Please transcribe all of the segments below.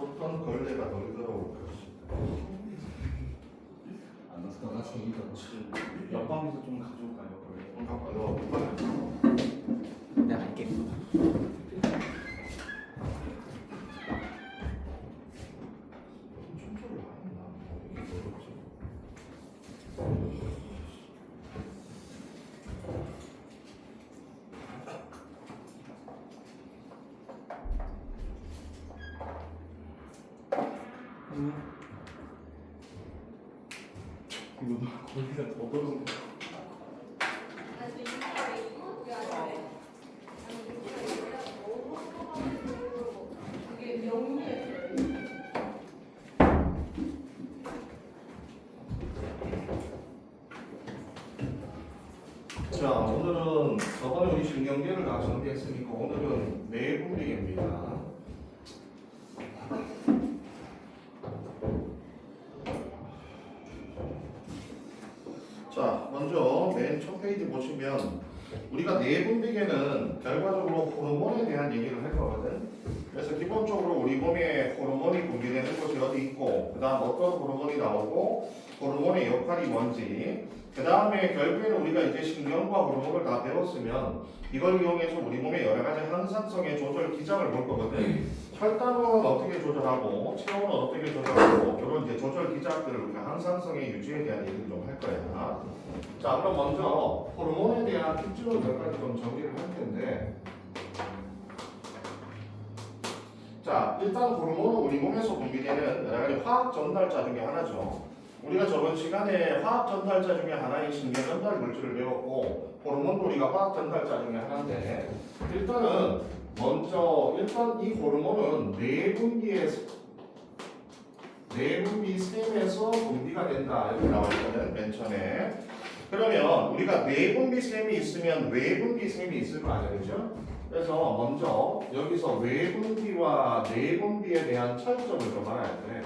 어떤 걸레가 널더러울 것이다. 안 나서 저기다 옆방에서 좀 가져올까요? 그래. 가봐요. 내가 갈게. 춤추를 하나? 이게 어렵지. 이거 너 거기다 더 넣어서 자, 오늘은 저번에 우리 신경계를 다 정리했으니까 오늘은 내분비계입니다. 자, 먼저 맨 첫 페이지 보시면 우리가 내분비계는 결과적으로 호르몬에 대한 얘기를 할 거거든. 그래서 기본적으로 우리 몸에 호르몬이 분비되는 곳이 어디 있고, 그 다음 어떤 호르몬이 나오고, 호르몬의 역할이 뭔지, 그 다음에 결국에는 우리가 이제 신경과 호르몬을 다 배웠으면 이걸 이용해서 우리 몸의 여러 가지 항상성의 조절 기장을 볼 거거든. 혈당은 어떻게 조절하고, 체온은 어떻게 조절하고, 이런 이제 조절 기장들을 우리가 항상성의 유지에 대한 얘기를 좀 할 거야. 자, 그럼 먼저 호르몬에 대한 특징을 몇 가지 좀 정리를 할 텐데, 자, 일단 호르몬은 우리 몸에서 분비되는 여러 가지 화학 전달자 중에 하나죠. 우리가 저번 시간에 화학 전달자 중에 하나인 신경 전달 물질을 배웠고, 호르몬도 우리가 화학 전달자 중에 하나인데, 일단은 먼저 일단 이 호르몬은 내분비샘에서 분비가 된다 이렇게 나와 있거든, 맨 처음에. 그러면 우리가 내분비샘이 있으면 외분비샘이 있을 거 아니야, 그죠? 그래서 먼저 여기서 외분비와 내분비에 대한 차이점을 좀 알아야 돼.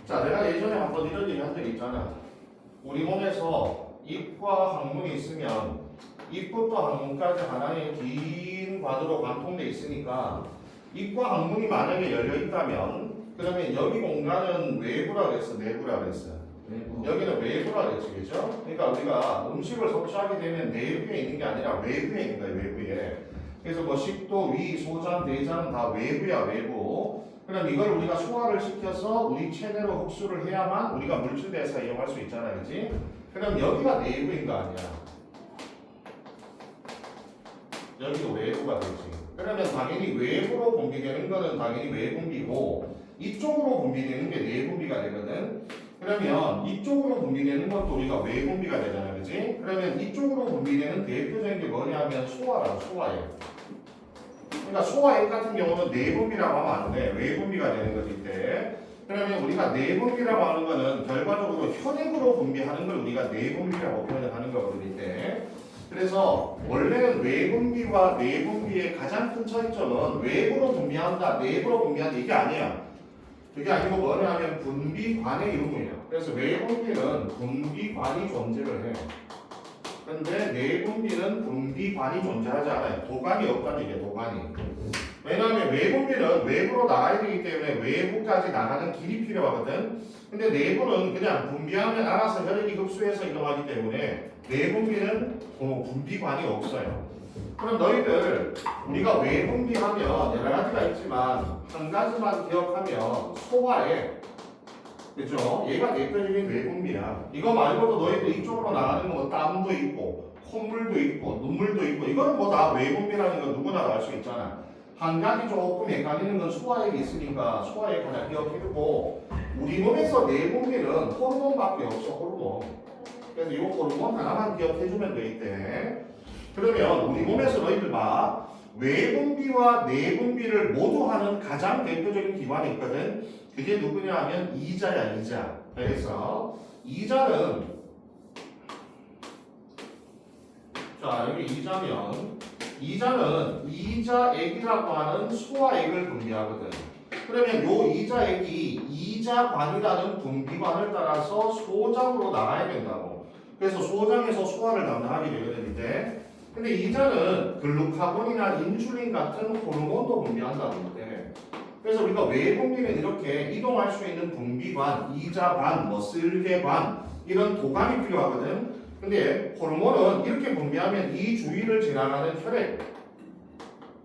자, 내가 예전에 한번 이런 얘기 한 적이 있잖아. 우리 몸에서 입과 항문이 있으면 입부터 항문까지 하나의 긴 관으로 관통돼 있으니까 입과 항문이 만약에 열려 있다면 그러면 여기 공간은 외부라 그랬어, 내부라 그랬어? 여기는 외부라 그랬지, 그죠? 그러니까 우리가 음식을 섭취하게 되면 내부에 있는 게 아니라 외부에 있는 거야, 외부에. 그래서 뭐 식도, 위, 소장, 대장은 다 외부야, 외부. 그럼 이걸 우리가 소화를 시켜서 우리 체내로 흡수를 해야만 우리가 물질 대사 이용할 수 있잖아, 그지? 그럼 여기가 내부인 거 아니야? 여기도 외부가 되지. 그러면 당연히 외부로 분비되는 거는 당연히 외분비고 이쪽으로 분비되는 게 내분비가 되거든. 그러면 이쪽으로 분비되는 것도 우리가 외분비가 되잖아, 그지? 그러면 이쪽으로 분비되는 대표적인 게 뭐냐 하면 소화라고, 소화액. 그러니까 소화액 같은 경우는 내분비라고 하면 안 돼. 외분비가 되는 거지, 이때. 그러면 우리가 내분비라고 하는 거는 결과적으로 혈액으로 분비하는 걸 우리가 내분비라고 표현을 하는 거거든, 이때. 그래서 원래는 외분비와 내분비의 가장 큰 차이점은 외부로 분비한다, 내부로 분비한다 이게 아니야. 그게 아니고 뭐냐면 분비관의 유무예요. 그래서 외분비는 분비관이 존재를 해. 그런데 내분비는 분비관이 존재하지 않아요. 도관이 없다는 얘기예요, 도관이. 왜냐하면 외분비는 외부로 나가야 되기 때문에 외부까지 나가는 길이 필요하거든. 근데 내부는 그냥 분비하면 알아서 혈액이 흡수해서 이동하기 때문에 내분비는 분비관이 없어요. 그럼 너희들 우리가 외분비하면 여러 가지가 있지만 한 가지만 기억하면 소화액, 그죠? 얘가 대표적인 외분비야. 이거 말고도 너희들 이쪽으로 나가는 거 땀도 있고 콧물도 있고 눈물도 있고 이거는 뭐 다 외분비라는 건 누구나 알 수 있잖아. 한 가지 조금 헷갈리는 건 소화액이 있으니까 소화액 하나 기억해두고 우리 몸에서 내분비는 호르몬밖에 없어, 호르몬. 그래서 이 호르몬 하나만 기억해주면 되겠대. 그러면 우리 몸에서 너희들 봐. 외분비와 내분비를 모두 하는 가장 대표적인 기관이 있거든. 그게 누구냐 하면 이자야, 이자. 그래서 이자는 자, 여기 이자면 이자는 이자액이라고 하는 소화액을 분비하거든. 그러면 요 이자액이 이자관이라는 분비관을 따라서 소장으로 나가야 된다고. 그래서 소장에서 소화를 담당하게 되거든 이제. 근데 이자는 글루카곤이나 인슐린 같은 호르몬도 분비한다고 때. 그래서 우리가 외분비는 이렇게 이동할 수 있는 분비관, 이자관, 뭐 쓸개관 이런 도관이 필요하거든. 근데 호르몬은 이렇게 분비하면 이 주위를 지나가는 혈액,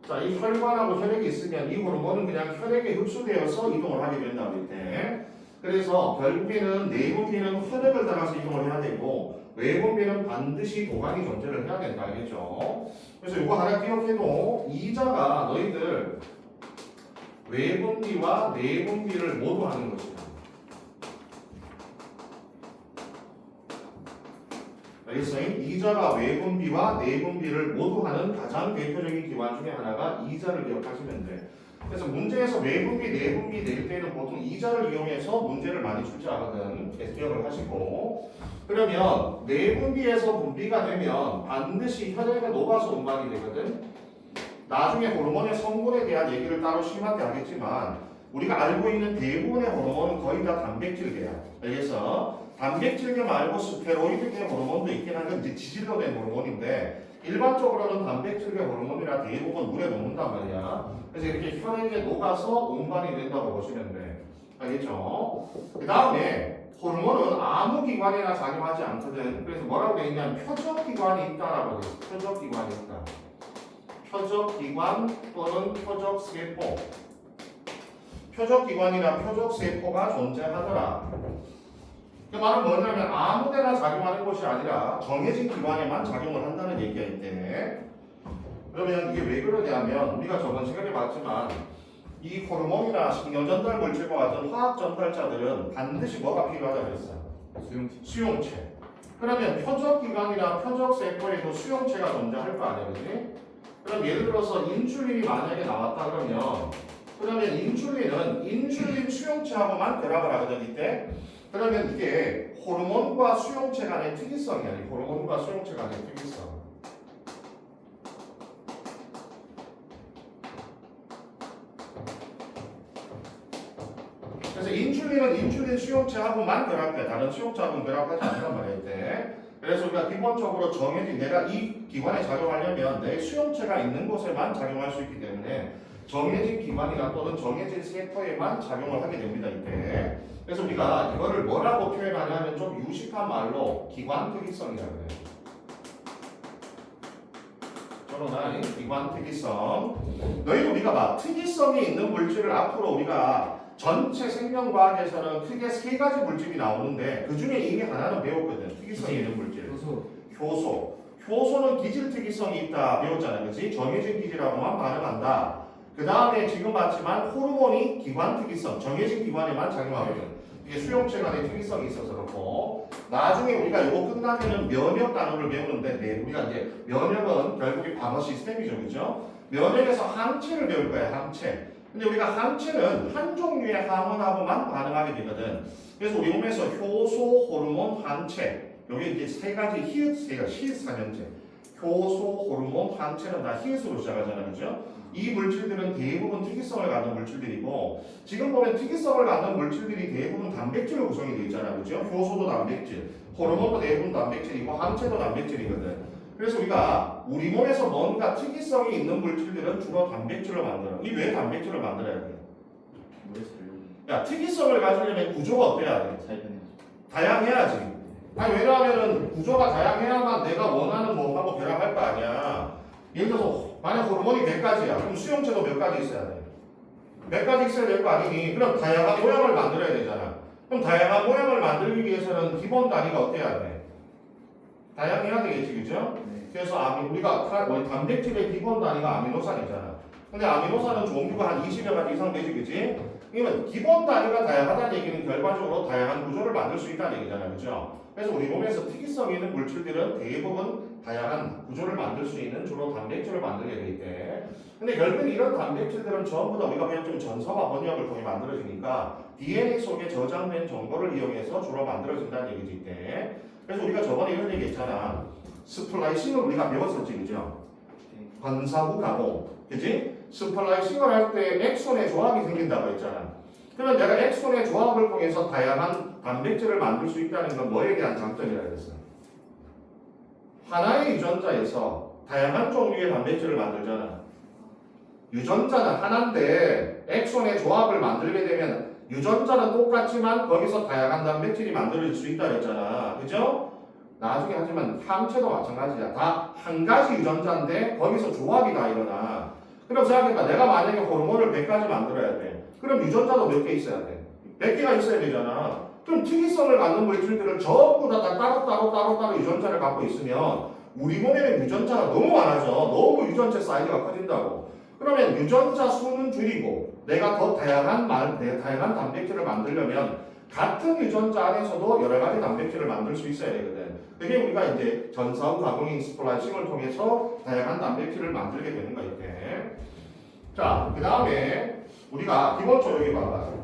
자, 이 혈관하고 혈액이 있으면 이 호르몬은 그냥 혈액에 흡수되어서 이동을 하게 된다고 했대. 그래서 결국에는 내분비는 혈액을 따라서 이동을 해야 되고 외분비는 반드시 도관이 존재를 해야 된다, 알겠죠? 그래서 이거 하나 기억해도 이자가 너희들 외분비와 내분비를 모두 하는 것이다. 알겠어요? 이자가 외분비와 내분비를 모두 하는 가장 대표적인 기관 중에 하나가 이자를 기억하시면 돼. 그래서 문제에서 외분비, 내분비 낼 때는 보통 이자를 이용해서 문제를 많이 출제하거든. 그래서 기억을 하시고. 그러면 내분비에서 분비가 되면 반드시 혈액에 녹아서 운반이 되거든. 나중에 호르몬의 성분에 대한 얘기를 따로 심할 때 하겠지만 우리가 알고 있는 대부분의 호르몬은 거의 다 단백질계야. 그래서 단백질계 말고 스테로이드계 호르몬도 있긴 한데 이제 지질로 된 호르몬인데 일반적으로는 단백질계 호르몬이라 대부분 물에 녹는단 말이야. 그래서 이렇게 혈액에 녹아서 운반이 된다고 보시면 돼. 알겠죠? 그 다음에 호르몬은 아무 기관이나 작용하지 않거든. 그래서 뭐라고 돼 있냐면 표적기관이 있다라고 돼 있어. 표적기관이 있다. 표적기관 또는 표적세포. 표적기관이나 표적세포가 존재하더라. 그 말은 뭐냐면 아무데나 작용하는 것이 아니라 정해진 기관에만 작용을 한다는 얘기가 있대. 그러면 이게 왜 그러냐면 우리가 저번 시간에 봤지만 이 호르몬이나 신경전달 물질과 같은 화학 전달자들은 반드시 뭐가 필요하다고 그랬어? 수용체. 그러면 표적기관이나 표적세포에도 수용체가 존재할 거 아니야, 그지? 그럼 예를 들어서 인슐린이 만약에 나왔다 그러면 인슐린은 인슐린 수용체하고만 결합을 하거든 이때. 그러면 이게 호르몬과 수용체 간의 특이성이 아니고 호르몬과 수용체 간의 특이성. 그래서 인슐린은 인슐린 수용체하고만 결합해. 다른 수용체하고는 결합하지 않는단 말이야 이때. 그래서 우리가 기본적으로 정해진 내가 이 기관에 작용하려면 내 수용체가 있는 곳에만 작용할 수 있기 때문에 정해진 기관이나 또는 정해진 세포에만 작용을 하게 됩니다 이때. 그래서 우리가 이거를 뭐라고 표현하냐면 좀 유식한 말로 기관 특이성이라고 해요. 저런 기관 특이성. 너희도 우리가 봐 특이성이 있는 물질을 앞으로 우리가 전체 생명과학에서는 크게 세 가지 물질이 나오는데 그 중에 이미 하나는 배웠거든. 특이성이 있는 물질. 효소. 효소는 기질 특이성이 있다 배웠잖아요, 그렇지? 정해진 기질하고만 반응한다. 그 다음에 지금 봤지만 호르몬이 기관 특이성, 정해진 기관에만 작용하거든. 이게 수용체 간의 특이성이 있어서 그렇고 나중에 우리가 이거 끝나면은 면역 단어를 배우는데 우리가 이제 면역은 결국에 방어 시스템이죠, 그렇죠? 면역에서 항체를 배울 거야, 항체. 근데 우리가 항체는 한 종류의 항원하고만 반응하게 되거든. 그래서 우리 몸에서 효소, 호르몬, 항체 여기 이제 세 가지 히읗 삼형제 효소, 호르몬, 항체는 다 히읗으로 시작하잖아요, 그렇죠? 이 물질들은 대부분 특이성을 갖는 물질들이고 지금 보면 특이성을 갖는 물질들이 대부분 단백질로 구성이 되어 있잖아요, 그렇죠? 효소도 단백질, 호르몬도 대부분 단백질이고 항체도 단백질이거든. 그래서 우리가 우리 몸에서 뭔가 특이성이 있는 물질들은 주로 단백질로 만들어. 이 왜 단백질을 만들어야 돼? 야, 특이성을 가지려면 구조가 어때야 돼? 다양해야지. 아니 왜냐하면은 구조가 다양해야만 내가 원하는 뭐하고 결합할 거 아니야. 예를 들어서 만약 호르몬이 100가지야. 그럼 수용체도 몇 가지 있어야 돼. 몇 가지 있어야 될 거 아니니? 그럼 다양한 모양을 만들어야 되잖아. 그럼 다양한 모양을 만들기 위해서는 기본 단위가 어때야 돼? 다양해야 되겠지, 그죠? 그래서 우리가 단백질의 기본 단위가 아미노산이잖아. 근데 아미노산은 종류가 한 20여 가지 이상 되지, 그지? 그러면 기본 단위가 다양하다는 얘기는 결과적으로 다양한 구조를 만들 수 있다는 얘기잖아요, 그죠? 그래서 우리 몸에서 특이성 있는 물질들은 대부분 다양한 구조를 만들 수 있는 주로 단백질을 만들게 돼 있대. 근데 결국 이런 단백질들은 전부 다 우리가 그냥 좀 전서와 번역을 통해 만들어지니까 DNA 속에 저장된 정보를 이용해서 주로 만들어진다는 얘기지 있대. 그래서 우리가 저번에 이런 얘기 했잖아. 스플라이싱을 우리가 배웠었지, 그죠? 관사후 가공, 그지? 스플라이싱을 할 때 엑손의 조합이 생긴다고 했잖아. 그러면 내가 엑손의 조합을 통해서 다양한 단백질을 만들 수 있다는 건 뭐에 대한 장점이라고 했어? 하나의 유전자에서 다양한 종류의 단백질을 만들잖아. 유전자는 하나인데 엑손의 조합을 만들게 되면 유전자는 똑같지만 거기서 다양한 단백질이 만들어질 수 있다 그랬잖아. 그죠? 나중에 하지만 항체도 마찬가지야. 다 한 가지 유전자인데 거기서 조합이 다 일어나. 그럼 생각해봐. 내가 만약에 호르몬을 100가지 만들어야 돼. 그럼 유전자도 몇 개 있어야 돼. 100개가 있어야 되잖아. 그럼 특이성을 갖는 물질들을 전부 다 따로따로 유전자를 갖고 있으면 우리 몸에는 유전자가 너무 많아져. 너무 유전체 사이즈가 커진다고. 그러면 유전자 수는 줄이고 내가 더 다양한 단백질을 만들려면 같은 유전자 안에서도 여러 가지 단백질을 만들 수 있어야 되거든. 그게 우리가 이제 전사후 가공인 스플라이싱을 통해서 다양한 단백질을 만들게 되는 거 있대. 자, 그 다음에 우리가 기본적으로 여기 봐봐.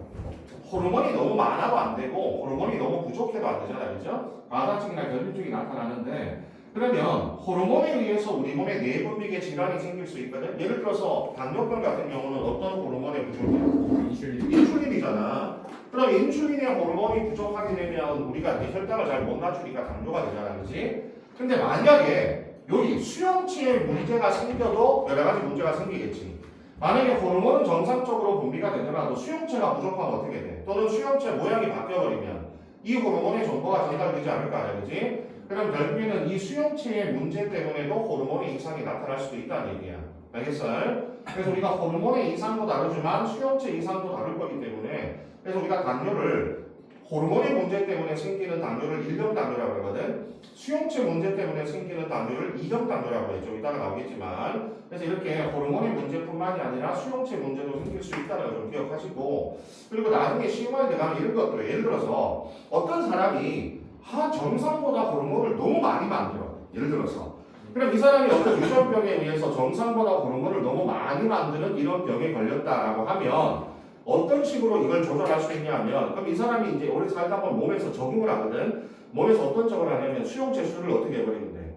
호르몬이 너무 많아도 안 되고 호르몬이 너무 부족해도 안 되잖아요, 그죠? 과다증이나 결핍증이 나타나는데 그러면 호르몬에 의해서 우리 몸에 내분비계 질환이 생길 수 있거든. 예를 들어서 당뇨병 같은 경우는 어떤 호르몬의 부족이야? 인슐린이잖아. 그럼 인슐린의 호르몬이 부족하게 되면 우리가 이제 혈당을 잘 못 낮추니까 당뇨가 되잖아, 그렇지? 근데 만약에 여기 수용체에 문제가 생겨도 여러 가지 문제가 생기겠지. 만약에 호르몬은 정상적으로 분비가 되더라도 수용체가 부족하면 어떻게 돼? 또는 수용체 모양이 바뀌어버리면 이 호르몬의 정보가 전달되지 않을 거 아니야, 그렇지? 그럼 결국에는 이 수용체의 문제 때문에도 호르몬의 이상이 나타날 수도 있다는 얘기야. 알겠어요? 그래서 우리가 호르몬의 이상도 다르지만 수용체 이상도 다를 거기 때문에 그래서 우리가 당뇨를 호르몬의 문제 때문에 생기는 당뇨를 1형 당뇨라고 하거든. 수용체 문제 때문에 생기는 당뇨를 2형 당뇨라고 해. 좀 이따가 나오겠지만 그래서 이렇게 호르몬의 문제뿐만이 아니라 수용체 문제도 생길 수 있다는 걸 좀 기억하시고 그리고 나중에 시험에 들어가면 이런 것도 예를 들어서 어떤 사람이 정상보다 호르몬을 너무 많이 만들어. 예를 들어서 그럼 이 사람이 어떤 유전병에 의해서 정상보다 호르몬을 너무 많이 만드는 이런 병에 걸렸다라고 하면 어떤 식으로 이걸 조절할 수 있냐 하면 그럼 이 사람이 이제 오래 살다 보면 몸에서 적응을 하거든. 몸에서 어떤 적응을 하냐면 수용체 수를 어떻게 해버리는데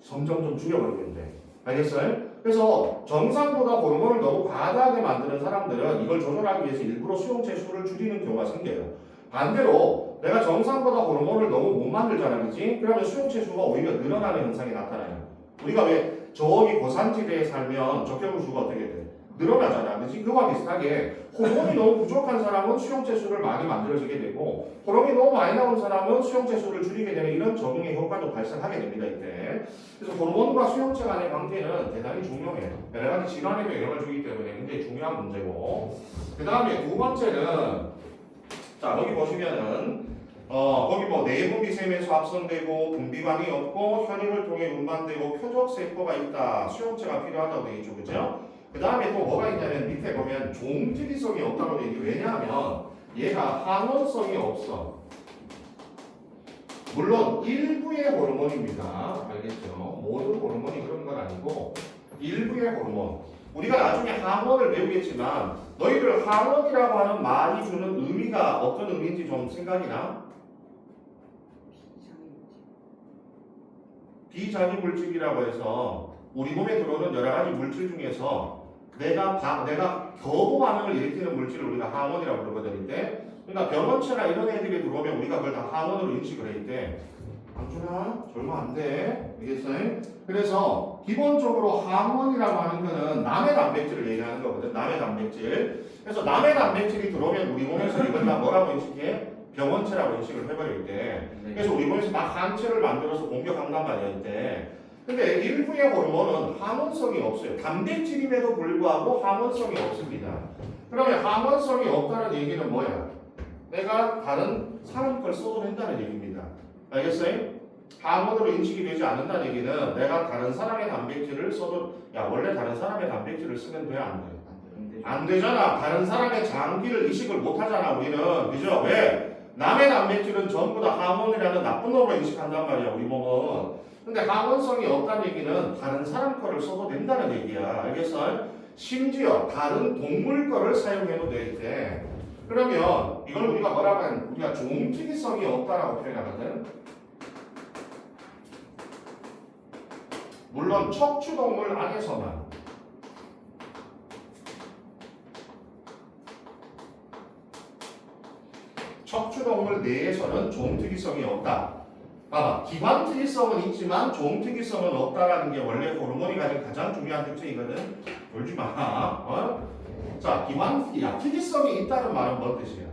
점점 좀 줄여버리는데 알겠어요? 그래서 정상보다 호르몬을 너무 과다하게 만드는 사람들은 이걸 조절하기 위해서 일부러 수용체 수를 줄이는 경우가 생겨요. 반대로 내가 정상보다 호르몬을 너무 못 만들잖아, 그렇지? 그러면 수용체 수가 오히려 늘어나는 현상이 나타나요. 우리가 왜 저기 고산지대에 살면 적혈구 수가 어떻게 돼? 늘어나잖아, 그렇지? 그와 비슷하게 호르몬이 너무 부족한 사람은 수용체 수를 많이 만들어지게 되고 호르몬이 너무 많이 나온 사람은 수용체 수를 줄이게 되는 이런 적응의 효과도 발생하게 됩니다, 이때. 그래서 호르몬과 수용체 간의 관계는 대단히 중요해요. 여러 가지 질환에도 영향을 주기 때문에 굉장히 중요한 문제고 그 다음에 두 번째는 자, 거기 보시면은 거기 뭐 내분비샘에서 합성되고 분비관이 없고 혈류를 통해 운반되고 표적세포가 있다. 수용체가 필요하다고 되어 있죠, 그죠? 그 다음에 또 뭐가 있냐면 밑에 보면 종질이성이 없다고 되어 있죠. 왜냐하면 얘가 항원성이 없어. 물론 일부의 호르몬입니다. 알겠죠? 모든 호르몬이 그런 건 아니고 일부의 호르몬. 우리가 나중에 항원을 배우겠지만 너희들 항원이라고 하는 말이 주는 의미가 어떤 의미인지 좀 생각이 나? 비자기 물질이라고 해서 우리 몸에 들어오는 여러 가지 물질 중에서 내가 거부 반응을 일으키는 물질을 우리가 항원이라고 그러거든. 그러니까 병원체나 이런 애들이 들어오면 우리가 그걸 다 항원으로 인식을 해 있대. 강준아, 졸면 안 돼. 알겠어요? 그래서 기본적으로 항원이라고 하는 거는 남의 단백질을 얘기하는 거거든. 남의 단백질. 그래서 남의 단백질이 들어오면 우리 몸에서 이걸 다 뭐라고 인식해? 병원체라고 인식을 해버릴 때. 그래서 우리 몸에서 막 항체를 만들어서 공격한단 말이야, 이때. 근데 일부의 호르몬은 항원성이 없어요. 단백질임에도 불구하고 항원성이 없습니다. 그러면 항원성이 없다는 얘기는 뭐야? 내가 다른 사람 걸 써도 된다는 얘기입니다. 알겠어요? 항원으로 인식이 되지 않는다는 얘기는 내가 다른 사람의 단백질을 써도 원래 다른 사람의 단백질을 쓰면 돼? 안 돼? 안 되잖아. 다른 사람의 장기를 이식을 못 하잖아, 우리는. 그죠? 왜? 남의 단백질은 전부 다 항원이라는 나쁜 놈으로 인식한단 말이야, 우리 몸은. 근데 하원성이 없다는 얘기는 다른 사람 거를 써도 된다는 얘기야. 알겠어? 심지어 다른 동물 거를 사용해도 돼. 그러면 이걸 우리가 뭐라고 하면 우리가 종특이성이 없다라고 표현하거든. 물론 척추동물 안에서만. 척추동물 내에서는 종특이성이 없다. 봐봐, 기관특이성은 있지만 종특이성은 없다라는 게 원래 호르몬이 가진 가장 중요한 특징이거든. 놀지 마. 자, 특이성이 있다는 말은 뭔 뜻이야?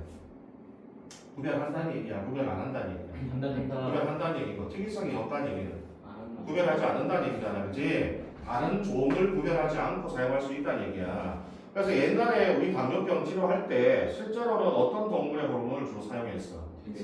구별한다는 얘기야. 구별 안 한다는 얘기야. 한다. 구별한다는 얘기고 특이성이 없다는 얘기는 안 한다. 구별하지 않는다는 얘기잖아, 그렇지? 다른 종을 구별하지 않고 사용할 수 있다는 얘기야. 그래서 옛날에 우리 당뇨병 치료할 때 실제로는 어떤 동물의 호르몬을 주로 사용했어?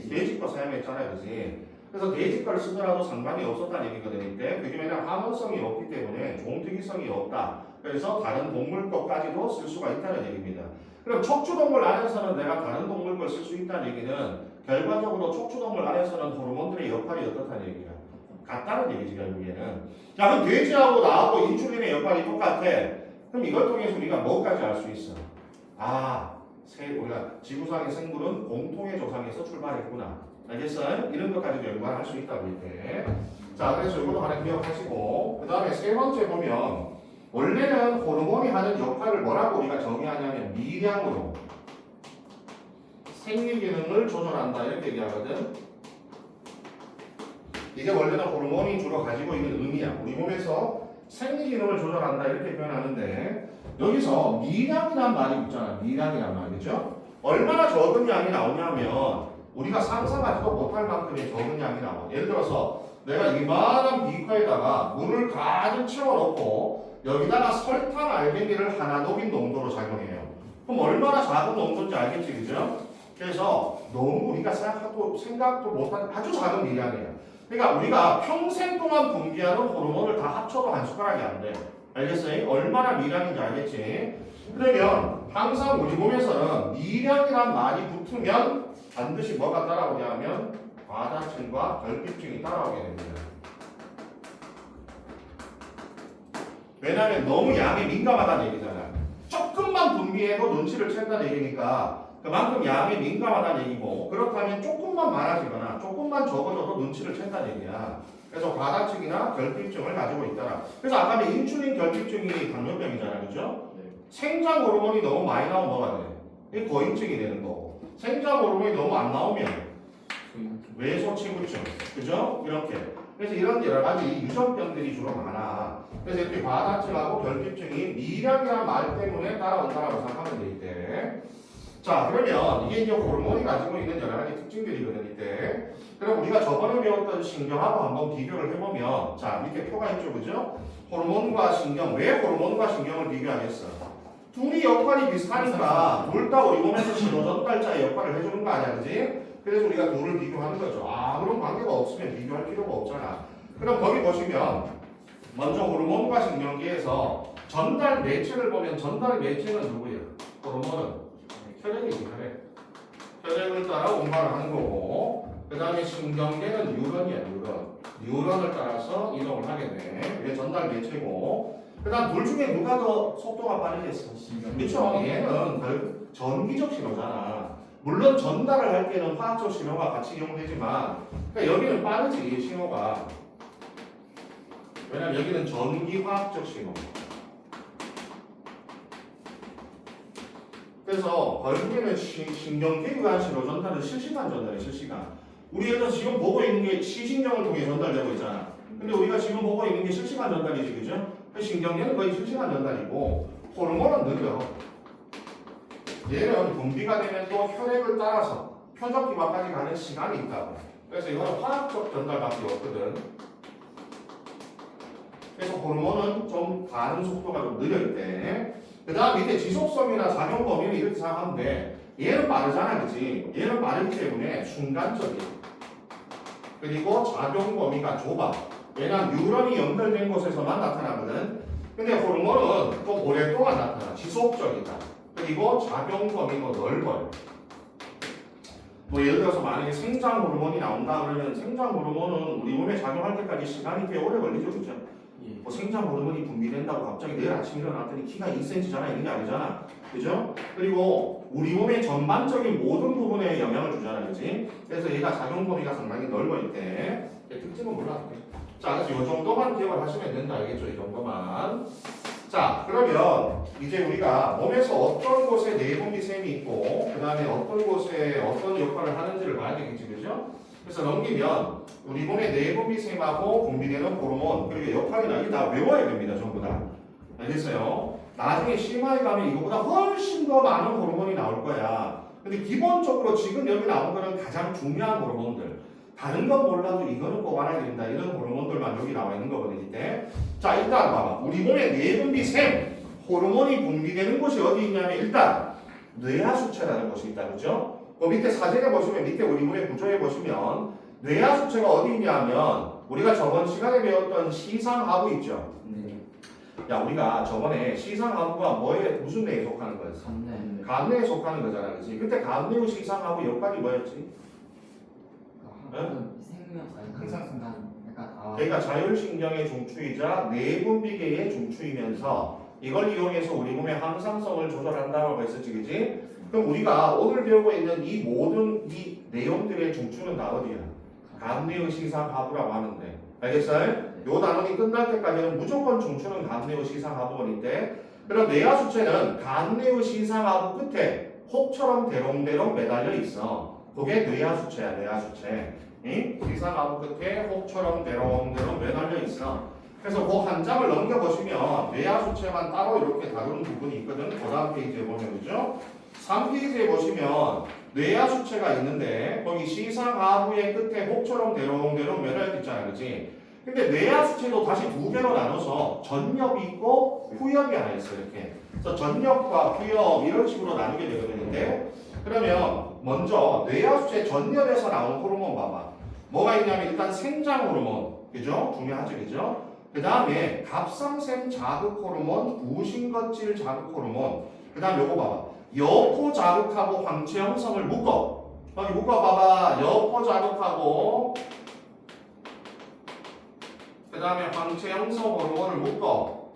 돼지 거 사용했잖아요, 그렇지? 그래서 돼지 거를 쓰더라도 상관이 없었다는 얘기거든요. 이때 그게 왜냐면 함원성이 없기 때문에 종특이성이 없다. 그래서 다른 동물 것까지도 쓸 수가 있다는 얘기입니다. 그럼 척추동물 안에서는 내가 다른 동물 걸 쓸 수 있다는 얘기는 결과적으로 척추동물 안에서는 호르몬들의 역할이 어떻다는 얘기야? 같다는 얘기지 결국에는. 야, 그럼 돼지하고 나하고 인슐린의 역할이 똑같아. 그럼 이걸 통해서 우리가 뭐까지 알 수 있어? 우리가 지구상의 생물은 공통의 조상에서 출발했구나. 알겠어요? 이런 것까지도 연관할 수 있다고 이때. 자, 그래서 이것도 하나 기억하시고, 그 다음에 세 번째 보면 원래는 호르몬이 하는 역할을 뭐라고 우리가 정의하냐면 미량으로 생리 기능을 조절한다 이렇게 얘기하거든. 이게 원래는 호르몬이 주로 가지고 있는 의미야. 우리 몸에서 생리 기능을 조절한다 이렇게 표현하는데 여기서 미량이란 말이 있잖아. 미량이란 말, 그죠? 얼마나 적은 양이 나오냐면 우리가 상상하지도 못할 만큼의 적은 양이 나와. 예를 들어서 내가 이만한 비커에다가 물을 가득 채워놓고 여기다가 설탕 알갱이를 하나 녹인 농도로 작용해요. 그럼 얼마나 작은 농도인지 알겠지, 그죠? 그래서 너무 우리가 생각도 못한 아주 작은 미량이에요. 그러니까 우리가 평생 동안 분비하는 호르몬을 다 합쳐도 한 숟가락이 안 돼. 알겠어요? 얼마나 미량인지 알겠지? 그러면 항상 우리 몸에서는 미량이란 말이 붙으면 반드시 뭐가 따라오냐면 과다증과 결핍증이 따라오게 됩니다. 왜냐하면 너무 양에 민감하다는 얘기잖아. 조금만 분비해도 눈치를 챈다는 얘기니까 그만큼 양에 민감하다는 얘기고, 그렇다면 조금만 많아지거나 조금만 적어져도 눈치를 챈다는 얘기야. 그래서 과다증이나 결핍증을 가지고 있다라. 그래서 아까 인슐린 결핍증이 당뇨병이잖아, 그죠? 네. 생장 호르몬이 너무 많이 나오면 뭐가 돼? 이게 고임증이 되는 거고, 생장 호르몬이 너무 안 나오면 외소치구증, 그죠? 이렇게. 그래서 이런 여러 가지 유전병들이 주로 많아. 그래서 이렇게 과다증하고 결핍증이 미량이라는 말 때문에 따라온다라고 생각하면 돼 이때. 자, 그러면 이게 이제 호르몬이 가지고 있는 여러 가지 특징들이거든 이때. 그럼 우리가 저번에 배웠던 신경하고 한번 비교를 해보면, 자, 밑에 표가 있죠, 그죠? 호르몬과 신경, 왜 호르몬과 신경을 비교하겠어? 둘이 역할이 비슷하니까 둘 다 우리 몸에서 신호전달자의 역할을 해주는 거 아니야, 그지? 그래서 우리가 둘을 비교하는 거죠. 그런 관계가 없으면 비교할 필요가 없잖아. 그럼 거기 보시면 먼저 호르몬과 신경계에서 전달 매체를 보면 전달 매체는 누구예요? 호르몬은 혈액이지, 혈액. 혈액을 따라 운반을 하는 거고, 그 다음에 신경계는 뉴런이야, 뉴런을 따라서 이동을 하게 돼. 이게 전달 매체고, 그 다음 둘 중에 누가 더 속도가 빠르겠어? 그렇죠. 얘는 전기적 신호잖아. 물론 전달을 할 때는 화학적 신호가 같이 이용되지만, 그러니까 여기는 빠르지, 신호가. 왜냐면 여기는 전기화학적 신호. 그래서 결국에는 신경계에 의한 신호 전달은 실시간 전달이에요, 실시간. 우리가 지금 보고 있는 게 시신경을 통해 전달되고 있잖아. 근데 우리가 지금 보고 있는 게 실시간 전달이지, 그죠? 신경계는 거의 실시간 전달이고, 호르몬은 느려. 얘는 분비가 되면 또 혈액을 따라서 표적기관까지 가는 시간이 있다고. 그래서 이거는 화학적 전달밖에 없거든. 그래서 호르몬은 좀 가는 속도가 좀 느려 있대. 그 다음 밑에 지속성이나 작용 범위는 이렇게 생각하면 돼. 얘는 빠르잖아, 그치? 얘는 빠르기 때문에 순간적이야. 그리고 작용 범위가 좁아. 왜냐면 뉴런이 연결된 곳에서만 나타나거든. 근데 호르몬은 또 오랫동안 나타나. 지속적이다. 그리고 작용 범위도 넓어요. 뭐 예를 들어서 만약에 생장 호르몬이 나온다 그러면 생장 호르몬은 우리 몸에 작용할 때까지 시간이 꽤 오래 걸리죠, 그렇죠? 예. 뭐 생장 호르몬이 분비된다고 갑자기 내일 아침 일어났더니 키가 2cm잖아 이런 게 아니잖아, 그죠? 그리고 우리 몸의 전반적인 모든 부분에 영향을 주잖아, 그렇지? 그래서 얘가 작용 범위가 상당히 넓어 있대. 특징은 몰라도 돼. 자, 그래서 이 정도만 기억을 하시면 된다, 알겠죠? 이 정도만. 자, 그러면 이제 우리가 몸에서 어떤 곳에 내분비샘이 있고 그 다음에 어떤 곳에 어떤 역할을 하는지를 봐야 되겠지, 그죠? 그래서 넘기면 우리 몸의 내분비샘하고 분비되는 호르몬 그리고 역할이나 이게 다 외워야 됩니다, 전부 다. 알겠어요? 나중에 심화에 가면 이거보다 훨씬 더 많은 호르몬이 나올 거야. 근데 기본적으로 지금 여기 나온 거는 가장 중요한 호르몬들. 다른 건 몰라도 이거는 꼭 알아야 된다. 이런 호르몬들만 여기 나와 있는 거거든요, 이때. 자, 일단 봐봐. 우리 몸의 내분비샘, 호르몬이 분비되는 곳이 어디 있냐면 일단 뇌하수체라는 곳이 있다, 그죠? 그 밑에 사진에 보시면 밑에 우리 몸의 구조에 보시면 뇌하수체가 어디 있냐면 우리가 저번 시간에 배웠던 시상하부 있죠? 네. 야, 우리가 저번에 시상하부가 뭐에 무슨 뇌에 속하는 거였어? 삼네. 간뇌에 속하는 거잖아, 그렇지? 그때 간뇌의 시상하부 역할이 뭐였지? 생명 아니 항상 순간 약간 그러니까 자율신경의 중추이자 내분비계의 중추이면서 이걸 이용해서 우리 몸의 항상성을 조절한다고 했었지, 그지? 그럼 우리가 오늘 배우고 있는 이 모든 이 내용들의 중추는 다 어디야? 간뇌의 시상하부라고 하는데, 알겠어요? 요 단원이 끝날 때까지는 무조건 중추는 간뇌의 시상하부인데, 그럼 뇌하수체는 간뇌의 시상하부 끝에 혹처럼 대롱대롱 매달려 있어. 그게 뇌하수체야, 뇌하수체. 시상하부 끝에 혹처럼 대롱대롱 매달려 있어. 그래서 그 한 장을 넘겨보시면 뇌하수체만 따로 이렇게 다루는 부분이 있거든. 그 다음 페이지에 보면, 그죠? 3페이지에 보시면 뇌하수체가 있는데 거기 시상하부의 끝에 혹처럼 대롱대롱 매달려 있잖아, 그렇지? 근데 뇌하수체도 다시 두 개로 나눠서 전엽이 있고 후엽이 하나 있어, 이렇게. 그래서 전엽과 후엽 이런 식으로 나누게 되거든요. 그러면 먼저 뇌하수체 전엽에서 나온 호르몬 봐봐. 뭐가 있냐면 일단 생장 호르몬, 그죠? 중요하죠, 그죠? 그 다음에 갑상샘 자극 호르몬, 부신거질 자극 호르몬. 그 다음 요거 봐봐. 여포 자극하고 황체 형성을 묶어. 여기 묶어봐봐. 여포 자극하고 그 다음에 황체 형성 호르몬을 묶어.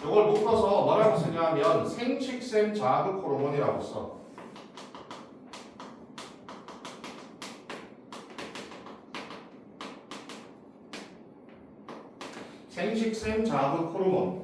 이걸 묶어서 뭐라고 쓰냐면 생식샘 자극 호르몬이라고 써. 생식샘 자극 호르몬.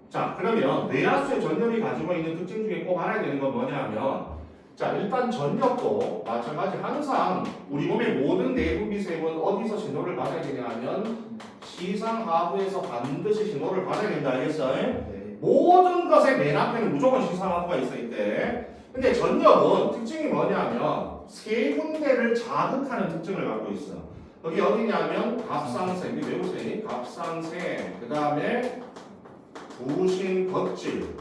자, 그러면 뇌하수체 전엽이 가지고 있는 특징 중에 꼭 알아야 되는 건 뭐냐면, 자, 일단 전엽도 마찬가지 항상 우리 몸의 모든 내분비샘은 어디서 신호를 받아야 되냐면 시상하부에서 반드시 신호를 받아야 된다, 알겠어요? 네. 모든 것의 맨 앞에는 무조건 시상하부가 있어 있대. 근데 전엽은 특징이 뭐냐면 세 군데를 자극하는 특징을 갖고 있어. 여기 어디냐면 갑상샘, 이거 외우세요. 갑상샘, 그 다음에 부신거질,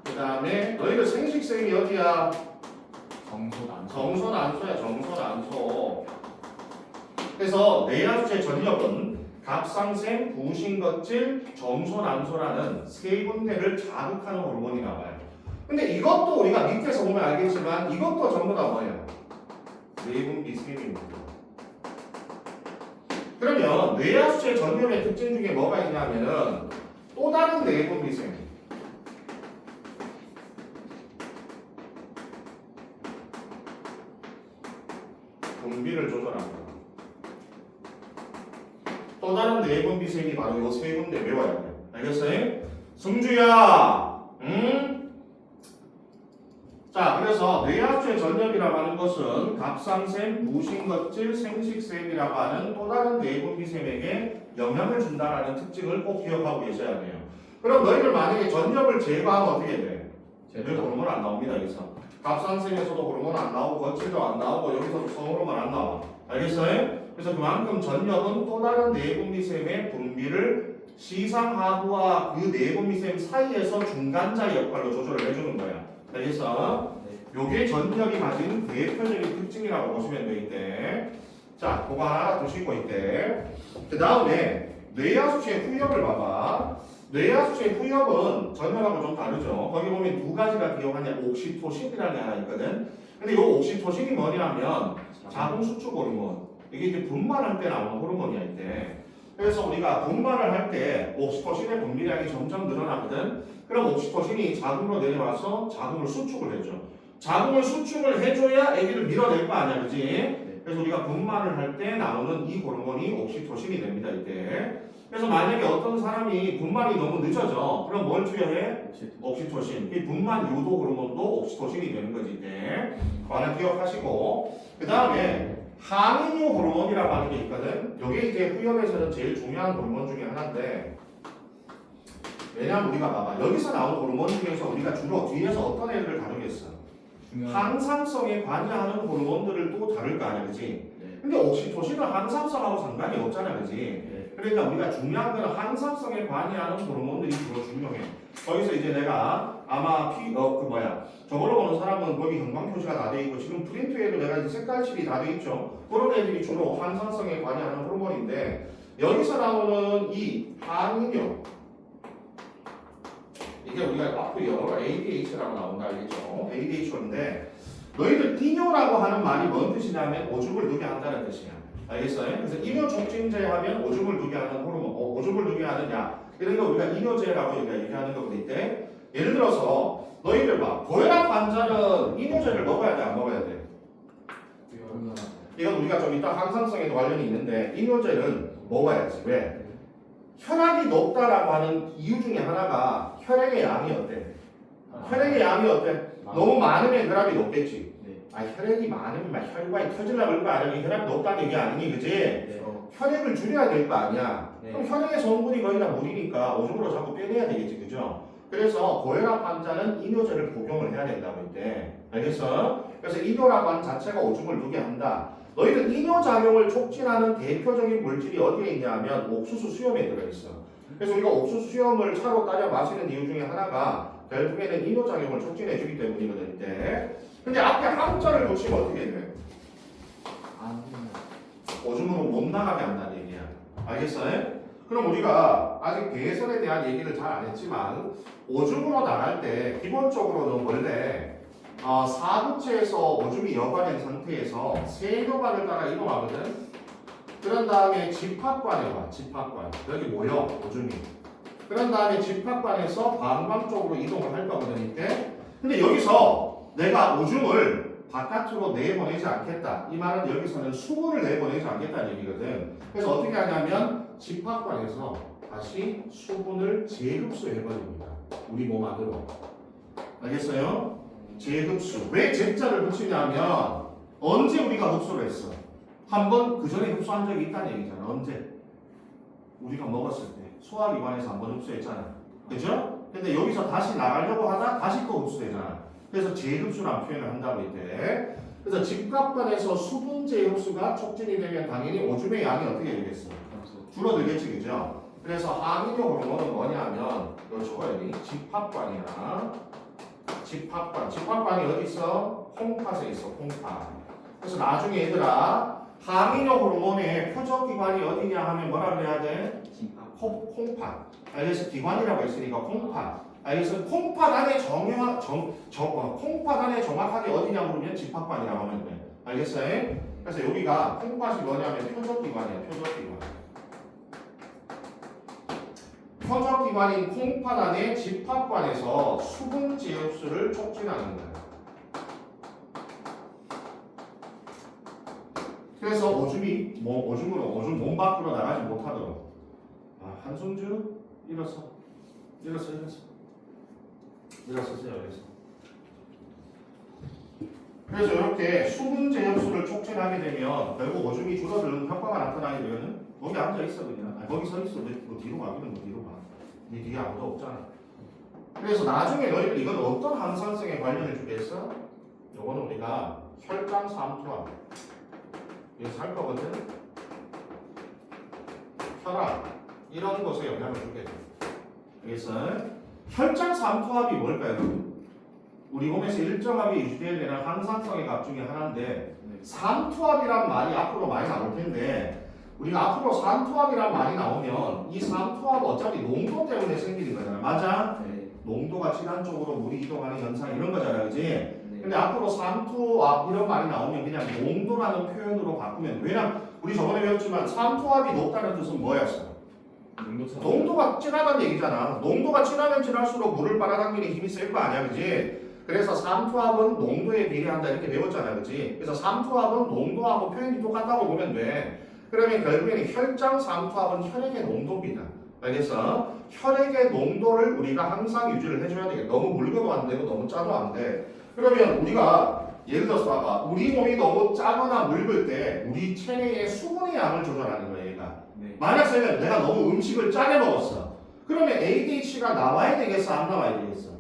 그 다음에 너희들 생식샘이 어디야? 정손안소야, 정손안소. 그래서 뇌하수체 전엽은 갑상샘, 부신거질, 정손안소라는 세 군데를 자극하는 호르몬이 나와요. 근데 이것도 우리가 밑에서 보면 알겠지만 이것도 전부 다 뭐예요? 내분비샘입니다. 그러면 뇌하수체 전엽의 특징 중에 뭐가 있냐면은 또 다른 내분비샘. 분비를 조절합니다. 또 다른 내분비샘이 바로 이 세 군데 외워야 돼요. 알겠어요? 승주야, 응? 자, 그래서 뇌하수체 전엽이라고 하는 것은 갑상샘, 부신거질, 생식샘이라고 하는 또 다른 내분비샘에게 영향을 준다라는 특징을 꼭 기억하고 계셔야 돼요. 그럼 너희들 만약에 전엽을 제거하면 어떻게 돼? 제대로 호르몬 안 나옵니다, 여기서. 갑상샘에서도 호르몬 안 나오고 거칠도 안 나오고 여기서도 성호르몬 안 나와. 알겠어요? 그래서 그만큼 전엽은 또 다른 내분비샘의 분비를 시상하부와 그 내분비샘 사이에서 중간자 역할로 조절을 해주는 거야. 알겠어? 요게 전엽이 가진 대표적인 특징이라고 보시면 되겠대. 자, 그거 하나 두시고 있대. 그 다음에 뇌하수체의 후엽을 봐봐. 뇌하수체 후엽은 전혀하고 좀 다르죠. 거기 보면 두 가지가 기억하냐 옥시토신이라는 게 하나 있거든. 근데 이 옥시토신이 뭐냐면 자궁 수축 호르몬. 이게 이제 분만할 때 나오는 호르몬이야 이때. 그래서 우리가 분만을 할 때 옥시토신의 분비량이 점점 늘어나거든. 그럼 옥시토신이 자궁으로 내려와서 자궁을 수축을 해줘. 자궁을 수축을 해줘야 아기를 밀어낼 거 아니야, 그지? 그래서 우리가 분만을 할 때 나오는 이 호르몬이 옥시토신이 됩니다 이때. 그래서 만약에 어떤 사람이 분만이 너무 늦어져, 그럼 뭘 투여해? 옥시토신. 이 분만 유도 호르몬도 옥시토신이 되는 거지 이때. 하나 기억하시고, 그 다음에 항인유 호르몬이라고 하는 게 있거든. 이게 이제 후엽에서는 제일 중요한 호르몬 중에 하나인데, 왜냐면 우리가 봐봐, 여기서 나오는 호르몬 중에서 우리가 주로 뒤에서 어떤 애들을 다루겠어? 항상성에 관여하는 호르몬들을 또 다룰 거 아니야, 그지? 근데 옥시토신은 항상성하고 상관이 없잖아, 그지? 그러니까 우리가 중요한 건 항상성에 관여하는 호르몬들이 주로 중요해. 거기서 이제 내가 아마 저걸로 보는 사람은 거기 형광 표시가 다 돼 있고, 지금 프린트에도 내가 이제 색깔칠이 다 돼 있죠. 그런 애들이 주로 항상성에 관여하는 호르몬인데, 여기서 나오는 이 항인유, 이게 우리가 앞으로 영어로 ADH라고 나온다 알겠죠? ADH인데, 너희들 이뇨라고 하는 말이 뭔 뜻이냐면 오줌을 누게 한다는 뜻이야. 알겠어요? 그래서 이뇨 촉진제 하면 오줌을 누게 하는 호르몬, 오줌을 누게 하는 약, 이런 거 우리가 이뇨제라고 얘기하는 거거든. 예를 들어서 너희들 봐, 고혈압 환자는 이뇨제를 먹어야 돼, 안 먹어야 돼? 이건 우리가 좀 이따 항상성에도 관련이 있는데, 이뇨제는 먹어야지. 왜? 혈압이 높다라고 하는 이유 중에 하나가 혈액의 양이 어때? 혈액의 양이 어때? 너무 많으면 혈압이 높겠지. 혈액이 많으면 막 혈관이 터질라 그럴 거 아니야. 혈압이 높다는 얘기 아니니, 그지? 혈액을 줄여야 될 거 아니야. 그럼 혈액의 성분이 거의 다 물이니까 오줌으로 자꾸 빼내야 되겠지, 그죠? 그래서 고혈압 환자는 이뇨제를 복용을 해야 된다고 이때. 알겠어? 그래서 이뇨라고 하는 자체가 오줌을 누게 한다. 너희들 이뇨 작용을 촉진하는 대표적인 물질이 어디에 있냐면 옥수수 수염에 들어있어. 그래서 우리가 옥수수 수염을 차로 따려 마시는 이유 중에 하나가 결국에는 이뇨 작용을 촉진해주기 때문이거든 이때. 근데 앞에 항자를 붙이면 어떻게 돼? 오줌으로 못 나가게 한다는 얘기야. 알겠어요? 그럼 우리가 아직 배설에 대한 얘기를 잘 안 했지만 오줌으로 나갈 때 기본적으로는 원래 사구체에서 오줌이 여과된 상태에서 세뇨관을 따라 이동하거든. 그런 다음에 집합관에 와. 집합관. 여기 모여 오줌이. 그런 다음에 집합관에서 방광 쪽으로 이동을 할 거거든 이때. 근데 여기서 내가 오줌을 바깥으로 내보내지 않겠다. 이 말은 여기서는 수분을 내보내지 않겠다는 얘기거든. 그래서 어떻게 하냐면 집합관에서 다시 수분을 재흡수해버립니다. 우리 몸 안으로. 알겠어요? 재흡수. 왜 제자를 붙이냐면 언제 우리가 흡수를 했어? 한번 그 전에 흡수한 적이 있다는 얘기잖아. 언제? 우리가 먹었을 때 소화기관에서 한번 흡수했잖아. 그죠? 근데 여기서 다시 나가려고 하다 다시 또 흡수되잖아. 그래서 재흡수라는 표현을 한다고 이때. 그래서 집합관에서 수분 재흡수가 촉진이 되면 당연히 오줌의 양이 어떻게 되겠어? 줄어들겠지, 그죠? 그래서 항인효 호르몬은 뭐냐면 이거 적어야 돼. 집합관이야. 집합관. 집합관이 어디 있어? 콩팥에 있어. 콩팥. 그래서 나중에 얘들아 항인효 호르몬의 표적기관이 어디냐 하면 뭐라 그래야 돼? 콩팥. 알겠어? 기관이라고 했으니까 콩팥. 알겠어? 콩팥 안에 콩팥 안에 정확하게 어디냐 그러면 집합관이라고 하면 돼. 알겠어요? 그래서 여기가 콩팥이 뭐냐면 표적기관이야. 표적기관. 표적기관인 콩팥 안에 집합관에서 수분 재흡수를 촉진하는 거야. 그래서 오줌이 오줌 몸 밖으로 나가지 못하도록. 한숨주 일어서. 일어서세요. 그래서 이렇게 수분 재흡수를 촉진하게 되면 결국 오줌이 줄어드는 효과가 나타나게 되면은 거기 앉아 있어 그냥. 거기 서 있어. 뭐 뒤로 가기는 뭐 뒤로 가. 네 뒤에 아무도 없잖아. 그래서 나중에 너희들 이건 어떤 항산성에 관련해 주겠어? 요거는 우리가 혈장 삼투압. 이거 살 거거든. 혈압 이런 것에 영향을 주게 돼. 그래서 혈장 삼투압이 뭘까요? 우리 몸에서 일정하게 유지되어야 되는 항산성의 값 중에 하나인데 삼투압이란 말이 앞으로 많이 나올 텐데 우리가 앞으로 삼투압이란 말이 나오면 이 삼투압 어차피 농도 때문에 생기는 거잖아. 맞아? 네. 농도가 진한 쪽으로 물이 이동하는 현상 이런 거잖아. 그지? 네. 근데 앞으로 삼투압 이런 말이 나오면 그냥 농도라는 표현으로 바꾸면 돼. 왜냐면 우리 저번에 배웠지만 삼투압이 높다는 뜻은 뭐였어? 농도차. 농도가 진하다는 얘기잖아. 농도가 진하면 진할수록 물을 빨아당기는 힘이 셀 거 아니야. 그지? 그래서 삼투압은 농도에 비례한다 이렇게 배웠잖아. 그지? 그래서 삼투압은 농도하고 표현이 똑같다고 보면 돼. 그러면 결국에는 혈장 삼투압은 혈액의 농도입니다. 알겠어? 혈액의 농도를 우리가 항상 유지를 해줘야 되겠다. 너무 묽어도 안 되고 너무 짜도 안 돼. 그러면 우리가 예를 들어서 봐봐. 우리 몸이 너무 짜거나 묽을 때 우리 체내의 수분의 양을 조절하는 거야 얘가. 네. 만약 내가 너무 음식을 짜게 먹었어. 그러면 ADH가 나와야 되겠어? 안 나와야 되겠어?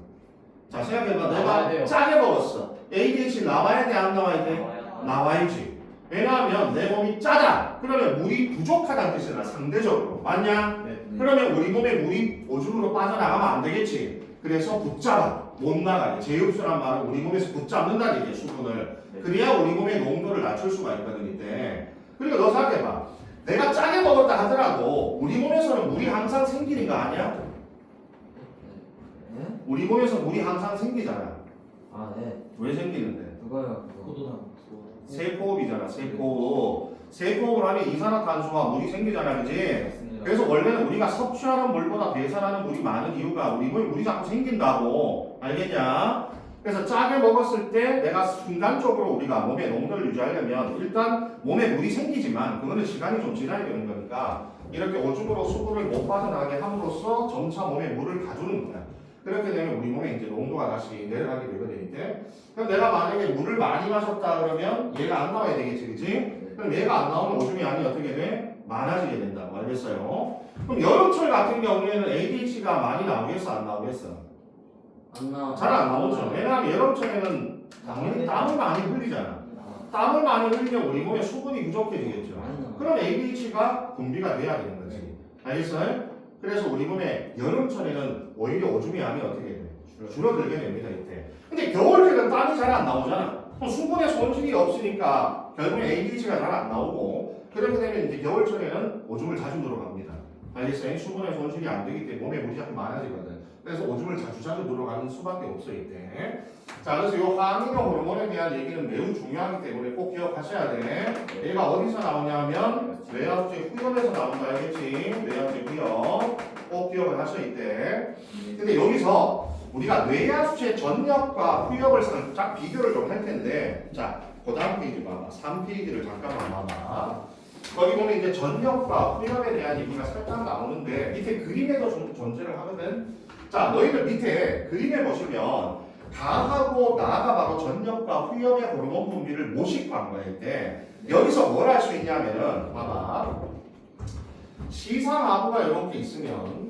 자 생각해봐. 나와야 내가 돼요. 짜게 먹었어. ADH 나와야 돼? 안 나와야 돼? 나와야지. 왜냐하면 내 몸이 짜다. 그러면 물이 부족하다는 뜻이잖아. 상대적으로. 맞냐? 네. 그러면 우리 몸에 물이 오줌으로 빠져나가면 안 되겠지. 그래서 붙잡아. 못 나가게. 제흡수란 말은 우리 몸에서 붙잡는다는 얘기야. 수분을. 네. 그래야 우리 몸의 농도를 낮출 수가 있거든 이때. 그러니까 너 생각해봐. 내가 짜게 먹었다 하더라도 우리 몸에서는 물이 항상 생기는 거 아니야? 네? 우리 몸에서 물이 항상 생기잖아. 아, 네. 왜 생기는데? 그거요. 그거. 포도당. 세포흡이잖아. 세포흡. 세포흡을 하면 이산화탄소와 물이 생기잖아. 그지? 맞습니다. 그래서 원래는 우리가 섭취하는 물보다 배설하는 물이 많은 이유가 우리 몸에 물이 자꾸 생긴다고. 알겠냐? 그래서 짜게 먹었을 때 내가 순간적으로 우리가 몸의 농도를 유지하려면 일단 몸에 물이 생기지만 그거는 시간이 좀 지나야 되는 거니까 이렇게 오줌으로 수분을 못 빠져나가게 함으로써 점차 몸에 물을 가두는 거야. 그렇게 되면 우리 몸에 이제 농도가 다시 내려가게 되거든 이때. 그럼 내가 만약에 물을 많이 마셨다 그러면 얘가 안 나와야 되겠지, 그지? 그럼 얘가 안 나오면 오줌이 양이 어떻게 돼? 많아지게 된다고. 알겠어요? 그럼 여름철 같은 경우에는 ADH가 많이 나오겠어, 안 나오겠어? 안 나와. 잘 안 나오죠. 왜냐하면 여름철에는 당연히 땀을 많이 흘리잖아. 땀을 많이 흘리면 우리 몸에 수분이 부족해지겠죠. 많이 나와. 그럼 ADH가 분비가 돼야 되는 거지. 알겠어요? 그래서 우리 몸에 여름철에는 오히려 오줌의 양이 어떻게 돼? 줄어들게 됩니다 이때. 근데 겨울에는 땀이 잘 안 나오잖아. 그럼 수분의 손실이 없으니까 결국에 ADH가 잘 안 나오고 그렇게 되면 이제 겨울철에는 오줌을 자주 들어갑니다. 알겠어요? 수분의 손실이 안 되기 때문에 몸에 물이 자꾸 많아지거든. 그래서 오줌을 자주 들어가는 수밖에 없어 이때. 자, 그래서 이 항이노 호르몬에 대한 얘기는 매우 중요하기 때문에 꼭 기억하셔야 돼. 얘가 어디서 나오냐면 뇌하수체 후엽에서 나온다 알겠지? 뇌하수체 후엽 꼭 기억을 하셔 이때. 근데 여기서 우리가 뇌하수체 전역과 후엽을 살짝 비교를 좀 할 텐데, 자, 그 다음 페이지 봐봐. 3페이지를 잠깐만 봐봐. 거기 보면 이제 전역과 후엽에 대한 얘기가 살짝 나오는데 밑에 그림에도 좀 존재를 하거든. 자, 너희들 밑에 그림에 보시면 가하고 나가 바로 전역과 후엽의 호르몬 분비를 모식한 거인데 여기서 뭘 할 수 있냐면은 봐봐. 시상하부가 이렇게 있으면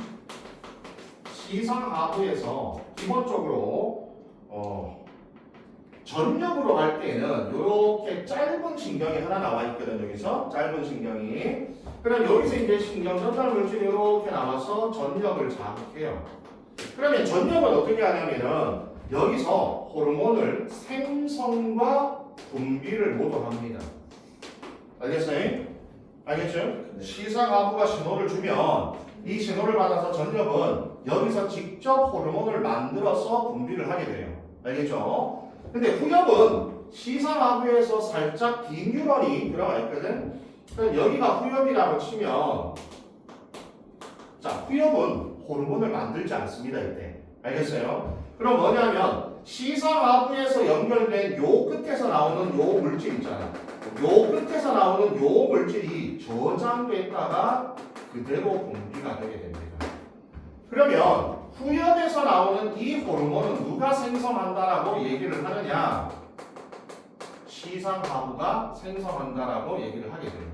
시상하부에서 기본적으로 전역으로 갈 때는 이렇게 짧은 신경이 하나 나와 있거든. 여기서 짧은 신경이. 그럼 여기서 이제 신경 전달 물질이 이렇게 나와서 전역을 자극해요. 그러면 전역은 어떻게 하냐면은 여기서 호르몬을 생성과 분비를 모두 합니다. 알겠어요? 알겠죠? 네. 시상하부가 신호를 주면 이 신호를 받아서 전역은 여기서 직접 호르몬을 만들어서 분비를 하게 돼요. 알겠죠? 근데 후엽은 시상하부에서 살짝 긴 뉴런이 들어가 있거든. 그럼 여기가 후엽이라고 치면 자, 후엽은 호르몬을 만들지 않습니다 이때. 알겠어요? 그럼 뭐냐면 시상하부에서 연결된 요 끝에서 나오는 요 물질 있잖아. 요 끝에서 나오는 요 물질이 저장됐다가 그대로 분비가 되게 됩니다. 그러면 후엽에서 나오는 이 호르몬은 누가 생성한다라고 얘기를 하느냐? 시상하부가 생성한다라고 얘기를 하게 됩니다.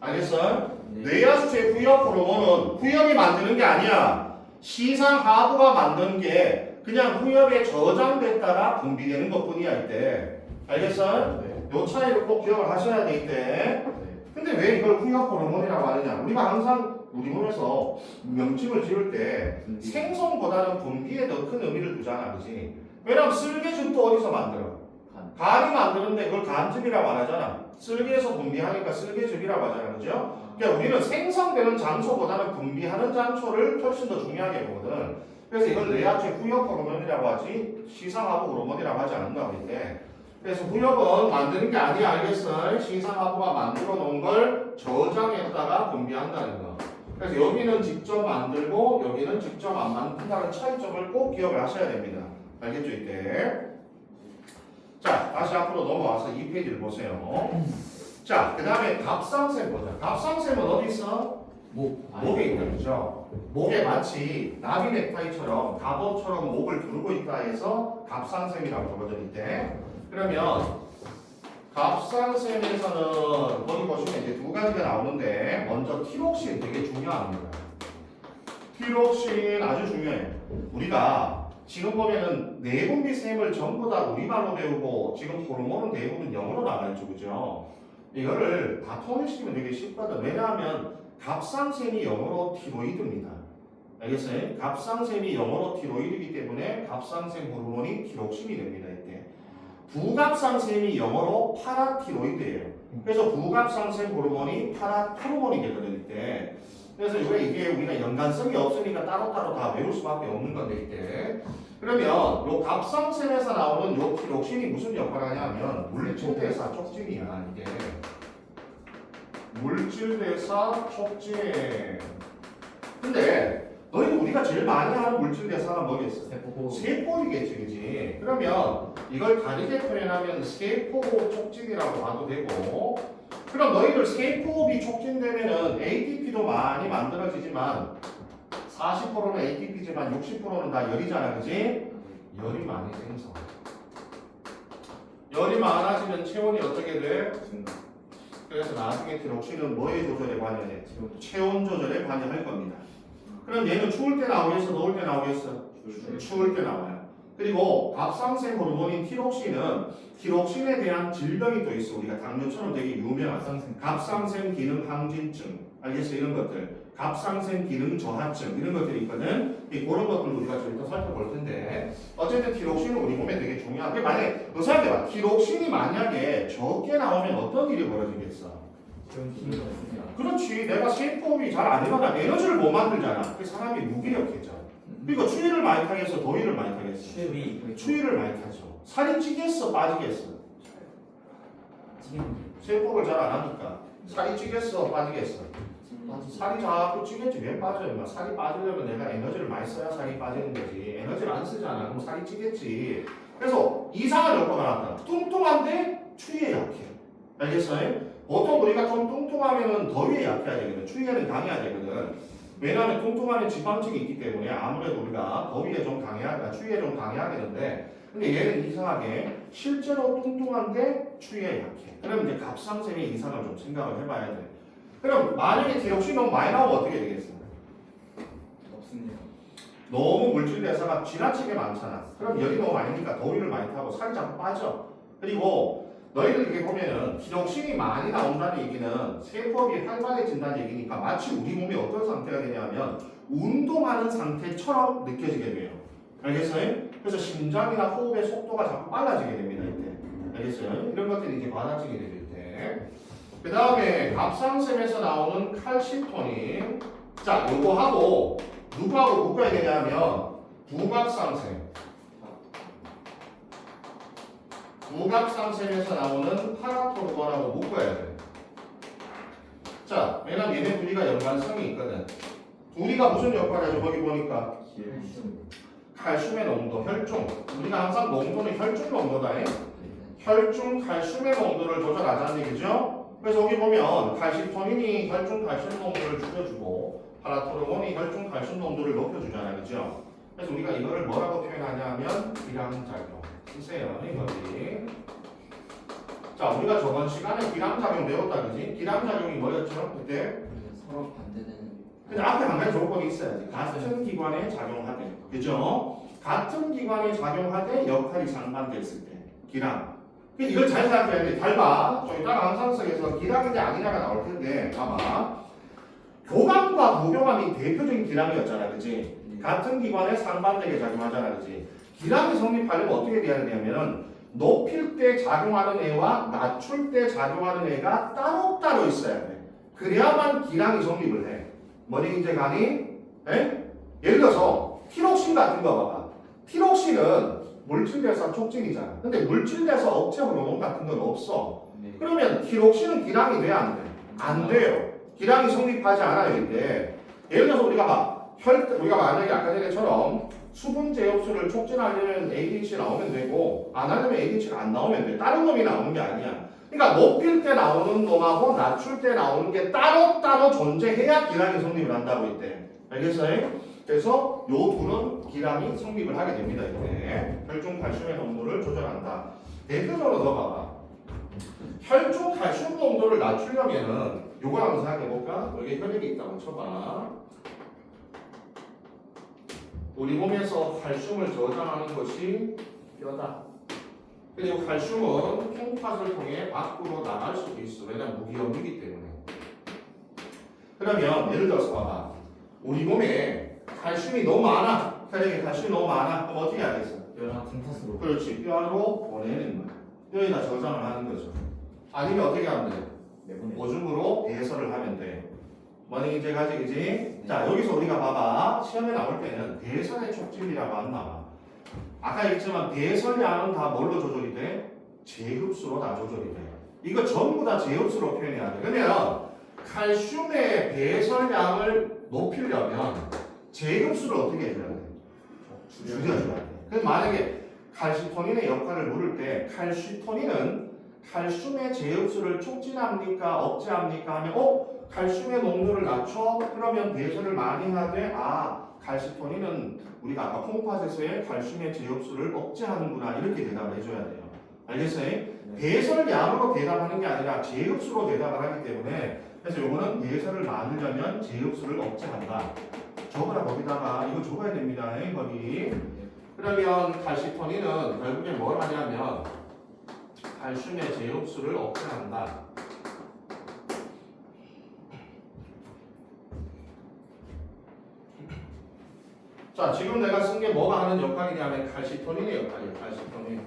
알겠어요? 뇌하수체 후엽 호르몬은 후엽이 만드는 게 아니야. 시상하부가 만드는 게 그냥 후엽에 저장됐다가 분비되는 것뿐이야 이때. 알겠어요? 네. 요 차이를 꼭 기억을 하셔야 돼 이때. 네. 근데 왜 이걸 후엽 호르몬이라고 하느냐? 우리가 항상 우리 몸에서 명칭을 지을 때 생성보다는 분비에 더 큰 의미를 두잖아, 그렇지? 왜냐면 쓸개즙도 어디서 만들어? 간. 간이 만드는데 그걸 간즙이라고 안 하잖아. 쓸개에서 분비하니까 쓸개즙이라고 하잖아. 그죠? 그러니까 우리는 생성되는 장소보다는 분비하는 장소를 훨씬 더 중요하게 보거든. 그래서 이걸 뇌하체 후엽 호르몬이라고 하지 시상하부 호르몬이라고 하지 않는다고 했대. 그래서 후엽은 만드는 게 아니야. 알겠어? 시상하부가 만들어 놓은 걸 저장했다가 분비한다는 거. 그래서 여기는 직접 만들고 여기는 직접 안 만든다는 차이점을 꼭 기억을 하셔야 됩니다. 알겠죠? 이때. 자, 다시 앞으로 넘어와서 2페이지를 보세요. 자, 그 다음에 갑상샘 보자. 갑상샘은 어디 있어? 목에 있는 거죠. 목에 마치 나비 넥타이처럼 갑옷처럼 목을 두르고 있다 해서 갑상샘이라고 부르거든 이때. 그러면 갑상샘에서는 거기 보시면 이제 두 가지가 나오는데 먼저 티록신 되게 중요합니다. 티록신 아주 중요해요. 우리가 지금 보면은 내분비샘을 전부 다 우리말로 배우고 지금 호르몬은 대부분 영어로 나가있죠, 그죠? 이거를 다 통일시키면 되게 쉽거든. 왜냐하면 갑상샘이 영어로 티로이드입니다. 알겠어요? 갑상샘이 영어로 티로이드이기 때문에 갑상샘 호르몬이 티록신이 됩니다. 이때 부갑상샘이 영어로 파라티로이드예요. 그래서 부갑상샘 호르몬이 파라토르몬이 되거든요. 이때 그래서 이게 우리가 연관성이 없으니까 따로따로 다 외울 수밖에 없는 건데 이때 그러면 요 갑상샘에서 나오는 요 티록신이 무슨 역할을 하냐면 물질대사 촉진이야. 이게 물질대사 촉진. 근데 너희도 우리가 제일 많이 하는 물질대사가 뭐겠어? 세포이겠지, 그지? 그러면 이걸 다르게 표현하면 세포 촉진이라고 봐도 되고, 그럼 너희들 세포흡이 촉진되면은 ATP도 많이 만들어지지만 40%는 ATP지만 60%는 다 열이잖아, 그지? 열이 많이 생성. 열이 많아지면 체온이 어떻게 돼? 그래서 나중에 티록신은 뭐의 조절에 관여해? 체온 조절에 관여할 겁니다. 그럼 얘는 추울 때 나오겠어? 더울 때 나오겠어? 추울 때 나와요. 그리고 갑상샘 호르몬인 티록신은 티록신에 대한 질병이 또 있어. 우리가 당뇨처럼 되게 유명한 갑상샘 기능 항진증, 알겠어? 이런 것들, 갑상샘 기능 저하증 이런 것들이 있거든. 그런 것들 우리가 좀 더 살펴볼 텐데 어쨌든 티록신은 우리 몸에 되게 중요한. 만약에 너 생각해봐. 티록신이 만약에 적게 나오면 어떤 일이 벌어지겠어? 그렇지. 내가 세포흡이 잘 안 일어나 에너지를 못 만들잖아. 그 사람이 무기력해져. 그러니까 추위를 많이 타겠어? 더위를 많이 타겠어? 추위를 많이 타죠. 살이 찌겠어? 빠지겠어? 세포를 잘 안 하니까 살이 찌겠어? 빠지겠어? 살이 자꾸 찌겠지. 왜 빠져요? 살이 빠지려면 내가 에너지를 많이 써야 살이 빠지는 거지. 에너지를 안 쓰잖아. 그럼 살이 찌겠지. 그래서 이상한 효과가 나타나. 뚱뚱한데 추위에 약해. 알겠어요? 보통 우리가 좀 뚱뚱하면은 더위에 약해야 되거든. 추위에는 강해야 되거든. 왜냐하면 뚱뚱하면 지방층이 있기 때문에 아무래도 우리가 더위에 좀 강해야, 추위에 좀 강해야되는데, 근데 얘는 이상하게 실제로 뚱뚱한데 추위에 약해. 그럼 이제 갑상샘의 이상을 좀 생각을 해봐야 돼. 그럼 만약에 티록신이 너무 많이 나오면 어떻게 되겠어? 없습니다. 너무 물질 대사가 지나치게 많잖아. 그럼 열이 너무 많으니까 더위를 많이 타고 살이 자꾸 빠져. 그리고 너희들 이렇게 보면은 티록신이 많이 나온다는 얘기는 세포업이 활발해진다는 얘기니까 마치 우리 몸이 어떤 상태가 되냐면 운동하는 상태처럼 느껴지게 돼요. 알겠어요? 그래서 심장이나 호흡의 속도가 자꾸 빨라지게 됩니다. 이때. 알겠어요? 이런 것들이 이제 많아지게 되죠. 이때. 그 다음에 갑상샘에서 나오는 칼시토닌. 자, 요거하고 누구하고 묶어야 되냐면 부갑상샘. 부갑상샘에서 나오는 파라토르곤하고 묶어야 돼. 자, 왜냐면 얘네 둘이가 연관성이 있거든. 둘이가 무슨 역할을 해줘? 거기 보니까 칼슘의 농도, 혈중. 우리가 항상 농도는 혈중 농도다. 혈중 칼슘의 농도를 조절하자는 얘기죠. 그래서 여기 보면 칼시토닌이 혈중 칼슘 농도를 줄여주고 파라토르곤이 혈중 칼슘 농도를 높여주잖아요. 그죠? 그래서 우리가 이거를 뭐라고 표현하냐면 기량작용. 쓰세요. 이거지. 자, 우리가 저번 시간에 기량작용 배웠다. 그지? 기량작용이 뭐였죠? 그때? 서로 반대되는. 근데 앞에 한 가지 조건이 있어야지. 같은 기관에 작용하되. 그죠? 같은 기관에 작용하되 역할이 상반됐을 때. 기량. 이걸 잘 생각해야 돼. 잘 봐. 좀 이따가 항상성에서 기량인지 아니냐가 나올 텐데. 봐봐. 교감과 부교감이 대표적인 기량이었잖아. 그지? 같은 기관에 상반되게 작용하잖아. 그지? 기량이 성립하려면 어떻게 돼야 되냐면 높일 때 작용하는 애와 낮출 때 작용하는 애가 따로따로 있어야 돼. 그래야만 기량이 성립을 해. 머리 이제 가니? 에? 예를 들어서 티록신 같은 거 봐봐. 티록신은 물질대사 촉진이잖아. 근데 물질대사 억제 호르몬 같은 건 없어. 네. 그러면 티록신은 기량이 돼? 안 돼? 안 돼요. 기량이 성립하지 않아요. 이게 예를 들어서 우리가 만약에 아까 전에처럼 수분 제흡수를 촉진하려면 ADH 나오면 되고 안 하려면 ADH가 안 나오면 돼. 다른 놈이 나오는 게 아니야. 그러니까 높일 때 나오는 놈하고 낮출 때 나오는 게 따로따로 존재해야 기량이 성립을 한다고 이때. 알겠어요? 그래서 요 둘은 기량이 성립을 하게 됩니다. 이때 혈중 칼슘의 농도를 조절한다. 대표적으로 넣어봐봐. 혈중 칼슘 농도를 낮추려면은 요걸 한번 생각해볼까? 여기 혈액이 있다고 쳐봐. 우리 몸에서 칼슘을 저장하는 것이 뼈다. 그리고 칼슘은 콩팥을 통해 밖으로 나갈 수도 있어. 왜냐면 무기염이기 때문에. 그러면 예를 들어서 봐봐. 우리 몸에 칼슘이 너무 많아. 혈액에 칼슘이 너무 많아. 그럼 어떻게 하겠어? 뼈랑 콩팥으로. 그렇지. 뼈로 보내는 거야. 뼈에다 저장을 하는 거죠. 아니면 어떻게 하면 돼? 내보내. 오줌으로 배설을 하면 돼. 뭐니 이제 가지기지? 자, 여기서 우리가 봐봐. 시험에 나올 때는 배설의 촉진이라고 안 나와. 아까 얘기했지만 배설량은 다 뭘로 조절이 돼? 제흡수로 다 조절이 돼. 이거 전부 다 제흡수로 표현해야 돼. 그러면 칼슘의 배설량을 높이려면 제흡수를 어떻게 해줘야 돼? 줄여줘야 돼. 그래서 만약에 칼시토닌의 역할을 물을 때 칼시토닌은 칼슘의 제흡수를 촉진합니까? 억제합니까? 하면 칼슘의 농도를 낮춰? 그러면 배설을 많이 하되 칼시토닌은 우리가 아까 콩팥에서의 칼슘의 제흡수를 억제하는구나 이렇게 대답을 해줘야 돼요. 알겠어요? 배설량으로 대답하는 게 아니라 제흡수로 대답을 하기 때문에 그래서 요거는 배설을 많으려면 제흡수를 억제한다. 적어라 거기다가 이거 적어야 됩니다. 거기. 그러면 칼시토닌은 결국에 뭘 하냐면 칼슘의 제흡수를 억제한다. 자, 지금 내가 쓴 게 뭐가 하는 역할이냐면 칼시토닌의 역할이에요. 칼시토닌.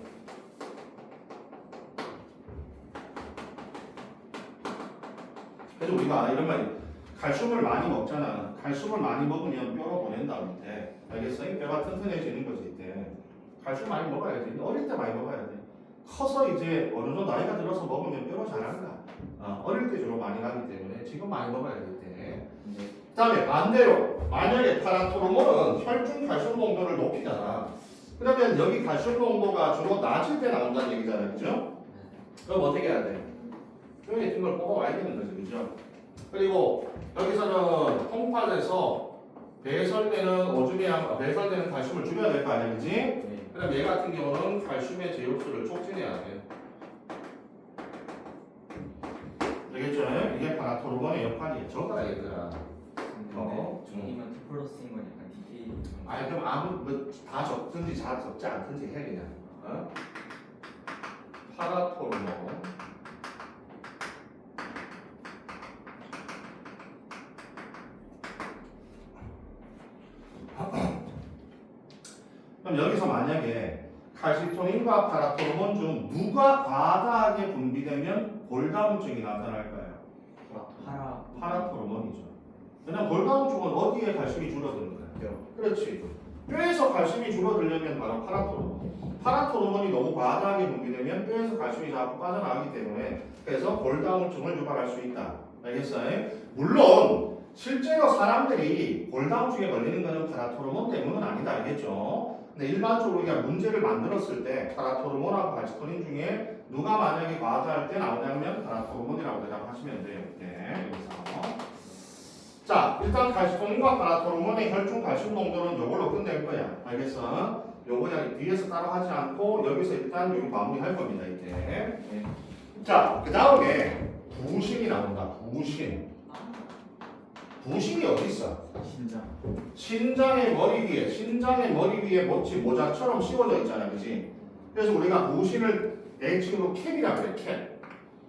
그래서 우리가 이런 말, 칼슘을 많이 먹잖아. 칼슘을 많이 먹으면 뼈로 보낸다 밑에. 알겠어요? 뼈가 튼튼해지는 거지 이때. 칼슘 많이 먹어야지. 어릴 때 많이 먹어야 돼. 커서 이제 어느 정도 나이가 들어서 먹으면 뼈로 자란다. 어릴 때 주로 많이 나기 때문에 지금 많이 먹어야 되기 때문에. 그 다음에 반대로 만약에 파라토르몬은 혈중 칼슘 농도를 높이잖아. 그러면 여기 칼슘 농도가 주로 낮을 때 나온다는 얘기잖아요. 그죠? 그럼 어떻게 해야 돼? 여기 있는 걸 뽑아와야 되는 거죠. 그죠? 그리고 여기서는 콩팥에서 배설되는 칼슘을 줄여야 될 거 아니야. 그지? 네. 그럼 얘 같은 경우는 칼슘의 제흡수를 촉진해야 돼. 되겠죠? 이게 파라토르몬의 역할이에요. 저거라 얘들아. 근데 종이만 2 플러스인 건 약간 디테일이. 아니 그럼 다 적든지 다 적지 않든지 해 그냥. 파라토르몬. 그럼 여기서 만약에 칼시토닌과 파라토르몬 중 누가 과다하게 분비되면 골다공증이 나타날까요? 파라토르몬이죠. 왜냐면 골다공증은 어디에 칼슘이 줄어드는 거야? 그렇지. 뼈에서 칼슘이 줄어들려면 바로 파라토르몬. 파라토르몬이 너무 과다하게 분비되면 뼈에서 칼슘이 자꾸 빠져나가기 때문에 그래서 골다공증을 유발할 수 있다. 알겠어요? 물론 실제로 사람들이 골다공증에 걸리는 것은 파라토르몬 때문은 아니다. 알겠죠? 근데 일반적으로 우리가 문제를 만들었을 때 파라토르몬하고 칼시토닌 중에 누가 만약에 과다할 때 나오냐면 파라토르몬이라고 대답하시면 돼요. 이렇게 여기서. 자, 일단 칼시토닌과 파라토르몬의 혈중 칼슘 농도는 요걸로 끝낼 거야. 알겠어? 요거 그냥 뒤에서 따로 하지 않고 여기서 일단 여기 마무리할 겁니다. 이제. 네. 자, 그 다음에 부신이 나온다. 부신. 부신이 어디 있어? 신장. 신장의 머리 위에 뭐지 모자처럼 씌워져 있잖아, 그렇지? 그래서 우리가 부신을 H로 캡이라고 그래, 캡.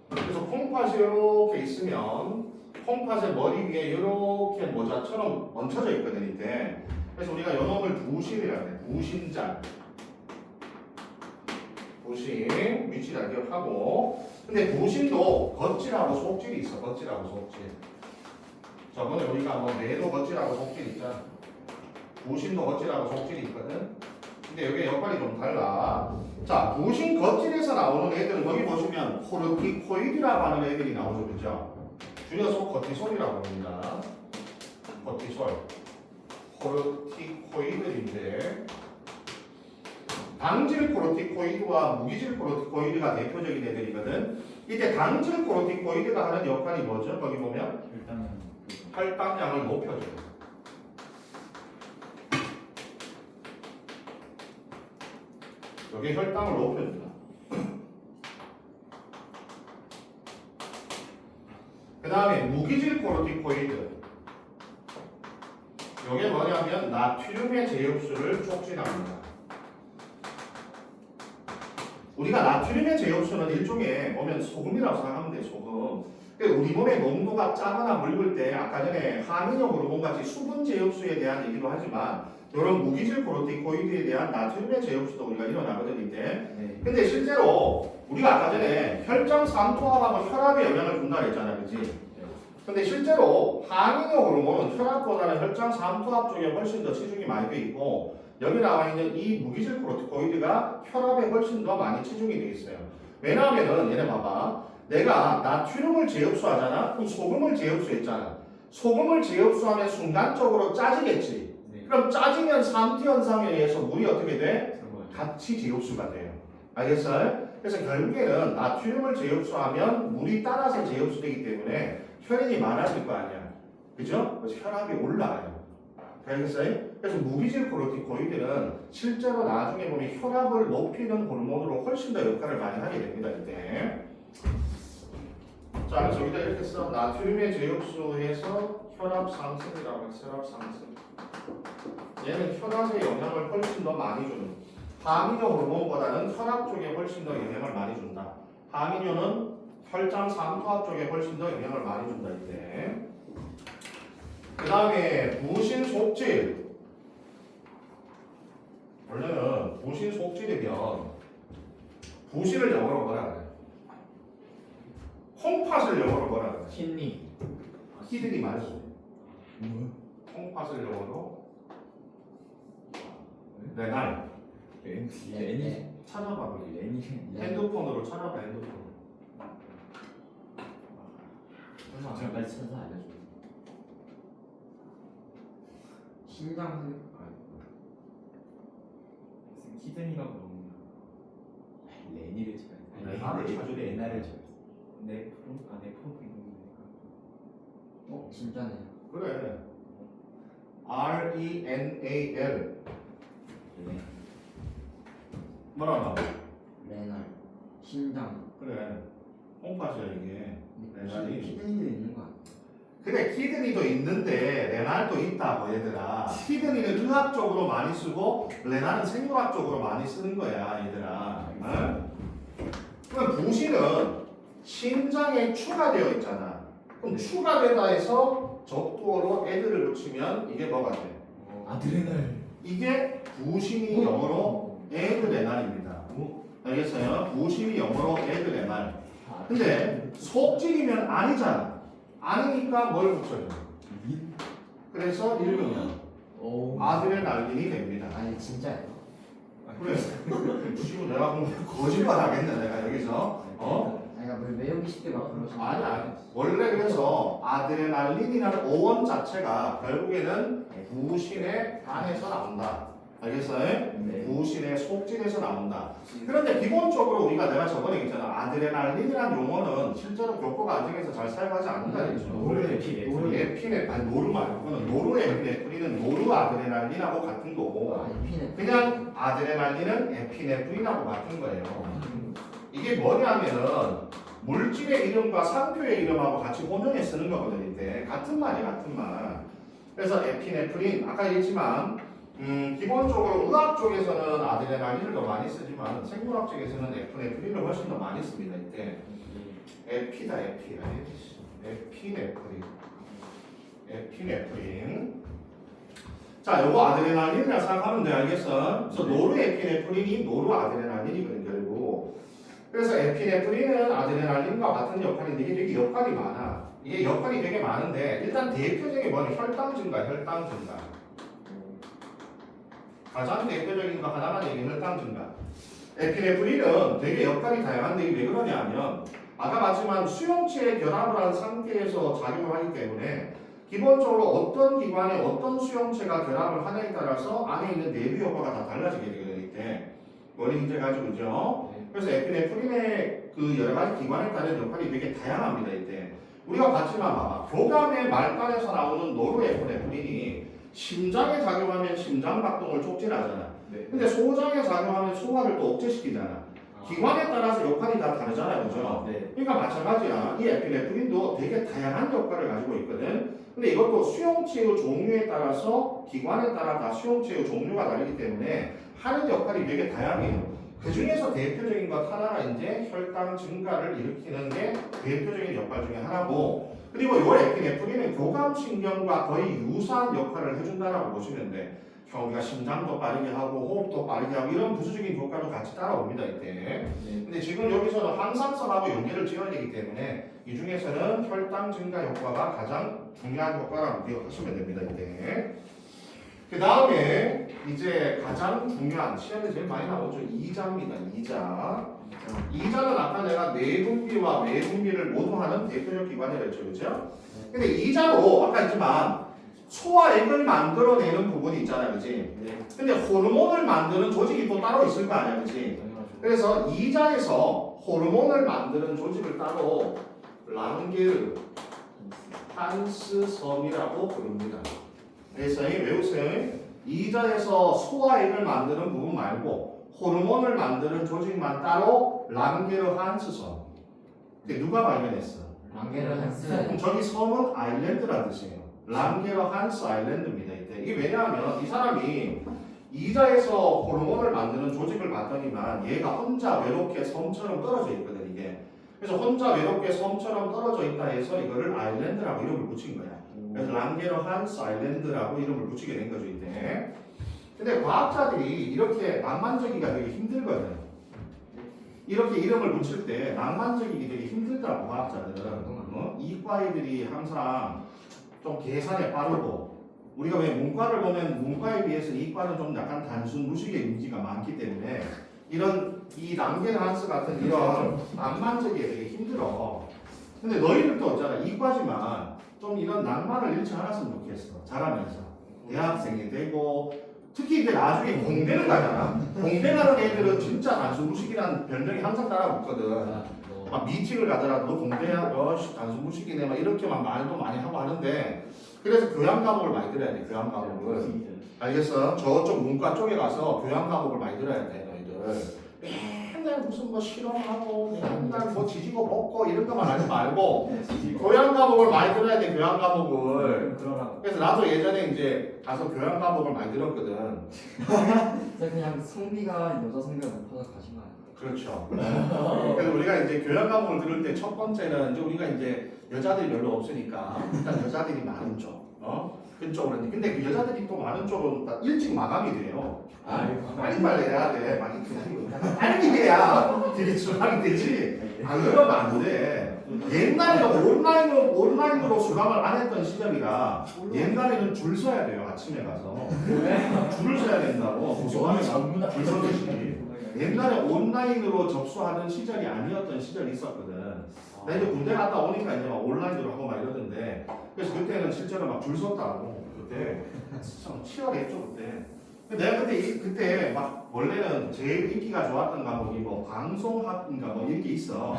그래서 콩팥이 이렇게 있으면 콩팥의 머리 위에 이렇게 모자처럼 얹혀져 있거든, 이때. 그래서 우리가 요놈을 부신이라고 해, 부신장. 부신 위치 잘 기억하고. 근데 부신도 겉질하고 속질이 있어. 겉질하고 속질. 저번에 우리가 뭐 매도 겉질하고 속질 있잖아. 부신도 겉질하고 속질이 있거든. 근데 여기 역할이 좀 달라. 자, 부신 겉질에서 나오는 애들은 여기 보시면 코르티코이드라고 하는 애들이 나오죠, 그죠? 줄여서 코티솔이라고 합니다. 코티솔. 코르티코이드인데 당질 코르티코이드와 무기질 코르티코이드가 대표적인 애들이거든. 이때 당질 코르티코이드가 하는 역할이 뭐죠? 거기 보면 일단은 혈당량을 높여줘요. 여기 혈당을 높여준다. 그 다음에 무기질 코르티코이드. 이게 뭐냐면 나트륨의 제흡수를 촉진합니다. 우리가 나트륨의 제흡수는 일종의 보면 소금이라고 생각하면 돼. 소금. 우리 몸의 농도가 짜거나 묽을 때 아까 전에 항인형 호르몬같이 수분 제흡수에 대한 얘기도 하지만 이런 무기질 코르티코이드에 대한 나트륨의 제흡수도 우리가 일어나거든 이때. 네. 근데 실제로 우리가 아까 전에 혈장 산토압하고 혈압에 영향을 준다 했잖아, 그렇지? 근데 실제로 항인형 호르몬은 혈압보다는 혈장 산토압 쪽에 훨씬 더 치중이 많이 돼 있고 여기 나와 있는 이 무기질 코르티코이드가 혈압에 훨씬 더 많이 치중이 돼 있어요. 왜냐하면은 얘네 봐봐. 내가 나트륨을 제흡수하잖아. 그럼 소금을 제흡수했잖아. 소금을 제흡수하면 순간적으로 짜지겠지. 네. 그럼 짜지면 산티 현상에 의해서 물이 어떻게 돼? 들어가요. 같이 제흡수가 돼요. 알겠어요? 그래서 결국에는 나트륨을 제흡수하면 물이 따라서 제흡수되기 때문에 혈액이 많아질 거 아니야. 그죠? 그래서 혈압이 올라가요. 알겠어요? 그래서 무기질 코르티코이드는 실제로 나중에 보면 혈압을 높이는 호르몬으로 훨씬 더 역할을 많이 하게 됩니다. 이때. 자, 그래서 여기다 이렇게 써. 나트륨의 제흡수에서 혈압 상승이라고 해서 혈압 상승. 얘는 혈압에 영향을 훨씬 더 많이 주는. 항인효 호르몬보다는 혈압 쪽에 훨씬 더 영향을 많이 준다. 항인효는 혈장 산토압 쪽에 훨씬 더 영향을 많이 준다 이때. 그 다음에 부신 속질. 원래는 부신 속질이면 부신을 영어로 뭐라 그래? 콩팥을 영어로 뭐라 그래? 킨니. 키드니 말고 콩팥을 영어로 레날. 레니. 찾아봐. 레니. 핸드폰으로 찾아봐. 핸드폰. 잠깐까지 찾아서 알려줘. 신장 무슨 키드니가 너무 레니를 쳐야 레나를 쳐줘. 레나를 쳐야 네 프롬 안에 펌프 있는 거니까. 진짜네. 그래. RENAL. 네. 뭐라 나와? 레날. 신장. 그래. 콩팥이야 이게. 레날이. 키드니도 있는 거 아니야? 근데 키드니도 있는데 레날도 있다고 얘들아. 키드니는 의학적으로 많이 쓰고 레날은 생물학적으로 많이 쓰는 거야 얘들아. 응? 그럼 부신은 심장에 추가되어 있잖아. 그럼 추가되다 해서 적도어로 애들을 붙이면 이게 뭐가 돼? 아드레날. 이게 부신이 영어로 에드레날입니다. 알겠어요? 부신이 영어로 에드레날. 근데 속질이면 아니잖아. 아니니까 뭘 붙여줘? 그래서 읽으면 아드레날린이 됩니다. 아니 진짜예요. 그래. 지금 내가 거짓말 하겠네 내가 여기서. 아니 뭘 외우기 쉽게 막 그러시는 아니. 원래 그래서 아드레날린이라는 어원 자체가 결국에는 부신의 안에서 나온다. 알겠어요? 네. 부신의 속질에서 나온다. 그런데 기본적으로 우리가 내가 저번에 얘기했잖아. 아드레날린이라는 용어는 실제로 교과 과정에서 잘 사용하지 않는다 그랬죠. 에피네, 아니 노르 말고 그거는 노르에피네프린은 노르아드레날린하고 같은 거고 에피네. 그냥 아드레날린은 에피네프린하고 같은 거예요. 이게 뭐냐면은 물질의 이름과 상표의 이름하고 같이 혼용해 쓰는 거거든요. 이때 같은 말이 같은 말. 그래서 에피네프린 아까 얘기했지만 기본적으로 의학 쪽에서는 아드레날린을 더 많이 쓰지만 생물학 쪽에서는 에피네프린을 훨씬 더 많이 씁니다. 이때 에피다 에피네프린. 자, 요거 아드레날린이라 생각하면 돼. 알겠어? 그래서 노르에피네프린이 노르아드레날린이거든 결국. 그래서 에피네프린은 아드레날린과 같은 역할인데 이게 되게 역할이 많아. 이게 역할이 되게 많은데 일단 대표적인 뭐냐 혈당 증가, 혈당 증가. 가장 대표적인 거 하나만 얘기해 혈당 증가. 에피네프린은 되게 역할이 다양한데 이게 왜 그러냐면 아까 봤지만 수용체에 결합을 한 상태에서 작용을 하기 때문에 기본적으로 어떤 기관에 어떤 수용체가 결합을 하냐에 따라서 안에 있는 내부 효과가 다 달라지게 되거든요. 이때 원리 이제 가지고 그죠? 그래서 에피네프린의 그 여러 가지 기관에 따른 역할이 되게 다양합니다. 이때 우리가 봤지만 봐봐 교감의 말단에서 나오는 노르에피네프린이 심장에 작용하면 심장 박동을 촉진하잖아. 네. 근데 소장에 작용하면 소화를 또 억제시키잖아. 기관에 따라서 역할이 다 다르잖아요, 그죠? 네. 그러니까 마찬가지야. 이 에피네프린도 되게 다양한 역할을 가지고 있거든. 근데 이것도 수용체의 종류에 따라서 기관에 따라 다 수용체의 종류가 다르기 때문에 하는 역할이 되게 다양해요. 그 중에서 대표적인 것 하나가 이제 혈당 증가를 일으키는 게 대표적인 역할 중에 하나고, 그리고 이 에피네프린은 교감신경과 거의 유사한 역할을 해준다라고 보시면 돼. 우리가 심장도 빠르게 하고 호흡도 빠르게 하고 이런 부수적인 효과도 같이 따라옵니다 이때. 네. 근데 지금 여기서는 항상성하고 연계를 지어야 되기 때문에 이 중에서는 혈당 증가 효과가 가장 중요한 효과라고 기억하시면 됩니다 이때. 그 다음에 이제 가장 중요한 시험에 제일 많이 나오죠 이자입니다. 이자는 아까 내가 내분비와 외분비를 모두 하는 대표적 기관이라고 했죠, 그렇죠? 근데 이자로 아까 했지만 소화액을 만들어내는 부분이 있잖아요, 그렇지? 네. 근데 호르몬을 만드는 조직이 또 따로 있을 거 아니야, 그렇지? 당연하죠. 그래서 이자에서 호르몬을 만드는 조직을 따로 랑게르 한스섬이라고 부릅니다. 그래서 외우세요. 이자에서 소화액을 만드는 부분 말고 호르몬을 만드는 조직만 따로 랑게르 한스섬. 그게 누가 발견했어? 랑게르 한스. 그럼 저기 섬은 아일랜드라는 뜻이에요. 랑게르 한스 아일랜드입니다. 이때 이게 왜냐하면 이 사람이 이자에서 호르몬을 만드는 조직을 봤더니만 얘가 혼자 외롭게 섬처럼 떨어져 있거든 이게. 그래서 혼자 외롭게 섬처럼 떨어져 있다 해서 이거를 아일랜드라고 이름을 붙인 거야. 그래서 랑게르 한스 아일랜드라고 이름을 붙이게 된 거죠 이때. 근데 과학자들이 이렇게 낭만적이기가 되게 힘들거든. 이렇게 이름을 붙일 때 낭만적이기 되게 힘들더라고 과학자들은. 이과애들이 항상 좀 계산에 빠르고 우리가 왜 문과를 보면 문과에 비해서 이과는 좀 약간 단순 무식의 인지가 많기 때문에 이런 이 랑게르 한스 같은 이런 낭만적이 되게 힘들어. 근데 너희들도 있잖아 이과지만 좀 이런 낭만을 잃지 않았으면 좋겠어. 자라면서 대학생이 되고 특히 이제 나중에 공대를 가잖아. 공대 가는 애들은 진짜 단순 무식이라는 별명이 항상 따라붙거든. 막 미팅을 가더라도 공대야 단순 무식이네 막 이렇게만 말도 많이 하고 하는데 그래서 교양 과목을 많이 들어야 돼. 교양 과목을. 알겠어? 저쪽 문과 쪽에 가서 교양 과목을 많이 들어야 돼 너희들. 맨날 무슨 뭐 실험하고 맨날 뭐 지지고 볶고 이런 것만 하지 말고 교양 과목을 많이 들어야 돼. 교양 과목을. 그러라고. 그래서 나도 예전에 이제 가서 교양 과목을 많이 들었거든. 그냥 성비가 여자 성비가 높아서 가신 거 아니에요? 그렇죠. 그래서 우리가 이제 교양 과목을 들을 때 첫 번째는 이제 우리가 이제 여자들이 별로 없으니까 일단 여자들이 많은 쪽, 그쪽으로. 근데 그 여자들이 또 많은 쪽은 다 일찍 마감이 돼요. 빨리 해야 돼. 많이 기다리고 빨리 해야 되게 수강이 되지. 안 그러면 안 돼. 옛날에는 온라인으로 수강을 안 했던 시절이라 옛날에는 줄 서야 돼요. 아침에 가서 줄을 서야 된다고. 수강에 줄 서듯이. 옛날에 온라인으로 접수하는 시절이 아니었던 시절이 있었거든. 나 이제 군대 갔다 오니까 이제 막 온라인으로 하고 막 이러던데, 그래서 그때는 실제로 막 줄 섰다고. 그때 참 치열했죠 그때. 근데 내가 그때 막 원래는 제일 인기가 좋았던 과목이 뭐 방송학인가 뭐 이런 게 있어.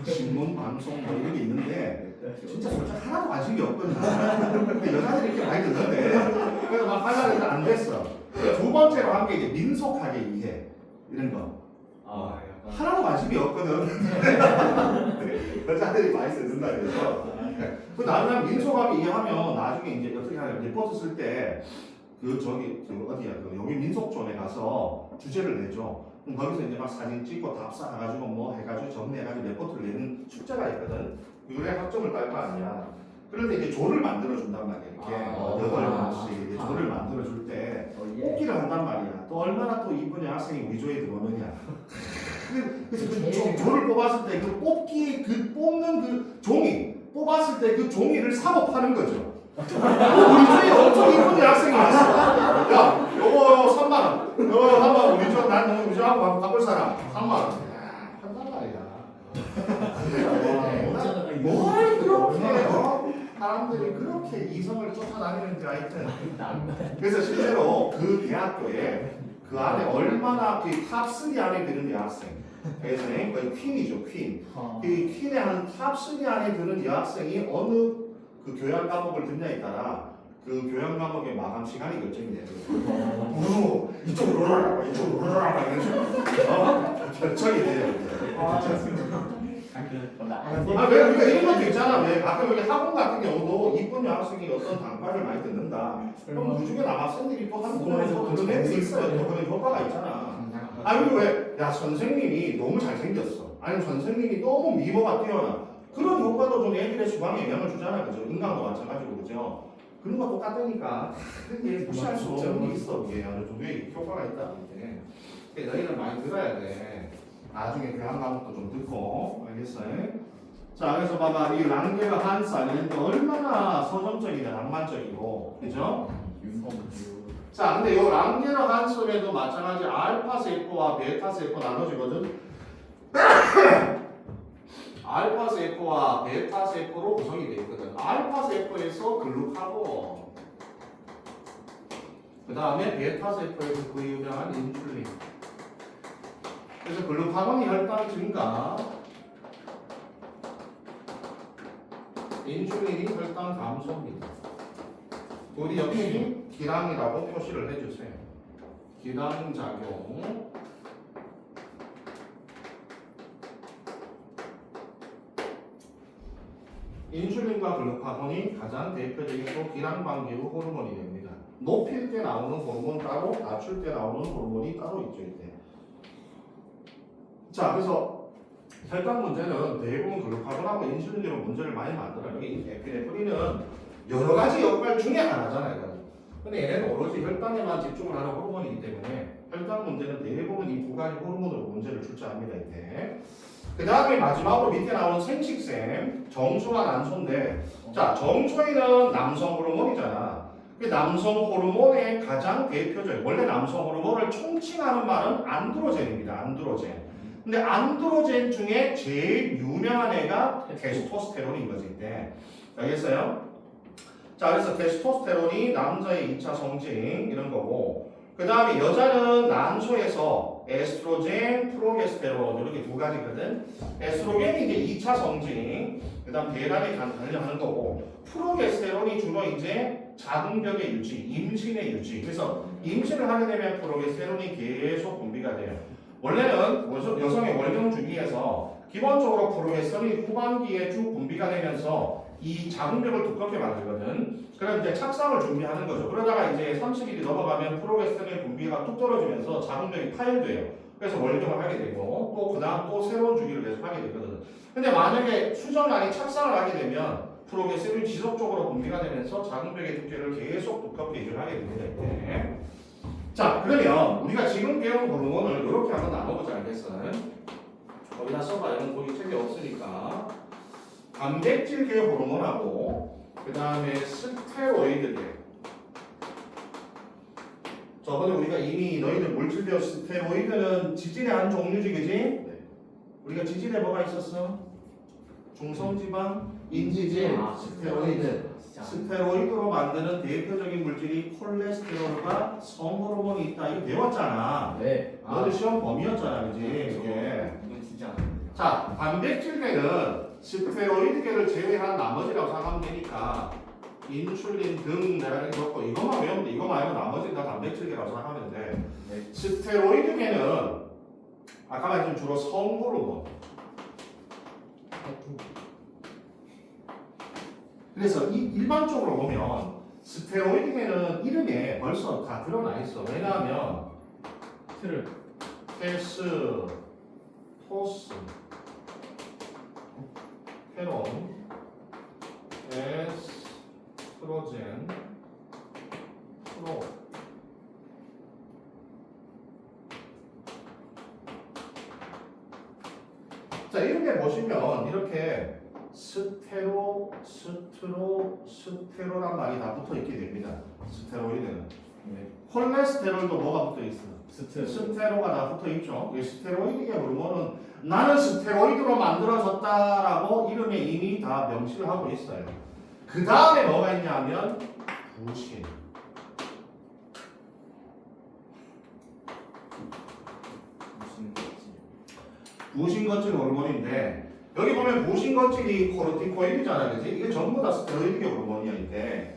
신문 방송 뭐 이런 게 있는데 진짜 솔직히 하나도 관심이 없거든. 근데 여자들이 이렇게 많이 듣는데 그래서 막 하려고 했는데 안 됐어. 두 번째로 한 게 이제 민속하게 이해 이런 거. 하나도 관심이 없거든. 여자들이 많이 쓰는다 그래서. 그 나는 민속하게 이해하면 나중에 이제 어떻게 하냐 리포트 쓸 때 어디야 여기 민속촌에 가서 주제를 내죠. 그럼 거기서 이제 막 사진 찍고 답사해가지고 뭐 해가지고 정리해가지고 리포트를 내는 숙제가 있거든. 그래 학점을 딸 거 아니야. 그런데 이제 조를 만들어준단 말이야. 이렇게 아. 8번씩 조를 만들어줄 때 예. 뽑기를 한단 말이야. 또 얼마나 또 이쁜 여학생이 우리 조에 들어오느냐. 그래서 그 조를 뽑았을 때 그 뽑기 그 뽑는 그 종이 뽑았을 때 그 종이를 사고 파는 거죠. 우리 조에 엄청 이쁜 여학생이 왔어. 야, 요거 3만 원. 요거 한번 우리 조 난 우리 조하고 바꿀 사람 3만 원. 야, 한단 말이야. 뭘 그렇게 사람들이 그렇게 이성을 쫓아다니는지 하여튼. 그래서 실제로 그 대학교에 그 안에 얼마나 그 탑3 안에 드는 여학생, 그래서 거의 퀸이죠, 퀸. 그 퀸의 한 탑3 안에 드는 여학생이 어느 그 교양 과목을 듣냐에 따라 그 교양 과목의 마감 시간이 결정이 되더라고요. 이쪽으로 오라라, 이쪽으로 오라라 이런 식으로 결정이 돼요. 왜 우리가 이런 것도 있잖아. 왜 가끔 여기 학원 같은 경우도 이쁜 여학생이 어떤 단과를 많이 듣는다. 그럼 그 중에 남학생들이 또 한 분에서 그런 애들이 있어요. 또 그런 효과가 있잖아. 그리고 왜? 야, 선생님이 너무 잘생겼어. 아니면 선생님이 너무 미모가 뛰어나. 그런 효과도 좀 애들의 수강에 영향을 주잖아. 그죠? 인강도 마찬가지고, 그죠? 그런 거 똑같으니까. 근데 무시할 수 없는 게 있어. 그게 어느 정도의 효과가 있다. 이게. 너희는 많이 들어야 돼. 나중에 교양 과목도 좀 듣고. 알겠어요? 자, 그래서 봐봐. 이 랑게르 한스 알렌드 얼마나 서정적이냐, 낭만적이고. 그죠? 자, 근데 요 랑게르 한스에도 마찬가지 알파 세포와 베타 세포 나눠지거든. 알파 세포와 베타 세포로 구성이 되어 있거든. 알파 세포에서 글루카곤, 그 다음에 베타 세포에서 그 유명한 인슐린. 그래서 글루카곤이 혈당 증가, 인슐린이 혈당 감소입니다. 우리 역시 기량이라고 표시를 해주세요. 기량작용. 인슐린과 글루카곤이 가장 대표적이고 기량관계의 호르몬이 됩니다. 높일 때 나오는 호르몬 따로, 낮출 때 나오는 호르몬이 따로 있죠. 이때. 자, 그래서 혈당 문제는 대부분 글루카곤하고 인슐린으로 문제를 많이 만들어요. 여기 에피네프린은 여러 가지 역할 중에 하나잖아요. 근데 얘네는 오로지 혈당에만 집중을 하는 호르몬이기 때문에 혈당 문제는 대부분 이 두 가지 호르몬으로 문제를 출제합니다. 이때. 그 다음에 마지막으로 밑에 나오는 생식샘, 정수와 난소인데, 자, 정수에는 남성 호르몬이잖아. 그 남성 호르몬의 가장 대표적, 원래 남성 호르몬을 총칭하는 말은 안드로젠입니다. 안드로젠. 근데 안드로젠 중에 제일 유명한 애가 테스토스테론인 거지. 이때. 알겠어요? 자, 그래서 테스토스테론이 남자의 2차 성징 이런 거고, 그 다음에 여자는 난소에서 에스트로겐, 프로게스테론 이렇게 두 가지거든. 에스트로겐이 이제 2차 성징, 그 다음 배란에 관련하는 거고, 프로게스테론이 주로 이제 자궁벽의 유지, 임신의 유지. 그래서 임신을 하게 되면 프로게스테론이 계속 분비가 돼요. 원래는 여성의 월경 주기에서 기본적으로 프로게스테론이 후반기에 쭉 분비가 되면서 이 자궁벽을 두껍게 만들거든. 그럼 이제 착상을 준비하는 거죠. 그러다가 이제 30일이 넘어가면 프로게스테론의 분비가 뚝 떨어지면서 자궁벽이 파열돼요. 그래서 월경을 하게 되고 또 그 다음 또 새로운 주기를 계속 하게 되거든. 근데 만약에 수정란이 착상을 하게 되면 프로게스테론이 지속적으로 분비가 되면서 자궁벽의 두께를 계속 두껍게 유지하게 됩니다. 이때. 자, 그러면 우리가 지금 배운 호르몬을 이렇게 한번 나눠보자. 알겠어요? 거기다 써봐. 이런 거기 책이 없으니까. 단백질계 호르몬하고 그 다음에 스테로이드계. 저번에 우리가 이미 너희들 물질 배웠 스테로이드는 지질의 한 종류지, 그지? 네. 우리가 지질에 뭐가 있었어? 중성지방, 인지질, 스테로이드. 스테로이드로 만드는 대표적인 물질이 콜레스테롤과 성호르몬이 있다. 이거 배웠잖아. 네. 너희들 시험 범위였잖아, 그지? 이게. 이건 진짜 자, 단백질계는 스테로이드계를 제외한 나머지라고 생각하면 되니까 인슐린 등 내가 이렇게 적고 이것만 외우면 돼. 이거 말고 나머지는 다 단백질계라고 생각하면 돼. 네. 스테로이드계는 아까 말했던 주로 성호르몬. 그래서 일반적으로 보면 스테로이드계는 이름에 벌써 다 드러나 있어. 왜냐하면 테스, 토스, 테론, S, 자, 이렇게 보시면 이렇게 스테로란 말이 다 붙어 있게 됩니다. 스테로이드는. 네. 콜레스테롤도 뭐가 붙어 있어? 스테로가 다 붙어 있죠. 이 스테로이드계 호르몬은 나는 스테로이드로 만들어졌다라고 이름에 이미 다 명시를 하고 있어요. 그 다음에 뭐가 있냐면 부신. 무슨 거지? 부신거칠 호르몬인데 여기 보면 부신거칠이 코르티코이드잖아, 그지? 이게 전부 다 스테로이드계 호르몬이야 이게.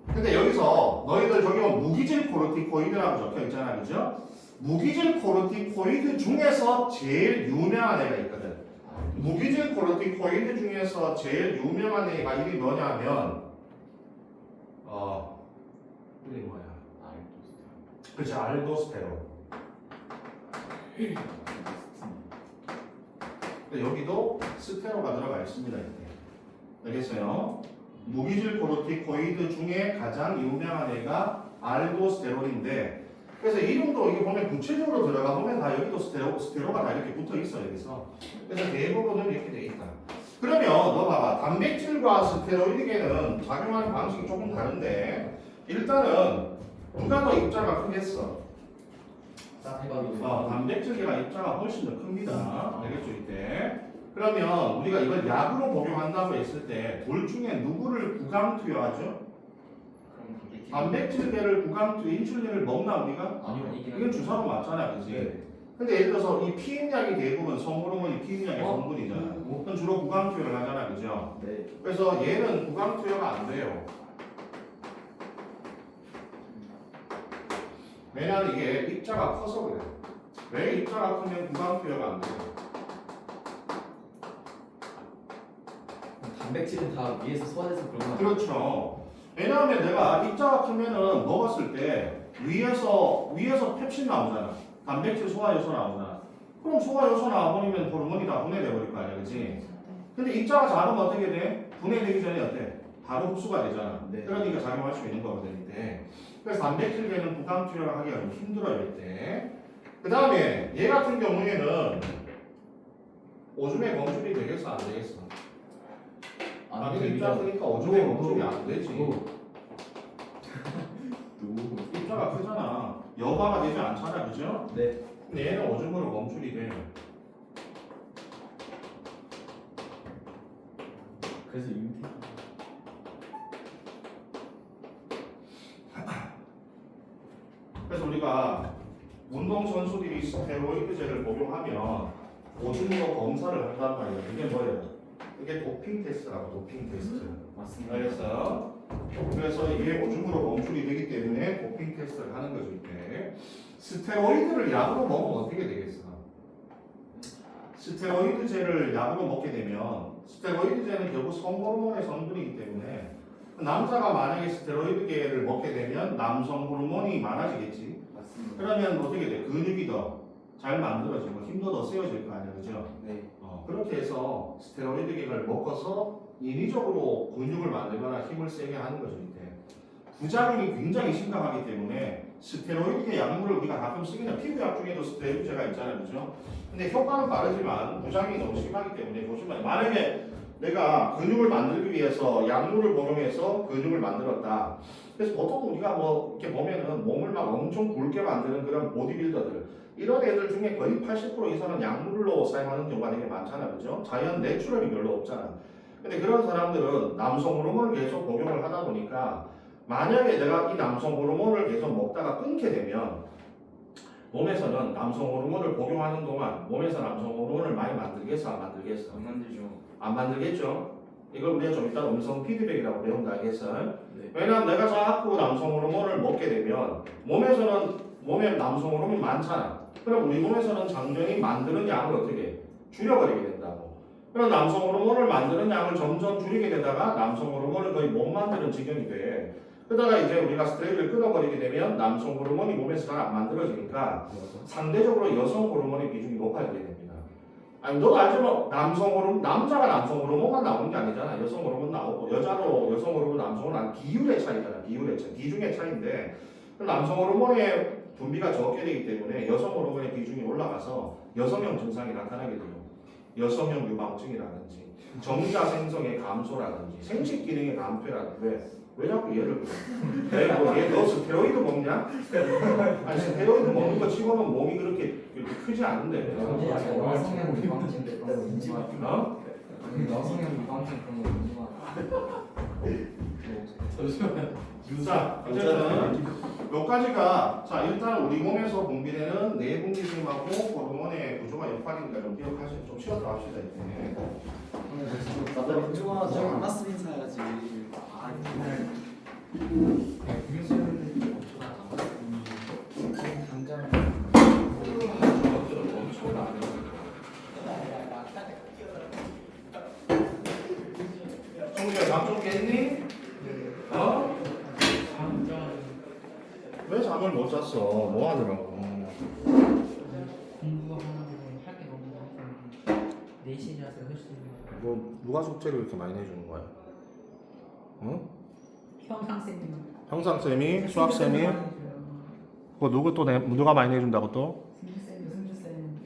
근데 여기서 너희들 저기 보면 무기질 코르티코이드라고 적혀 있잖아, 그죠? 무기질 코르티코이드 중에서 제일 유명한 애가 있거든. 무기질 코르티코이드 중에서 제일 유명한 애가 이름이 뭐냐면 이름이 뭐야? 그치, 알도스테론. 근데 여기도 스테로가 들어가 있습니다. 이렇게. 알겠어요? 무기질 코르티코이드 중에 가장 유명한 애가 알도스테론인데, 그래서 이름도 이게 보면 구체적으로 들어가 보면 다 여기도 스테로가 다 이렇게 붙어 있어 여기서. 그래서 대부분은 이렇게 돼 있다. 그러면 너 봐봐, 단백질과 스테로이드계는 작용하는 방식이 조금 다른데 일단은 누가 더 입자가 크겠어? 단백질계가 입자가 훨씬 더 큽니다. 알겠죠 이때? 그러면 우리가 이걸 약으로 복용한다고 했을 때 둘 중에 누구를 구강투여하죠? 단백질계를 구강투여, 인슐린을 먹나 우리가? 아니요. 이건 주사로 맞잖아, 그지? 네. 근데 예를 들어서 이 피임약이 대부분 성호르몬이 피임약의 성분이잖아. 그건 주로 구강투여를 하잖아, 그죠? 네. 그래서 얘는 구강투여가 안 돼요. 왜냐면 이게 입자가 커서 그래. 왜 입자가 크면 구강투여가 안 돼요? 단백질은 다 위에서 소화돼서 그런 거. 그렇죠. 왜냐하면 내가 입자가 크면은 먹었을 때 위에서 펩신 나오잖아. 단백질 소화 요소 나오잖아. 그럼 소화 요소 나와버리면 호르몬이 다 분해돼 버릴 거 아니야, 그렇지? 근데 입자가 작으면 어떻게 돼? 분해되기 전에 어때? 바로 흡수가 되잖아. 네. 그러니까 작용할 수 있는 거거든 이때. 그래서 단백질계는 구강투여를 하기가 좀 힘들어요 이때. 그 다음에 얘 같은 경우에는 오줌에 검출이 되겠어 안 되겠어? 당연히 입자 크니까 오줌에 검출이 안 되지. 입자가 크잖아. 여과가 되지 않잖아, 그죠? 네. 근데 얘는 오줌으로 검출이 돼. 그래서 임태. 그래서 우리가 운동 선수들이 스테로이드제를 복용하면 오줌으로 검사를 한단 말이야. 이게 뭐예요? 이게 도핑 테스트라고, 도핑 테스트. 맞습니다. 알겠어요? 그래서 이게 오줌으로 검출이 되기 때문에 도핑 테스트를 하는 거죠, 이때. 스테로이드를 약으로 먹으면 어떻게 되겠어? 스테로이드제를 약으로 먹게 되면 스테로이드제는 결국 성호르몬의 성분이기 때문에 남자가 만약에 스테로이드계를 먹게 되면 남성 호르몬이 많아지겠지. 맞습니다. 그러면 어떻게 돼? 근육이 더 잘 만들어지고 힘도 더 세워질 거 아니야, 그죠? 네. 그렇게 해서 스테로이드계를 먹어서 인위적으로 근육을 만들거나 힘을 세게 하는 거죠, 이때. 부작용이 굉장히 심각하기 때문에 스테로이드계 약물을 우리가 가끔 쓰기는 피부약 중에도 스테로이드제가 있잖아요, 그죠? 근데 효과는 빠르지만 부작용이 너무 심하기 때문에 보시면 만약에 내가 근육을 만들기 위해서 약물을 복용해서 근육을 만들었다. 그래서 보통 우리가 뭐 이렇게 보면은 몸을 막 엄청 굵게 만드는 그런 보디빌더들 이런 애들 중에 거의 80% 이상은 약물로 사용하는 경우가 되게 많잖아, 그죠? 자연 내추럴이 별로 없잖아. 근데 그런 사람들은 남성 호르몬을 계속 복용을 하다 보니까 만약에 내가 이 남성 호르몬을 계속 먹다가 끊게 되면 몸에서는 남성 호르몬을 복용하는 동안 몸에서 남성 호르몬을 많이 만들겠어, 안 만들겠어? 안 만들죠. 안 만들겠죠? 이걸 우리가 좀 이따 음성 피드백이라고 배운다 알겠어? 네. 왜냐면 내가 자꾸 남성 호르몬을 먹게 되면 몸에 남성 호르몬이 많잖아. 그럼 우리 몸에서는 장전이 만드는 양을 어떻게 해? 줄여버리게 된다고. 그럼 남성 호르몬을 만드는 양을 점점 줄이게 되다가 남성 호르몬을 거의 못 만드는 지경이 돼. 그러다가 이제 우리가 스트레스를 끊어버리게 되면 남성 호르몬이 몸에서 잘 안 만들어지니까 상대적으로 여성 호르몬의 비중이 높아지게 됩니다. 아니 너도 알지만 남자가 남성 호르몬만 나오는 게 아니잖아. 여성 호르몬 나오고 여자도 여성 호르몬, 남성 호르몬 비율의 차이잖아. 비율의 차이, 비중의 차이인데 남성 호르몬의 분비가 적게 되기 때문에 여성 호르몬의 비중이 올라가서 여성형 증상이 나타나게 돼요. 여성형 유방증이라든지 정자 생성의 감소라든지 생식 기능의 감퇴라든지 왜 자꾸 얘를 그래? 얘너 스테로이드 먹냐? 아니 스테로이드 먹는 거 치고는 몸이 그렇게 크지 않은데. 근데 약간 여성형 유방증 그런 거 궁금하다. 어? 여성형 유방증 그런 거 궁금하다. 자, 어쨌든 여기까지가 자 일단 우리 몸에서 분비되는 내분비생하고 호르몬의 구조와 역할인가 좀 기억하시고 좀 쉬었다 합시다 이제. 다들 운동하지 않았으면 사야지. 당장 성주야 잠좀 깼니? 어? 왜 잠을 못 잤어? 뭐 하더라고? 공부하는데 할 게 너무 많아서 4시라서 훨씬 뭐 누가 숙제를 이렇게 많이 내주는 거야? 응? 평상생님 형상 쌤이, 수학 쌤이, 그거 누가 많이 내준다고 또? 승주쌤 승주쌤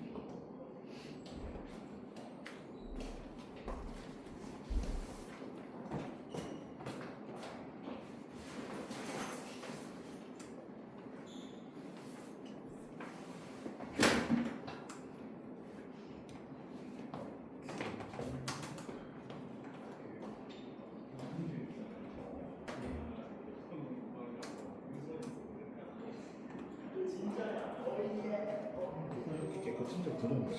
이렇게 깨끗한 적 들어놓지.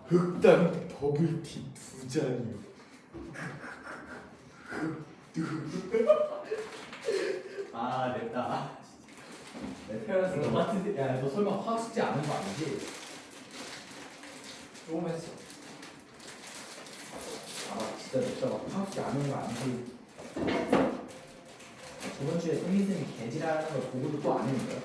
흑당 버블티 2잔이요. 아 냈다. 내 태어났을 때 같은 야너 설마 화학 숙제 안 한 거 아니지? 조금 했어. 아 진짜 냈다. 화학 숙제 안 한 거 아니지? 저번 주에 성민 쌤이 개지랄하는 걸 보고도 또 안 했는 거야?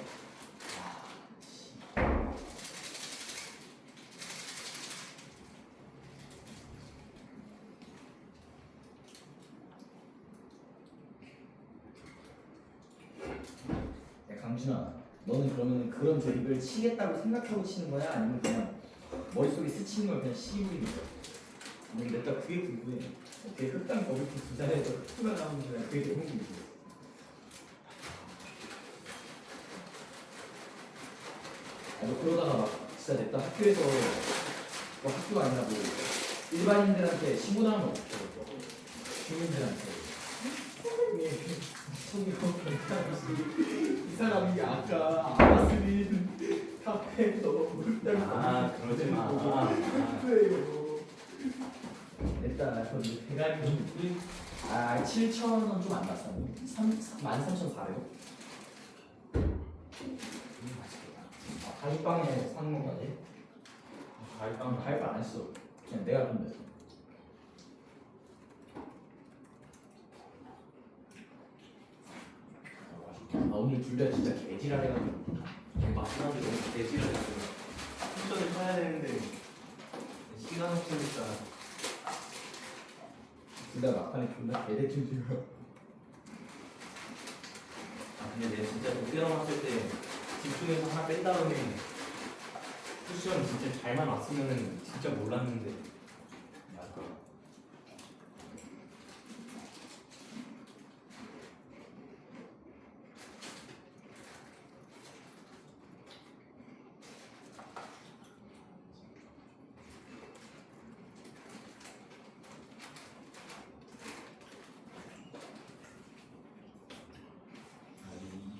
야 강준아, 너는 그러면 그런 드립을 치겠다고 생각하고 치는 거야? 아니면 그냥 머릿속에 스치는 걸 그냥 시부리는 거야? 아니 내가 그게 궁금해. 어떻게 흑당 버블티 두 잔에서 흑수가 나오는 거야? 그게 너무 궁금해. 너 그러다가 막 진짜 냈다 학교에서 뭐 학교가 아니라 뭐 일반인들한테 신고당하면 어떡해? 주민들한테 이 사람이 아까 아마스린 카페에서 아 그러지 마. 그래요. 일단 거기 대가리 아 7,000원 좀 안 났어. 13,400원. 가위빵에 사는 거지? 가위빵 안 했어. 그냥 내가 근데. 아 오늘 둘 다 진짜 개지랄해가지고. 마지막에 너무 개지랄했어요. 쿠션을 사야 되는데 시간 없으니까. 둘 다 막판에 존나 개대충 지금. 아 근데 내가 진짜 못 깨어났을 때 집중해서 하나 뺀 다음에 쿠션 진짜 잘만 왔으면은 진짜 몰랐는데.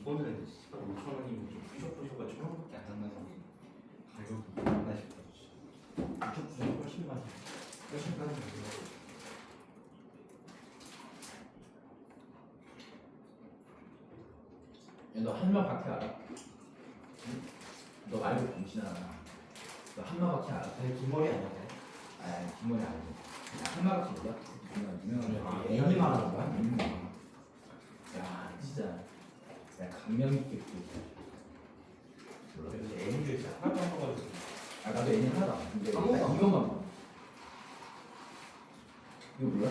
이거는 5,000원이면 좀 푸셔푸셔가 1,000원밖에 안 한다는 게 가격이 얼마나 싶어. 푸셔푸셔 훨씬 많이 훨씬 많이 가격이. 너 한마밖에 알아? 너 말고 병신아. 너 한마밖에 알아? 아니 긴 머리 아니야? 아 뒷머리 아니고. 한마밖에 몰라? 유명한 애니 애니 말하는 거야? 애니 말하는 거야? 야 진짜 야 감명 있게 몰라. 근데 애니를 진짜 하나도 안 봐가지고. 아 나도 애니 하나도 안 봐. 근데 아무것도 나 안 이것만 봐. 이거 몰라?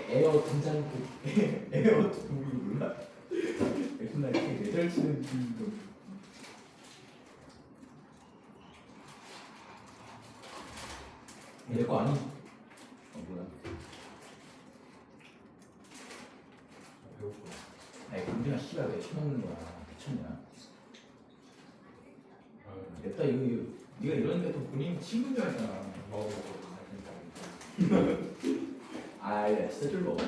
에어 등장고 에어 동이 몰라? 나 이렇게 매달 치는 거. 내거 아니? 뭐야? 아니 강준아 씨발 왜 쳐먹는 거야? 미쳤냐? 냅다 이거 네가 이러니까 또 본인 친구인 줄 알잖아. 아야 진짜 쫄 먹어.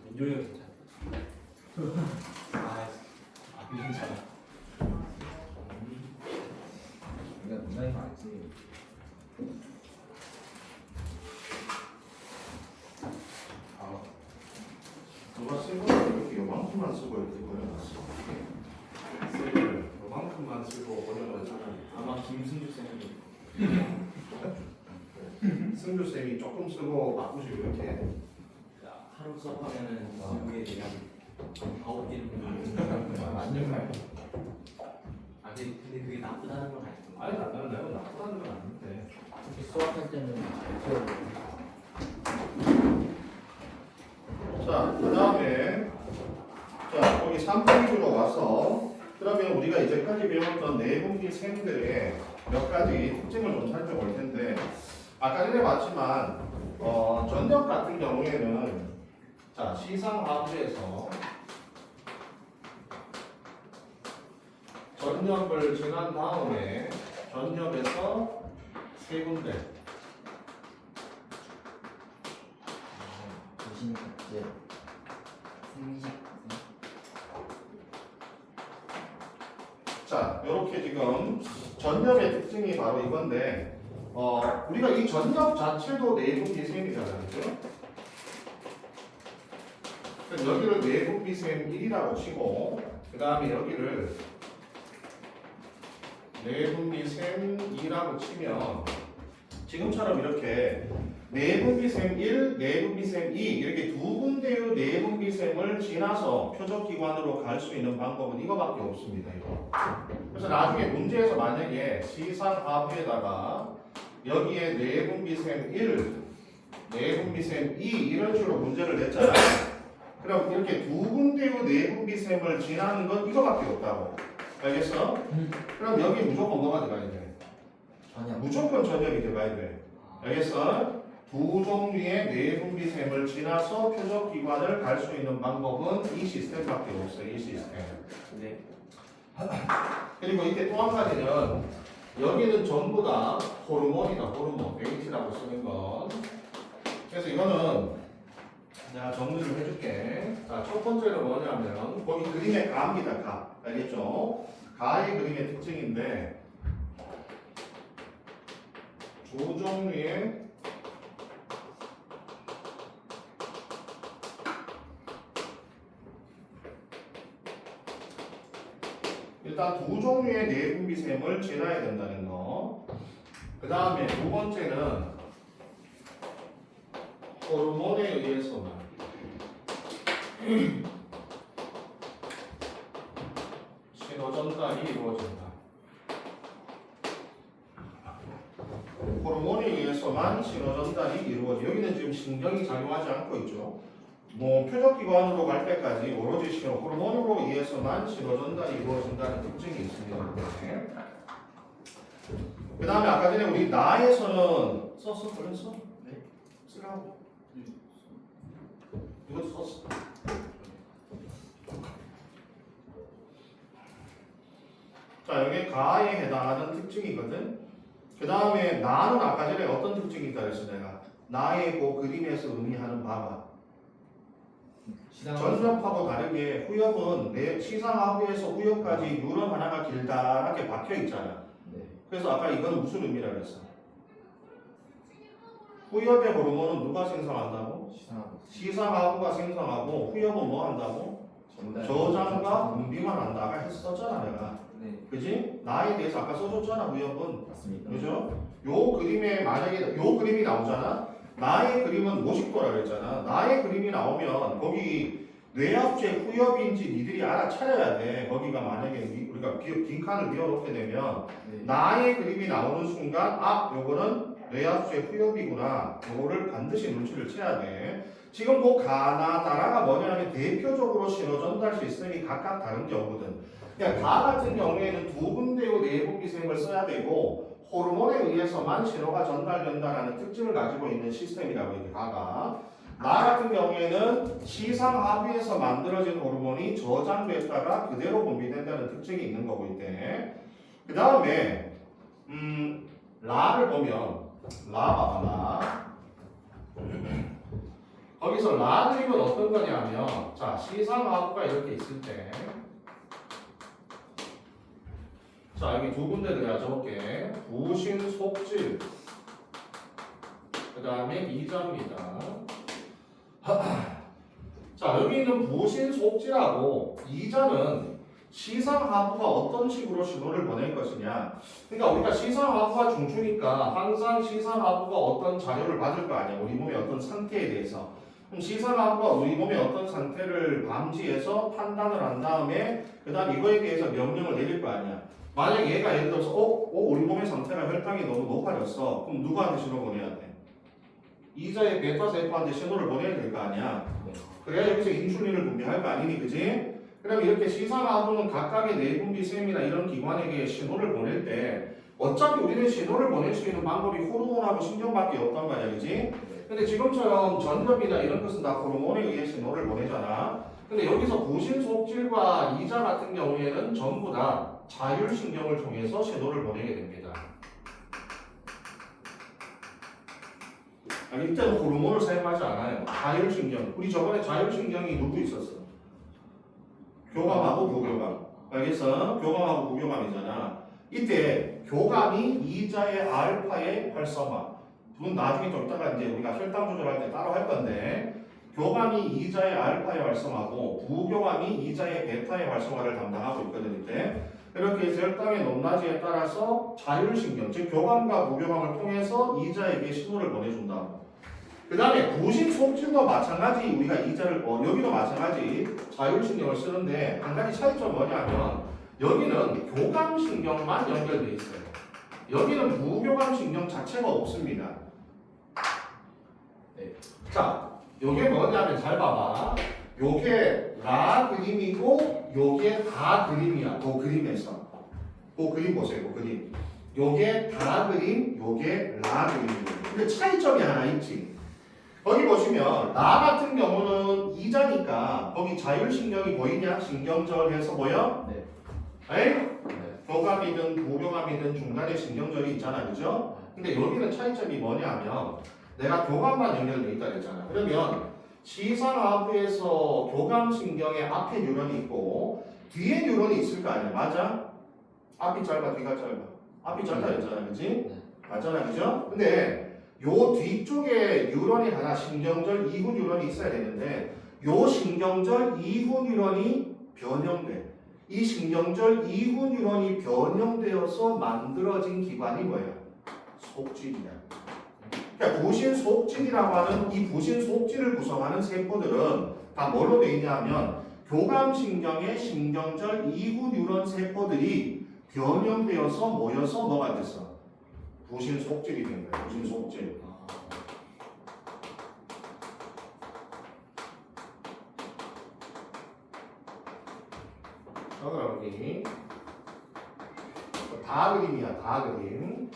민종이 형 괜찮아. 아 민종 잘하. 내가 농담이 많지. 아, 누가 쓴 거는 이렇게 요만큼만 쓰고 이렇게 버려놨어. 쌤을 요만큼만 쓰고 버려놨잖아. 아마 김승주 쌤이 승주 쌤이 조금 쓰고 바꾸시고 이렇게. 하루 수업하면은 지우에 대한 9개는 완전 말. 아 근데 그게 나쁘다는 건 아니고. 아니 나는 내가 나쁘다는 건 아닌데. 특히 수학할 때는 잘 세우고. 자, 그 다음에 자 거기 3페이지로 와서 그러면 우리가 이제까지 배웠던 내분기 셈들의 몇 가지 특징을 좀 살펴볼 텐데 아까 전에 봤지만 전력 같은 경우에는 자 시상하부에서 전력을 정한 다음에 전력에서 세 군데 조심 각재. 생식. 자, 이렇게 지금 전력의 특징이 바로 이건데 우리가 이 전력 자체도 내분비 셈이잖아요. 그죠? 그럼 여기를 내분비 셈 1이라고 치고 그 다음에 여기를 내분비 셈 2라고 치면 지금처럼 이렇게 내분비셈 1, 내분비셈 2 이렇게 두 군데의 내분비셈을 지나서 표적기관으로 갈 수 있는 방법은 이거밖에 없습니다. 이거. 그래서 나중에 문제에서 만약에 시상하부에다가 여기에 내분비셈 1, 내분비셈 2 이런 식으로 문제를 냈잖아요. 그럼 이렇게 두 군데의 내분비셈을 지나는 건 이거밖에 없다고. 알겠어? 그럼 여기 무조건 뭐가 들어가야 돼? 전혀. 무조건 전력이 들어가야 돼. 알겠어? 두 종류의 내분비셈을 지나서 표적기관을 갈 수 있는 방법은 이 시스템밖에 없어요. 이 시스템. 네. 그리고 이때 또 한 가지는 여기는 전부 다 호르몬이다. 호르몬. H라고 쓰는 건. 그래서 이거는 내가 정리를 해줄게. 자, 첫 번째는 뭐냐면 거기 그림의 가입니다. 가. 알겠죠? 가의 그림의 특징인데 두 종류의 일단 두 종류의 내분비셈을 지나야 된다는 거. 그 다음에 두 번째는 호르몬에 의해서만 신호 전달이 이루어진다. 호르몬에 의해서만 신호 전달이 이루어져. 여기는 지금 신경이 작용하지 않고 있죠. 뭐 표적기관으로 갈 때까지 오로지 신호 호르몬으로 의해서만 신호 전달이 이루어진다는 특징이 있습니다. 그 다음에 아까 전에 우리 나에서는 썼어? 그랬어? 네. 쓰라고. 이것도 썼어. 자, 여기 가에 해당하는 특징이거든. 그 다음에 나는 아까 전에 어떤 특징이 있다 그랬어 내가. 나의 그 그림에서 의미하는 바가 전력하고 다르게 후엽은 내 시상하부에서 후엽까지 뉴런 하나가 길다랗게 박혀 있잖아. 네. 그래서 아까 이건 무슨 의미라 그랬어? 후엽의 호르몬은 누가 생성한다고? 시상하고. 시상하부가 생성하고 후엽은 뭐 한다고? 전달. 저장과 분비만 한다. 아까 했었잖아 내가. 네. 그지? 나에 대해서 아까 써줬잖아 후엽은. 맞습니다. 그죠? 요 그림에 만약에 요 그림이 나오잖아. 나의 그림은 50도라 그랬잖아. 나의 그림이 나오면 거기 뇌합체 후엽인지 니들이 알아차려야 돼. 거기가 만약에 우리가 빈칸을 비워놓게 되면 네. 나의 그림이 나오는 순간 아 요거는 뇌합체 후엽이구나. 요거를 반드시 눈치를 채야 돼. 지금 그 가나다라가 뭐냐면 대표적으로 신호 전달 시스템이 각각 다른 경우거든. 그러니까 가 같은 경우에는 두 군데의 내분비셈을 써야 되고 호르몬에 의해서만 신호가 전달된다는 특징을 가지고 있는 시스템이라고 이게 가가. 나 같은 경우에는 시상하부에서 만들어진 호르몬이 저장됐다가 그대로 분비된다는 특징이 있는 거고 있대. 그 다음에 라를 보면 라 봐봐 라. 거기서 라 그림은 어떤 거냐면 자 시상하부가 이렇게 있을 때 자 여기 두 군데를 내가 적을게. 부신 속질 그 다음에 이자입니다. 자 여기 있는 부신 속질하고 이자는 시상하부가 어떤 식으로 신호를 보낼 것이냐. 그러니까 우리가 시상하부가 중추니까 항상 시상하부가 어떤 자료를 받을 거 아니야. 우리 몸의 어떤 상태에 대해서. 그럼 시상하부가 우리 몸의 어떤 상태를 감지해서 판단을 한 다음에 그 다음 이거에 대해서 명령을 내릴 거 아니야. 만약 얘가 예를 들어서 우리 몸의 상태가 혈당이 너무 높아졌어. 그럼 누구한테 신호 보내야 돼? 이자의 베타세포한테 신호를 보내야 될 거 아니야. 그래야 여기서 인슐린을 분비할 거 아니니 그지? 그럼 이렇게 시상하부는 각각의 내분비샘이나 이런 기관에게 신호를 보낼 때 어차피 우리는 신호를 보낼 수 있는 방법이 호르몬하고 신경밖에 없단 말이야 그지? 근데 지금처럼 전염이나 이런 것은 다 호르몬에 의해 신호를 보내잖아. 근데 여기서 부신 속질과 이자 같은 경우에는 전부 다 자율신경을 통해서 신호를 보내게 됩니다. 아니, 이때는 호르몬을 사용하지 않아요. 자율신경. 우리 저번에 자율신경이 누구 있었어? 교감하고 부교감. 알겠어? 교감하고 부교감이잖아. 이때 교감이 이자의 알파의 활성화. 그건 나중에 좀 이따가 이제 우리가 혈당 조절할 때 따로 할 건데 교감이 이자의 알파의 활성화고 부교감이 이자의 베타의 활성화를 담당하고 있거든 이때. 이렇게 해서 혈당의 높낮이에 따라서 자율신경, 즉 교감과 부교감을 통해서 이자에게 신호를 보내준다. 그 다음에 부신 속질도 마찬가지 우리가 이자를 여기도 마찬가지 자율신경을 쓰는데 한 가지 차이점은 뭐냐면 여기는 교감신경만 연결되어 있어요. 여기는 부교감신경 자체가 없습니다. 네. 자, 요게 뭐냐면 잘 봐봐. 요게 라 그림이고 요게 다 그림이야. 그 그림에서. 그 그림 보세요. 그 그림. 요게 다 그림, 요게 라 그림이에요. 근데 차이점이 하나 있지. 거기 보시면 라 같은 경우는 이자니까 거기 자율신경이 보이냐? 신경절해서 보여? 네. 에이? 네. 교감이든 부교감이든 중간에 신경절이 있잖아. 그죠? 근데 여기는 차이점이 뭐냐면 내가 교감만 연결돼 있다 그랬잖아. 그러면 시상하부에서 교감신경의 앞에 뉴런이 있고 뒤에 뉴런이 있을 거 아니야. 맞아? 앞이 짧아, 뒤가 짧아. 앞이 짧다 그랬잖아. 그지? 네. 맞잖아. 그죠? 근데 요 뒤쪽에 뉴런이 하나 신경절 이후 뉴런이 있어야 되는데 요 신경절 이후 뉴런이 변형돼. 이 신경절 이후 뉴런이 변형되어서 만들어진 기관이 뭐예요? 속질이야. 그러니까 부신 속질이라고 하는 이 부신 속질을 구성하는 세포들은 다 뭘로 되어 있냐면 교감신경의 신경절 이후 뉴런 세포들이 변형되어서 모여서 뭐가 됐어? 부신 속질이 된 거야. 부신 속질. 여기 다 그림이야. 다 그림.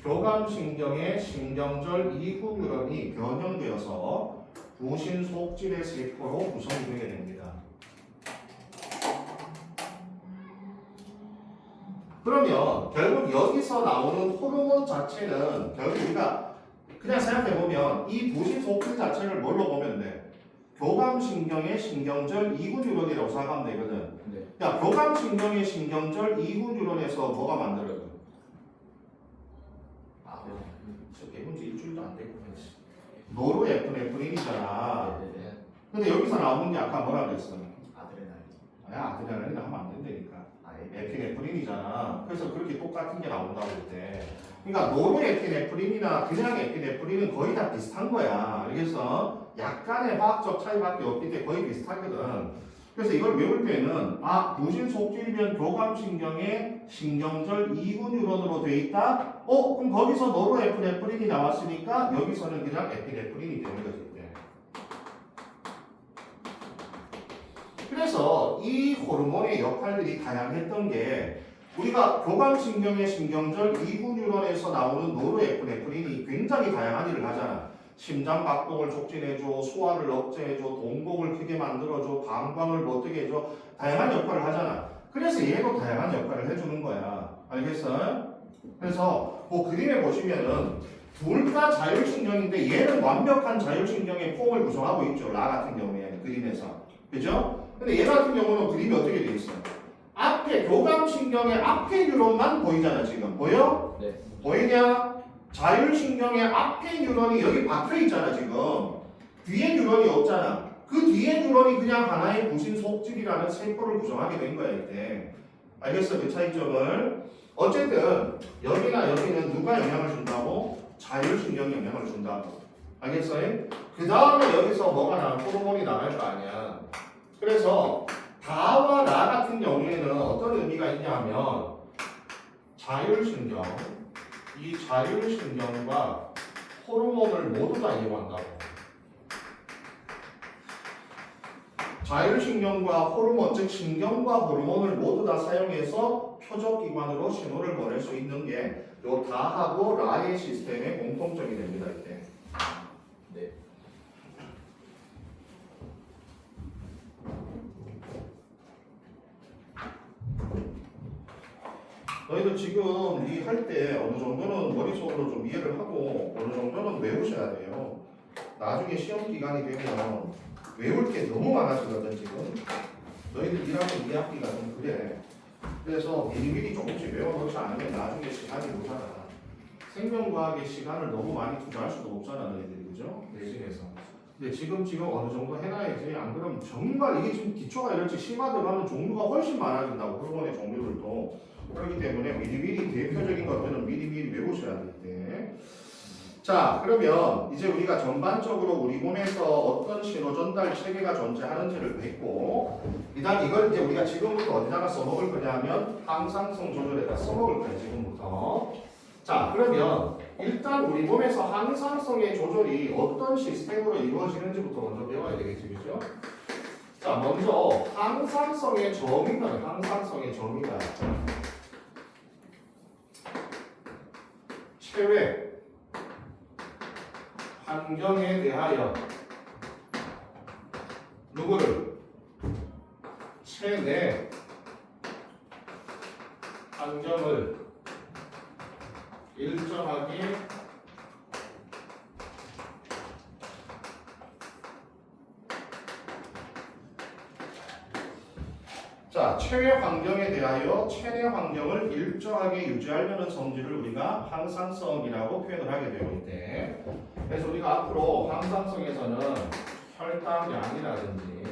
교감신경의 신경절 이후 뉴런이 변형되어서 부신 속질의 세포로 구성이 되게 됩니다. 그러면 결국 여기서 나오는 호르몬 자체는 결국 우리가 그냥 생각해보면 이 부신 속질 자체를 뭘로 보면 돼? 교감신경의 신경절 이후 뉴런이라고 생각하면 되거든. 네. 야, 교감신경의 신경절 이후 뉴런에서 뭐가 만들어져? 해본 지 일주일도 안 되고 노르에프네프린이잖아. 네. 근데 여기서 나오는 게 아까 뭐라 그랬어? 아드레날린. 아드레날린 하면 안 된다니까. 아, 에피네프린이잖아. 그래서 그렇게 똑같은 게 나온다고 그때. 그러니까 노르에피네프린이나 그냥 에피네프린은 거의 다 비슷한 거야. 그래서 약간의 화학적 차이밖에 없기 때문에 거의 비슷하거든. 그래서 이걸 외울 때는 부신 속질이면 교감신경의 신경절 이후 뉴런으로 돼 있다. 그럼 거기서 노르에피네프린이 나왔으니까 여기서는 그냥 에피네프린이 되는 거지. 그래서 이 호르몬의 역할들이 다양했던 게 우리가 교감신경의 신경절 이후 뉴런에서 나오는 노르에피네프린이 굉장히 다양한 일을 하잖아. 심장 박동을 촉진해줘, 소화를 억제해줘, 동공을 크게 만들어줘, 방광을 어떻게 해줘. 다양한 역할을 하잖아. 그래서 얘도 다양한 역할을 해주는 거야. 알겠어? 그래서 그 그림에 보시면은 둘 다 자율신경인데 얘는 완벽한 자율신경의 폼을 구성하고 있죠. 라 같은 경우에는 그림에서. 그죠? 근데 얘 같은 경우는 그림이 어떻게 돼 있어요? 앞에 교감신경의 앞에 뉴런만 보이잖아. 지금 보여? 네. 보이냐? 자율신경의 앞에 뉴런이 여기 박혀 있잖아. 지금 뒤에 뉴런이 없잖아. 그 뒤에 뉴런이 그냥 하나의 부신 속질이라는 세포를 구성하게 된 거야. 이때 알겠어? 그 차이점을. 어쨌든 여기나 여기는 누가 영향을 준다고? 자율신경이 영향을 준다고. 알겠어요? 그 다음에 여기서 뭐가 나와? 호르몬이 나갈 거 아니야. 그래서 다와 라 같은 경우에는 어떤 의미가 있냐면 자율신경, 이 자율신경과 호르몬을 모두 다 이용한다고. 자율신경과 호르몬, 즉 신경과 호르몬을 모두 다 사용해서 표적기관으로 신호를 보낼 수 있는 게 요 다하고 라의 시스템의 공통점이 됩니다. 이때. 네. 너희들 지금 이 할 때 어느 정도는 머릿속으로 좀 이해를 하고 어느 정도는 외우셔야 돼요. 나중에 시험 기간이 되면 외울 게 너무 많아지거든 지금. 너희들 1학년 2학기가 좀 그래. 그래서 미리미리 조금씩 외워놓지 않으면 나중에 시간이 모자라. 생명과학의 시간을 너무 많이 투자할 수도 없잖아 너희들이 그죠? 내신에서. 근데 지금 어느 정도 해놔야지. 안 그러면 정말 이게 지금 기초가 이렇게 심화되면 종류가 훨씬 많아진다고 호르몬의 종류들도. 그렇기 때문에 미리미리 대표적인 것들은 미리미리 외우셔야 되는데. 자 그러면 이제 우리가 전반적으로 우리 몸에서 어떤 신호 전달 체계가 존재하는지를 뵙고 일단 이걸 이제 우리가 지금부터 어디다가 써먹을 거냐면 항상성 조절에다 써먹을 거예요 지금부터. 자 그러면 일단 우리 몸에서 항상성의 조절이 어떤 시스템으로 이루어지는지부터 먼저 배워야 되겠지 그죠? 자 먼저 항상성의 정의가 체외 환경에 대하여 누구를 체내 환경을 일정하게 자, 체외 환경에 대하여 체내 환경을 일정하게 유지하려는 성질을 우리가 항상성이라고 표현을 하게 되어 있대. 그래서 우리가 앞으로 항상성에서는 혈당량이라든지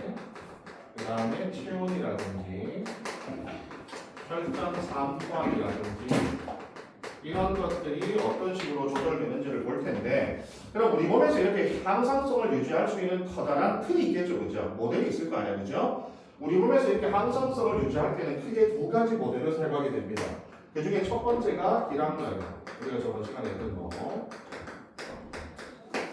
그 다음에 체온이라든지 혈당 삼포함이라든지 이런 것들이 어떤 식으로 조절되는지를 볼 텐데 그럼 우리 몸에서 이렇게 항상성을 유지할 수 있는 커다란 틀이 있겠죠 그죠? 모델이 있을 거 아니야 그죠? 우리 몸에서 이렇게 항상성을 유지할 때는 크게 두 가지 모델을 사용하게 됩니다. 그 중에 첫 번째가 기량작용. 우리가 저번 시간에 했던 거.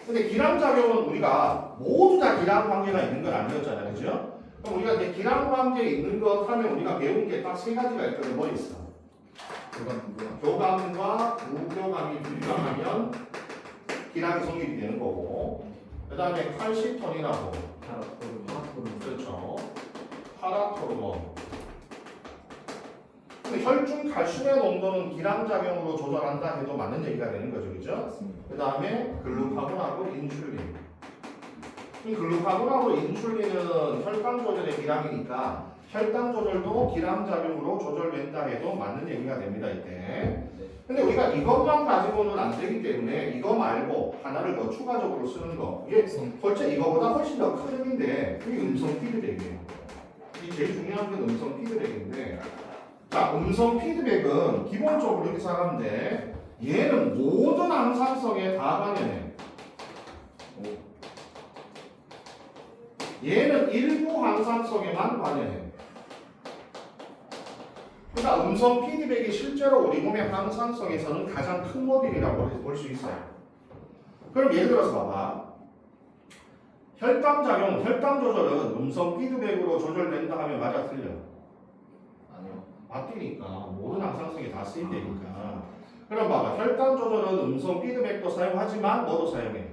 근데 기량작용은 우리가 모두 다 기량관계가 있는 건 아니었잖아요. 그죠? 그럼 우리가 이제 기량관계에 있는 것 하면 우리가 배운 게 딱 세 가지가 있거든. 뭐 있어? 교감과 무교감이 불가하면 기량이 성립이 되는 거고 그 다음에 칼시톤이라고 그렇죠. 파라토르몬. 근데 혈중 칼슘의 농도는 기량작용으로 조절한다 해도 맞는 얘기가 되는 거죠. 그죠? 그 다음에 글루카곤하고 인슐린. 글루카곤하고 인슐린은 혈당 조절의 기량이니까 혈당 조절도 기량작용으로 조절된다 해도 맞는 얘기가 됩니다. 이때. 근데 우리가 이것만 가지고는 안 되기 때문에 이거 말고 하나를 더 추가적으로 쓰는 거. 이게 벌써 이거보다 훨씬 더 큰 의미인데 그게 음성 피드백이에요. 이 제일 중요한 게 음성 피드백인데 자 음성 피드백은 기본적으로 이렇게 생각하는데 얘는 모든 항상성에 다 관여해. 얘는 일부 항상성에만 관여해. 그러니까 음성 피드백이 실제로 우리 몸의 항상성에서는 가장 큰 모델이라고 볼 수 있어요. 그럼 예를 들어서 봐봐. 혈당 조절은 음성 피드백으로 조절된다 하면 맞아 틀려? 아니요. 맞으니까 모든 항상성이 다 쓰인다니까. 그럼 봐봐. 혈당 조절은 음성 피드백도 사용하지만 뭐도 사용해?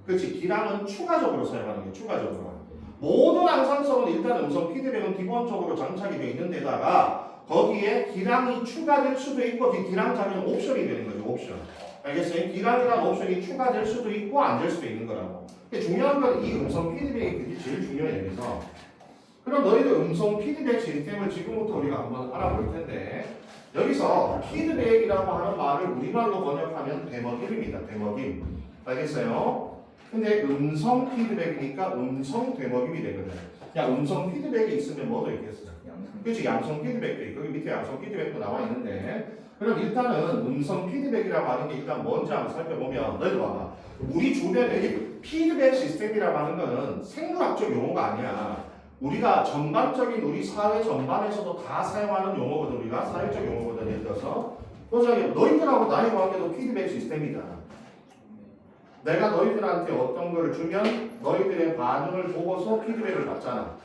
그렇지. 기량은 추가적으로 사용하는 게 추가적으로. 모든 항상성은 일단 음성 피드백은 기본적으로 장착이 되어 있는 데다가 거기에 기량이 추가될 수도 있고 기량 작용 옵션이 되는 거죠. 옵션. 알겠어요? 기량이라는 옵션이 추가될 수도 있고 안 될 수도 있는 거라고. 중요한 건 이 음성 피드백이 그게 제일 중요해 여기서. 그럼 너희들 음성 피드백 시스템을 지금부터 우리가 한번 알아볼 텐데 여기서 피드백이라고 하는 말을 우리말로 번역하면 되먹임입니다. 되먹임. 알겠어요? 근데 음성 피드백이니까 음성 되먹임이 되거든. 야 음성 피드백이 있으면 뭐도 있겠어? 그렇지. 양성 피드백도 있고 여기 밑에 양성 피드백도 나와 있는데 그럼 일단은 음성 피드백이라고 하는 게 일단 뭔지 한번 살펴보면 너희들 봐봐. 우리 주변에 피드백 시스템이라고 하는 거는 생물학적 용어가 아니야. 우리가 전반적인 우리 사회 전반에서도 다 사용하는 용어거든. 우리가 사회적 용어거든. 예를 들어서 너희들하고 나의 관계도 피드백 시스템이다. 내가 너희들한테 어떤 거를 주면 너희들의 반응을 보고서 피드백을 받잖아.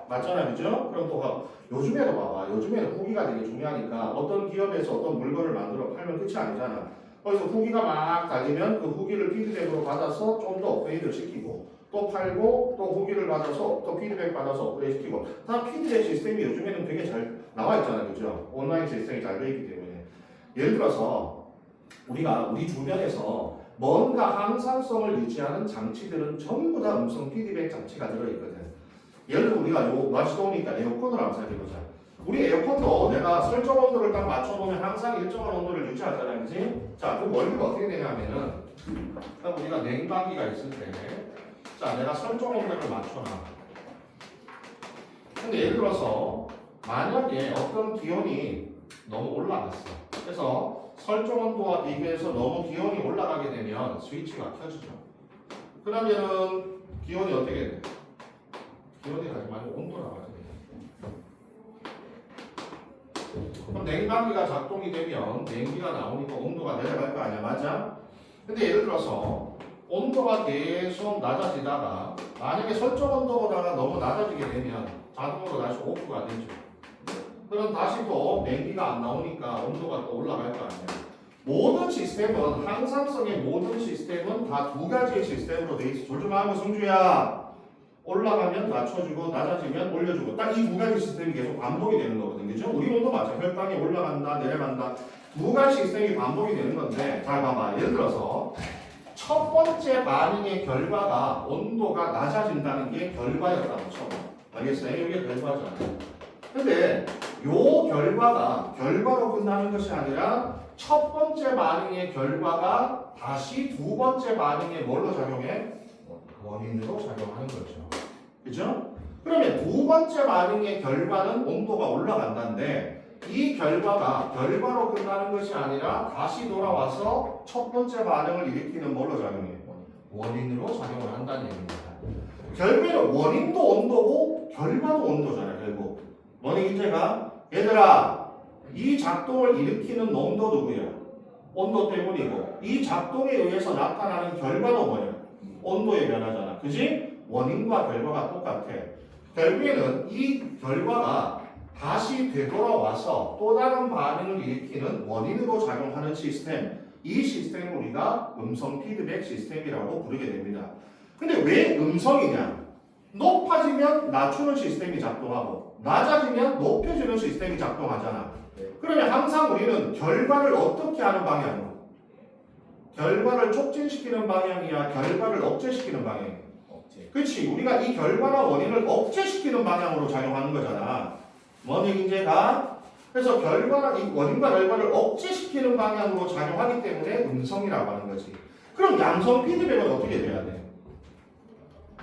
맞잖아, 그죠? 그럼 또 요즘에도 봐봐. 요즘에는 후기가 되게 중요하니까 어떤 기업에서 어떤 물건을 만들어 팔면 끝이 아니잖아. 거기서 후기가 막 달리면 그 후기를 피드백으로 받아서 좀 더 업그레이드 시키고 또 팔고 또 후기를 받아서 또 피드백 받아서 업그레이드 시키고 다 피드백 시스템이 요즘에는 되게 잘 나와 있잖아요, 그죠? 온라인 시스템이 잘 되어 있기 때문에. 예를 들어서 우리가 우리 주변에서 뭔가 항상성을 유지하는 장치들은 전부 다 음성 피드백 장치가 들어있거든. 예를 들어 우리가 요 날씨 더우니까 에어컨을 한번 생각해보자. 우리 에어컨도 내가 설정 온도를 딱 맞춰놓으면 항상 일정한 온도를 유지하잖아, 그지? 자, 그 원리가 어떻게 되냐면은, 딱 우리가 냉방기가 있을 때, 자, 내가 설정 온도를 맞춰놔. 근데 예를 들어서, 만약에 어떤 기온이 너무 올라갔어. 그래서 설정 온도와 비교해서 너무 기온이 올라가게 되면 스위치가 켜지죠. 그러면은 기온이 어떻게 돼? 기온이 가지 말고 온도가 가야 돼. 그럼 냉방기가 작동이 되면 냉기가 나오니까 온도가 내려갈 거 아니야, 맞아? 근데 예를 들어서 온도가 계속 낮아지다가 만약에 설정 온도보다가 너무 낮아지게 되면 자동으로 다시 오프가 되죠. 그럼 다시 또 냉기가 안 나오니까 온도가 또 올라갈 거 아니야. 모든 시스템은 항상성의 모든 시스템은 다 두 가지의 시스템으로 돼 있어. 조심하고 성주야. 올라가면 낮춰주고 낮아지면 올려주고 딱 이 두 가지 시스템이 계속 반복이 되는 거거든, 그죠? 우리 몸도 마찬가지. 혈당이 올라간다 내려간다 두 가지 시스템이 반복이 되는 건데 잘 봐봐. 예를 들어서 첫 번째 반응의 결과가 온도가 낮아진다는 게 결과였다고 쳐. 알겠어요? 이게 결과잖아. 근데 요 결과가 결과로 끝나는 것이 아니라 첫 번째 반응의 결과가 다시 두 번째 반응에 뭘로 작용해? 원인으로 작용하는 거죠. 그죠? 그러면 두 번째 반응의 결과는 온도가 올라간다는데 이 결과가 결과로 끝나는 것이 아니라 다시 돌아와서 첫 번째 반응을 일으키는 뭘로 작용해? 원인으로 작용을 한다는 얘기입니다. 결국에는 원인도 온도고 결과도 온도잖아요. 결국 원인 인제가 얘들아 이 작동을 일으키는 놈도 누구야? 온도 때문이고 이 작동에 의해서 나타나는 결과도 뭐야? 온도의 변화잖아. 그지? 원인과 결과가 똑같아. 결국에는 이 결과가 다시 되돌아와서 또 다른 반응을 일으키는 원인으로 작용하는 시스템. 이 시스템을 우리가 음성 피드백 시스템이라고 부르게 됩니다. 근데 왜 음성이냐? 높아지면 낮추는 시스템이 작동하고 낮아지면 높여주는 시스템이 작동하잖아. 그러면 항상 우리는 결과를 어떻게 하는 방향으로? 결과를 촉진시키는 방향이야? 결과를 억제시키는 방향이야? 억제. 그렇지. 우리가 이 결과나 원인을 억제시키는 방향으로 작용하는 거잖아. 뭔 얘기인지가? 그래서 결과나 이 원인과 결과를 억제시키는 방향으로 작용하기 때문에 음성이라고 하는 거지. 그럼 양성 피드백은 어떻게 돼야 돼?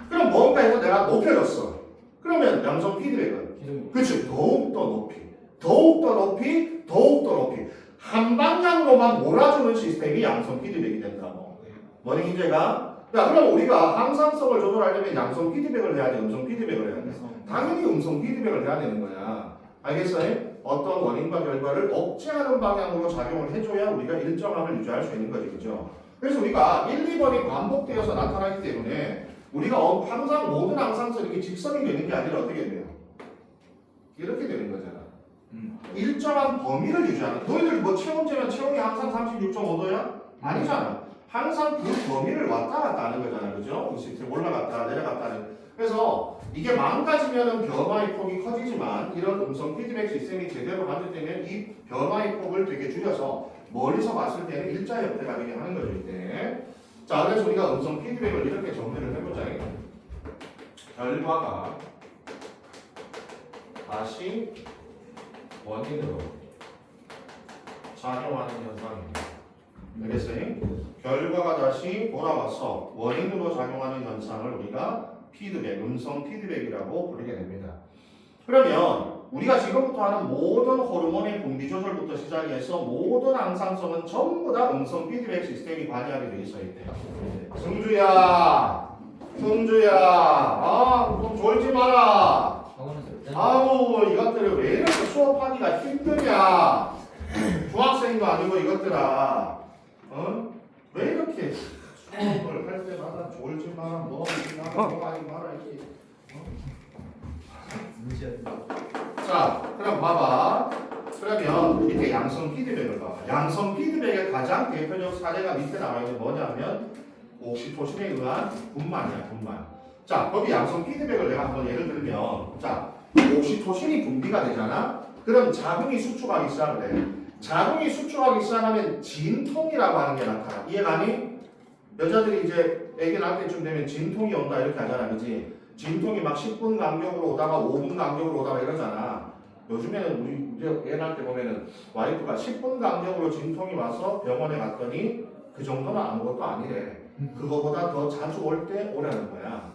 그럼 뭔가 해서 내가 높여줬어. 그러면 양성 피드백은? 계속 그렇지. 더욱더 높이, 더욱더 높이, 더욱더 높이. 한 방향으로만 몰아주는 시스템이 양성 피드백이 된다고. 뭔 얘기인지가? 야, 그럼 우리가 항상성을 조절하려면 양성 피드백을 해야 돼? 음성 피드백을 해야 돼? 당연히 음성 피드백을 해야 되는 거야. 알겠어요? 어떤 원인과 결과를 억제하는 방향으로 작용을 해줘야 우리가 일정함을 유지할 수 있는 거지, 그죠? 그래서 우리가 1, 2번이 반복되어서 나타나기 때문에 우리가 항상 모든 항상성이 이렇게 직선이 되는 게 아니라 어떻게 돼요? 이렇게 되는 거잖아. 일정한 범위를 유지하는. 너희들 뭐 체온재면 체온이 항상 36.5도야? 아니잖아. 항상 그 범위를 왔다 갔다 하는 거잖아, 그죠? 그 시스템 올라갔다 내려갔다는. 그래서 이게 망가지면은 변화의 폭이 커지지만 이런 음성 피드백 시스템이 제대로 만들되면 이 변화의 폭을 되게 줄여서 멀리서 봤을 때는 일자의 형태가 되게 하는 거죠, 이때. 자, 그래서 우리가 음성 피드백을 이렇게 정리를 해보자. 결과가 다시 원인으로 작용하는 현상입니다. 알겠어요? 결과가 다시 돌아와서 원인으로 작용하는 현상을 우리가 피드백, 음성 피드백이라고 부르게 됩니다. 그러면 우리가 지금부터 하는 모든 호르몬의 분비 조절부터 시작해서 모든 항상성은 전부 다 음성 피드백 시스템이 관여하게 돼 있어야 돼요. 승주야, 좀 졸지 마라. 아우, 이것들을 왜 이렇게 수업하기가 힘드냐? 중학생도 아니고 이것들아, 왜 이렇게 수업을 할 때마다 졸지 마라, 뭐 하지 마라 이게. 자, 그럼 봐봐. 그러면 밑에 양성 피드백을 봐봐. 양성 피드백의 가장 대표적 사례가 밑에 나와 있는 뭐냐면 옥시토신에 의한 분만이야, 분만. 자, 거기 양성 피드백을 내가 한번 예를 들면, 자, 옥시토신이 분비가 되잖아. 그럼 자궁이 수축하기 시작을 해. 자궁이 수축하기 시작하면 진통이라고 하는 게 나타나. 이해가니? 여자들이 이제 아기 낳을 때쯤 되면 진통이 온다 이렇게 하잖아, 그지? 진통이 막 10분 간격으로 오다가 5분 간격으로 오다가 이러잖아. 요즘에는 우리 애 낳을 때 보면은 와이프가 10분 간격으로 진통이 와서 병원에 갔더니 그 정도는 아무것도 아니래. 그거보다 더 자주 올 때 오라는 거야.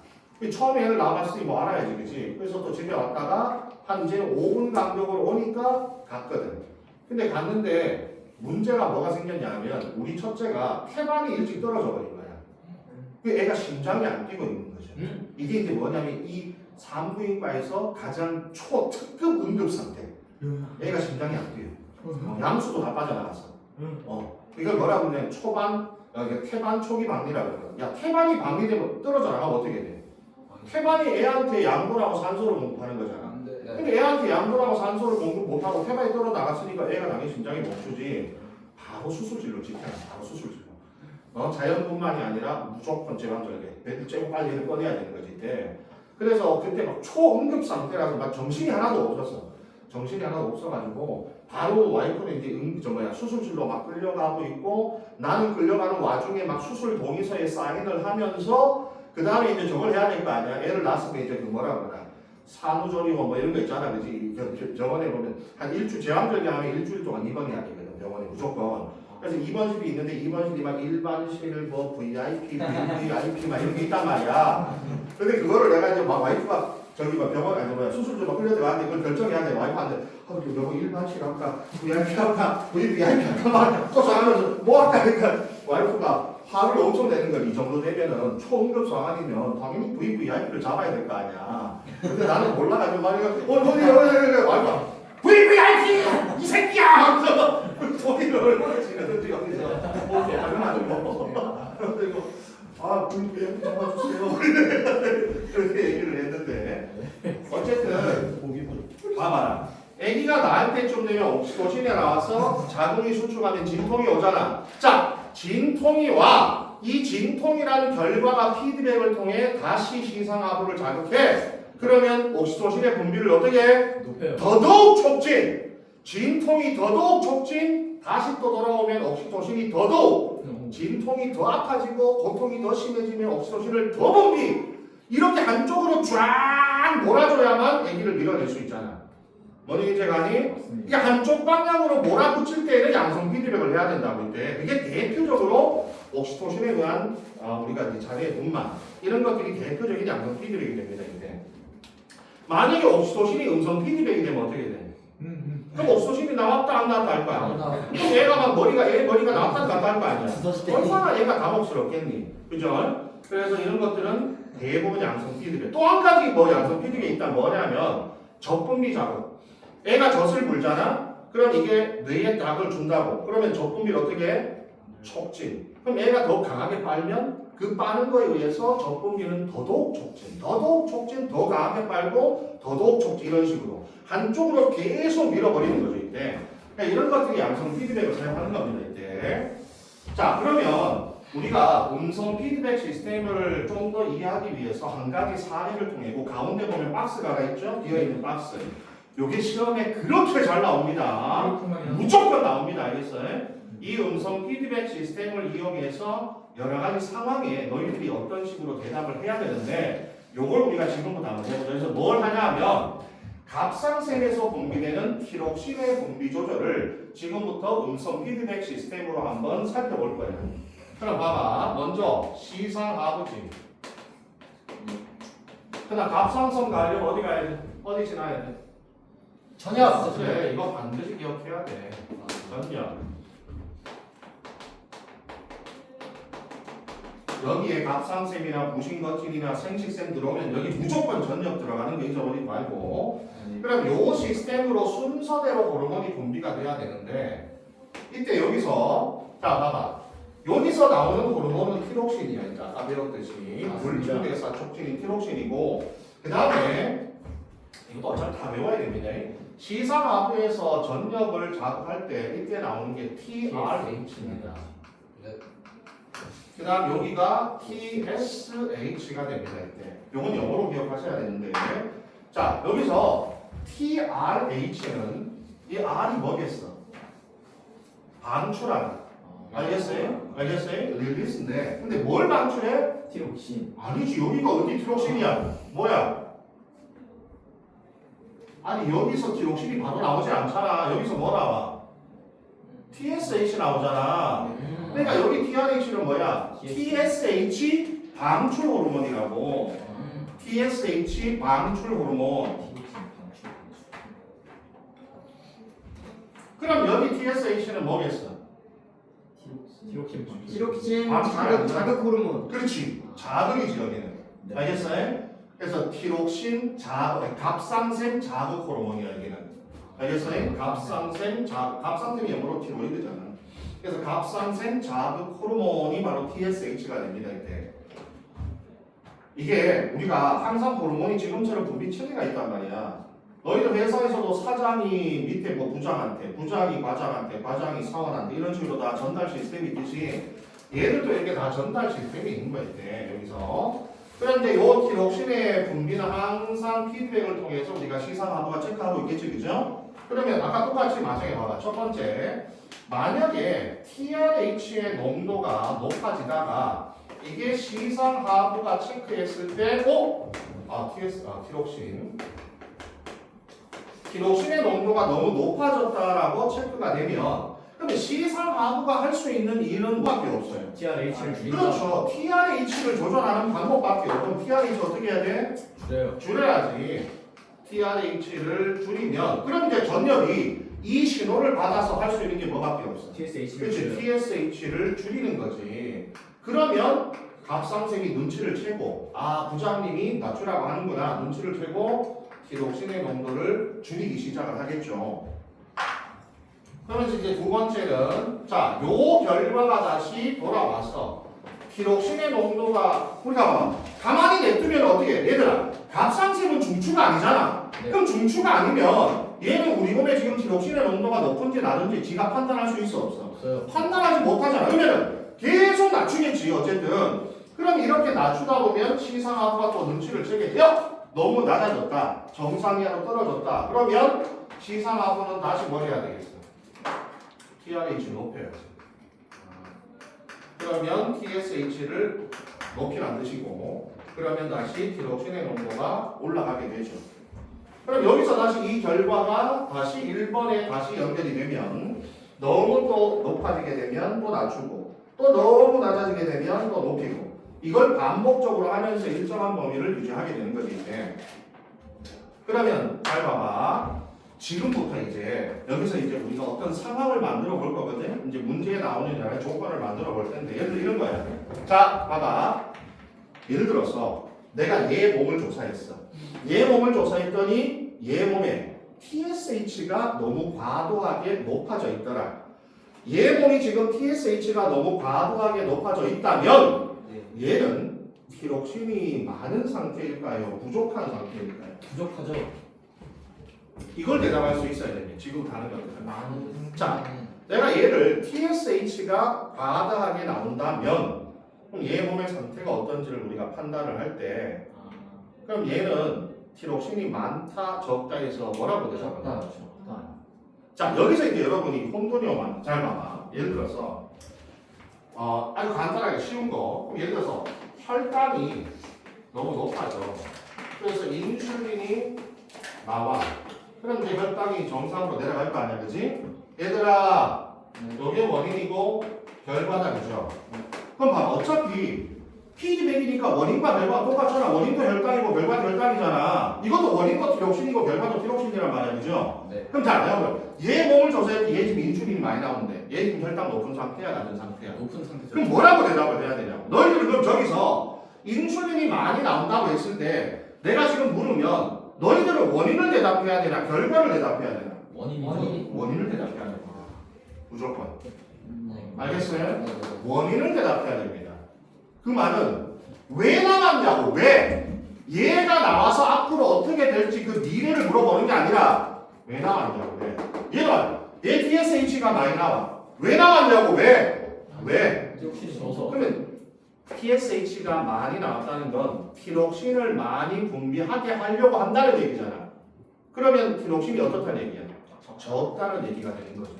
처음에 애를 낳아봤으니 뭐 알아야지, 그지? 그래서 또 집에 왔다가 한 이제 5분 간격으로 오니까 갔거든. 근데 갔는데 문제가 뭐가 생겼냐면 우리 첫째가 태반이 일찍 떨어져 버린 거야. 그 애가 심장이 안 뛰고 있는 거죠. 이게 이제 뭐냐면 이 산부인과에서 가장 초특급 응급 상태. 애가 심장이 안 뛰어요. 양수도 다 빠져나갔어. 이걸 뭐라고 하냐면 태반 초기 박리라고 그래요. 야, 태반이 박리되면 떨어져 나가면 어떻게 돼? 태반이 애한테 양분하고 산소를 공급하는 거잖아. 근데 애한테 양분하고 산소를 공급 못하고 태반이 떨어져 나갔으니까 애가 당연히 심장이 멈추지. 바로 수술실로 집행. 바로 수술실로. 자연뿐만이 아니라 무조건 제왕절개. 배를 쬐고 빨리 얘를 꺼내야 되는 거지 이때. 그래서 그때 막 초응급 상태라서 막 정신이 하나도 없었어. 정신이 하나도 없어가지고 바로 와이프는 이제 수술실로 막 끌려가고 있고 나는 끌려가는 와중에 막 수술 동의서에 사인을 하면서 그 다음에 이제 저걸 해야 될 거 아니야. 애를 낳았으면 이제 그 뭐라 그러나 산후조리원 뭐 이런 거 있잖아, 그지? 병원에 보면 한 일주일 제왕절개하면 일주일 동안 입원해야 되거든 병원에 무조건. 그래서 입원실이 있는데 입원실이 막 일반실 뭐 VIP 막 이런 게 있단 말이야. 근데 그거를 내가 이제 막 와이프가 저기 막 병원 아니 뭐야 수술도 막 끌려들어가는데 그걸 결정해야 돼. 와이프한테 여보 일반실 할까 VIP 할까 VIP 할까 막 또 전화하면서 뭐 할까 그러니까 와이프가 화를 엄청 내는 거야. 이 정도 되면은 초응급 상황이면 당연히 VVIP를 잡아야 될 거 아니야. 근데 나는 몰라가지고 와이프가 VVIP 이 새끼야 하면서 소리를 지르든지 여기서 당연하죠. 그리고 VVIP 잡아주세요 그렇게 얘기를 했는데 어쨌든 봐봐라. 아기가 낳을 때쯤 되면 옥시토신에 나와서 자궁이 수축하면 진통이 오잖아. 자, 진통이 와. 이 진통이라는 결과가 피드백을 통해 다시 시상하부를 자극해. 그러면 옥시토신의 분비를 어떻게 해? 높여요. 더더욱 촉진. 진통이 더더욱 촉진. 다시 또 돌아오면 옥시토신이 더더욱. 진통이 더 아파지고 고통이 더 심해지면 옥시토신을 더 분비. 이렇게 한쪽으로 쫙 몰아줘야만 아기를 밀어낼 수 있잖아. 뭔 얘기인지 가니? 이게 한쪽 방향으로 몰아붙일 때에는 양성 피드백을 해야 된다고 이때. 그게 대표적으로 옥시토신에 의한 우리가 이제 자리의 분만 이런 것들이 대표적인 양성 피드백이 됩니다. 이때. 만약에 옥시토신이 음성 피드백이 되면 어떻게 돼? 그럼 옥시토신이 나왔다 안 나왔다 할 거 아니야? 그럼 얘가 막 애 머리가 나왔다 안 나왔다 할 거 아니야? 얼마나 얘가 당혹스럽겠니? 그죠? 그래서 이런 것들은 대부분 양성 피드백. 또 한 가지 양성 피드백이 있다 뭐냐면 적분비 작업. 애가 젖을 물잖아? 그럼 이게 뇌에 닭을 준다고. 그러면 적분비를 어떻게 해? 촉진. 그럼 애가 더 강하게 빨면 그 빠는 거에 의해서 적분비는 더더욱 촉진, 더 강하게 빨고 더더욱 촉진 이런 식으로 한쪽으로 계속 밀어버리는 거죠 이때. 그러니까 이런 것들이 양성 피드백을 사용하는 겁니다 이때. 자 그러면 우리가 음성 피드백 시스템을 좀 더 이해하기 위해서 한 가지 사례를 통해 그 가운데 보면 박스가 있죠? 비어있는 박스. 요게 시험에 그렇게 잘 나옵니다. 무조건 나옵니다. 알겠어요? 이 음성 피드백 시스템을 이용해서 여러 가지 상황에 너희들이 어떤 식으로 대답을 해야 되는데 요걸 우리가 지금부터 한번 해보자. 그래서 뭘 하냐 하면 갑상선에서 분비되는 티록신의 분비 조절을 지금부터 음성 피드백 시스템으로 한번 살펴볼 거예요. 그럼 봐봐. 먼저 시상하부지. 그다음 갑상선 가려면 어디 가야 돼? 어디 지나야 돼? 전혀. 그래, 이거 반드시 기억해야 돼. 전혀. 여기에 갑상샘이나 부신거칠이나 생식샘 들어오면 여기 무조건 전력 들어가는 거 잊어버리지 말고. 그럼 요 시스템으로 순서대로 호르몬이 분비가 돼야 되는데 이때 여기서 자 봐봐. 여기서 나오는 호르몬은 티록신이야. 이제 아까 배웠듯이 불중대사 촉진인 티록신이고 그 다음에 이것도 어차피 다 외워야 됩니다. 시상하부에서 전력을 자극할 때 이때 나오는 게 TRH입니다. 그 다음 여기가 TSH가 됩니다. 이때. 요건 영어로 기억하셔야 되는데 자 여기서 TRH는 이 R이 뭐겠어? 방출하는. 알겠어요? 알겠어요? 릴리스인데 근데 뭘 방출해? 티록신. 아니지 여기가 어디 티록신이야? 뭐야? 아니 여기서 티록신이 바로 나오지 않잖아. 여기서 뭐 나와? TSH 나오잖아. 그러니까 여기 TRH는 뭐야? TSH 방출 호르몬이라고. TSH 방출 호르몬. 그럼 여기 TSH는 뭐겠어? 티록신 방출. 티록신 아, 자극 호르몬. 그렇지. 자극이지 여기는. 네. 알겠어요? 그래서 티록신 자극, 갑상샘 자극 호르몬이야 여기는. 알겠어요? 갑상샘 자극, 갑상샘이 영어로 티로이드잖아. 그래서 갑상샘 자극 호르몬이 바로 TSH가 됩니다 이때. 이게 우리가 항상 호르몬이 지금처럼 분비 체계가 있단 말이야. 너희들 회사에서도 사장이 밑에 뭐 부장한테, 부장이 과장한테, 과장이 사원한테 이런 식으로 다 전달 시스템이 있듯이 얘들도 이렇게 다 전달 시스템이 있는 거야 이때 여기서. 그런데 요 티록신의 분비는 항상 피드백을 통해서 우리가 시상하고가 체크하고 있겠지, 그죠? 그러면 아까 똑같이 마찬가지 봐봐. 첫 번째, 만약에 TRH의 농도가 높아지다가 이게 시상하부가 체크했을 때, 티록신의 농도가 너무 높아졌다라고 체크가 되면, 그러면 시상하부가 할 수 있는 일은 뭐밖에 없어요. TRH를 줄인다. 그렇죠. TRH를 조절하는 방법밖에 없고, 그럼 TRH 어떻게 해야 돼? 줄여요. 줄여야지. TRH를 줄이면, 그럼 이제 전력이 이 신호를 받아서 할 수 있는 게 뭐밖에 없어. TSH를 그렇지. 줄여요. TSH를 줄이는 거지. 그러면 갑상샘이 눈치를 채고, 아 부장님이 낮추라고 하는구나. 눈치를 채고 티록신의 농도를 줄이기 시작을 하겠죠. 그러면서 이제 두 번째는 자, 요 결과가 다시 돌아와서 티록신의 농도가 우리가 가만히 냅두면 어떻게 해? 얘들아, 갑상샘은 중추가 아니잖아. 네. 그럼 중추가 아니면 얘는 우리 몸에 지금 티록신의 농도가 높은지 낮은지 지가 판단할 수 있어 없어? 없어요. 판단하지 못하잖아. 그러면은 계속 낮추겠지 어쨌든. 그럼 이렇게 낮추다 보면 시상하부가 또 눈치를 채게 돼요. 너무 낮아졌다. 정상이하로 떨어졌다. 그러면 시상하부는 다시 뭘 해야 되겠어? TRH 높여야지. 그러면 TSH를 높이란 뜻이고, 그러면 다시 티록신의 농도가 올라가게 되죠. 그럼 여기서 다시 이 결과가 다시 1번에 다시 연결이 되면 너무 또 높아지게 되면 또 낮추고, 또 너무 낮아지게 되면 또 높이고, 이걸 반복적으로 하면서 일정한 범위를 유지하게 되는 거지 이제. 그러면 잘 봐봐. 지금부터 이제 여기서 이제 우리가 어떤 상황을 만들어 볼 거거든. 이제 문제에 나오는 여러 조건을 만들어 볼 텐데 예를 들어 이런 거야. 자, 봐봐. 예를 들어서 내가 얘 몸을 조사했어. 얘 몸을 조사했더니 얘 몸에 TSH가 너무 과도하게 높아져 있더라. 얘 몸이 지금 TSH가 너무 과도하게 높아져 있다면 얘는 티록신이 많은 상태일까요? 부족한 상태일까요? 부족하죠. 이걸 대답할 수 있어야 됩니다. 지금 다른 것들은. 많은 자, 내가 얘를 TSH가 과다하게 나온다면 그럼 얘 몸의 상태가 어떤지를 우리가 판단을 할 때 그럼 얘는 티록신이 많다 적다에서 뭐라고 대답하나? 자, 여기서 이제 여러분이 혼돈이오만 잘 봐봐. 예를 들어서 아주 간단하게 쉬운 거. 그럼 예를 들어서 혈당이 너무 높아져. 그래서 인슐린이 나와. 그럼 이제 혈당이 정상으로 내려갈 거 아니야, 그지? 얘들아, 요게 원인이고 결과다, 그죠? 그럼 봐봐, 어차피 피드백이니까 원인과 결과가 똑같잖아. 원인도 혈당이고 결과도 혈당이잖아. 이것도 원인도 티록신이고 결과도 티록신이란 말이야, 그죠? 네. 그럼 자, 내가 보면 얘 몸을 조사했더니 얘 지금 인슐린이 많이 나오는데 얘 지금 혈당 높은 상태야, 낮은 상태야? 높은 상태죠. 그럼 뭐라고 대답을 해야 되냐고. 너희들은 그럼 저기서 인슐린이 많이 나온다고 했을 때 내가 지금 물으면 너희들은 원인을 대답해야 되나 결과를 대답해야 되나? 원인이죠. 원인을 대답해야 됩니다. 무조건. 네. 알겠어요? 원인을 대답해야 됩니다. 그 말은 왜 나왔냐고. 왜? 얘가 나와서 앞으로 어떻게 될지 그 미래를 물어보는 게 아니라 왜 나왔냐고. 왜? 얘가 얘 TSH가 많이 나와. 왜 나왔냐고. 왜? 왜? 티록신이 적어서. 그러면 TSH가 많이 나왔다는 건 티록신을 많이 분비하게 하려고 한다는 얘기잖아. 그러면 티록신이 어떻다는 얘기야? 적다는 얘기가 되는 거죠.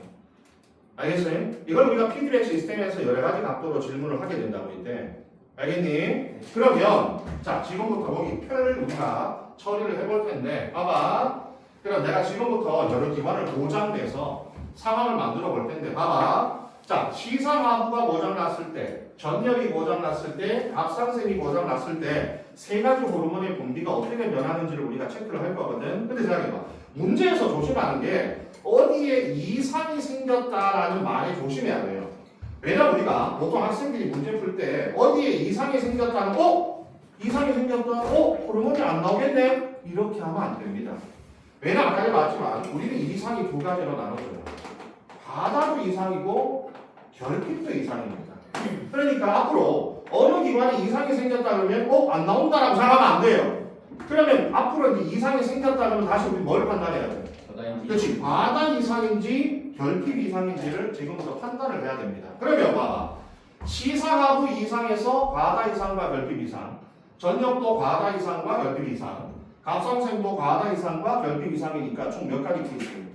알겠어요? 이걸 우리가 피드백 시스템에서 여러 가지 각도로 질문을 하게 된다고 이때. 알겠니? 그러면 자 지금부터 거기 표를 우리가 처리를 해볼 텐데 봐봐. 그럼 내가 지금부터 여러 기관을 고장내서 상황을 만들어 볼 텐데 봐봐. 자 시상하부가 고장났을 때, 전열이 고장났을 때, 갑상선이 고장났을 때 세 가지 호르몬의 분비가 어떻게 변하는지를 우리가 체크를 할 거거든. 근데 생각해봐. 문제에서 조심하는 게 어디에 이상이 생겼다라는 말에 조심해야 돼요. 왜냐면 우리가 보통 학생들이 문제 풀 때 어디에 이상이 생겼다는 이상이 생겼다 호르몬이 안 나오겠네 이렇게 하면 안 됩니다. 왜냐면 아까 말했지만 우리는 이상이 두 가지로 나눠져요. 바다도 이상이고 결핍도 이상입니다. 그러니까 앞으로 어느 기관에 이상이 생겼다 그러면 안 나온다라고 생각하면 안 돼요. 그러면 앞으로 이상이 생겼다 그러면 다시 우리 뭘 판단해야 돼? 그렇지. 바다 이상인지 결핍 이상인지를 지금부터 판단을 해야 됩니다. 그러면 봐봐. 시상하부 이상에서 바다 이상과 결핍 이상, 전역도 바다 이상과 결핍 이상, 갑상선도 바다 이상과 결핍 이상이니까 총 몇 가지 케이스입니다.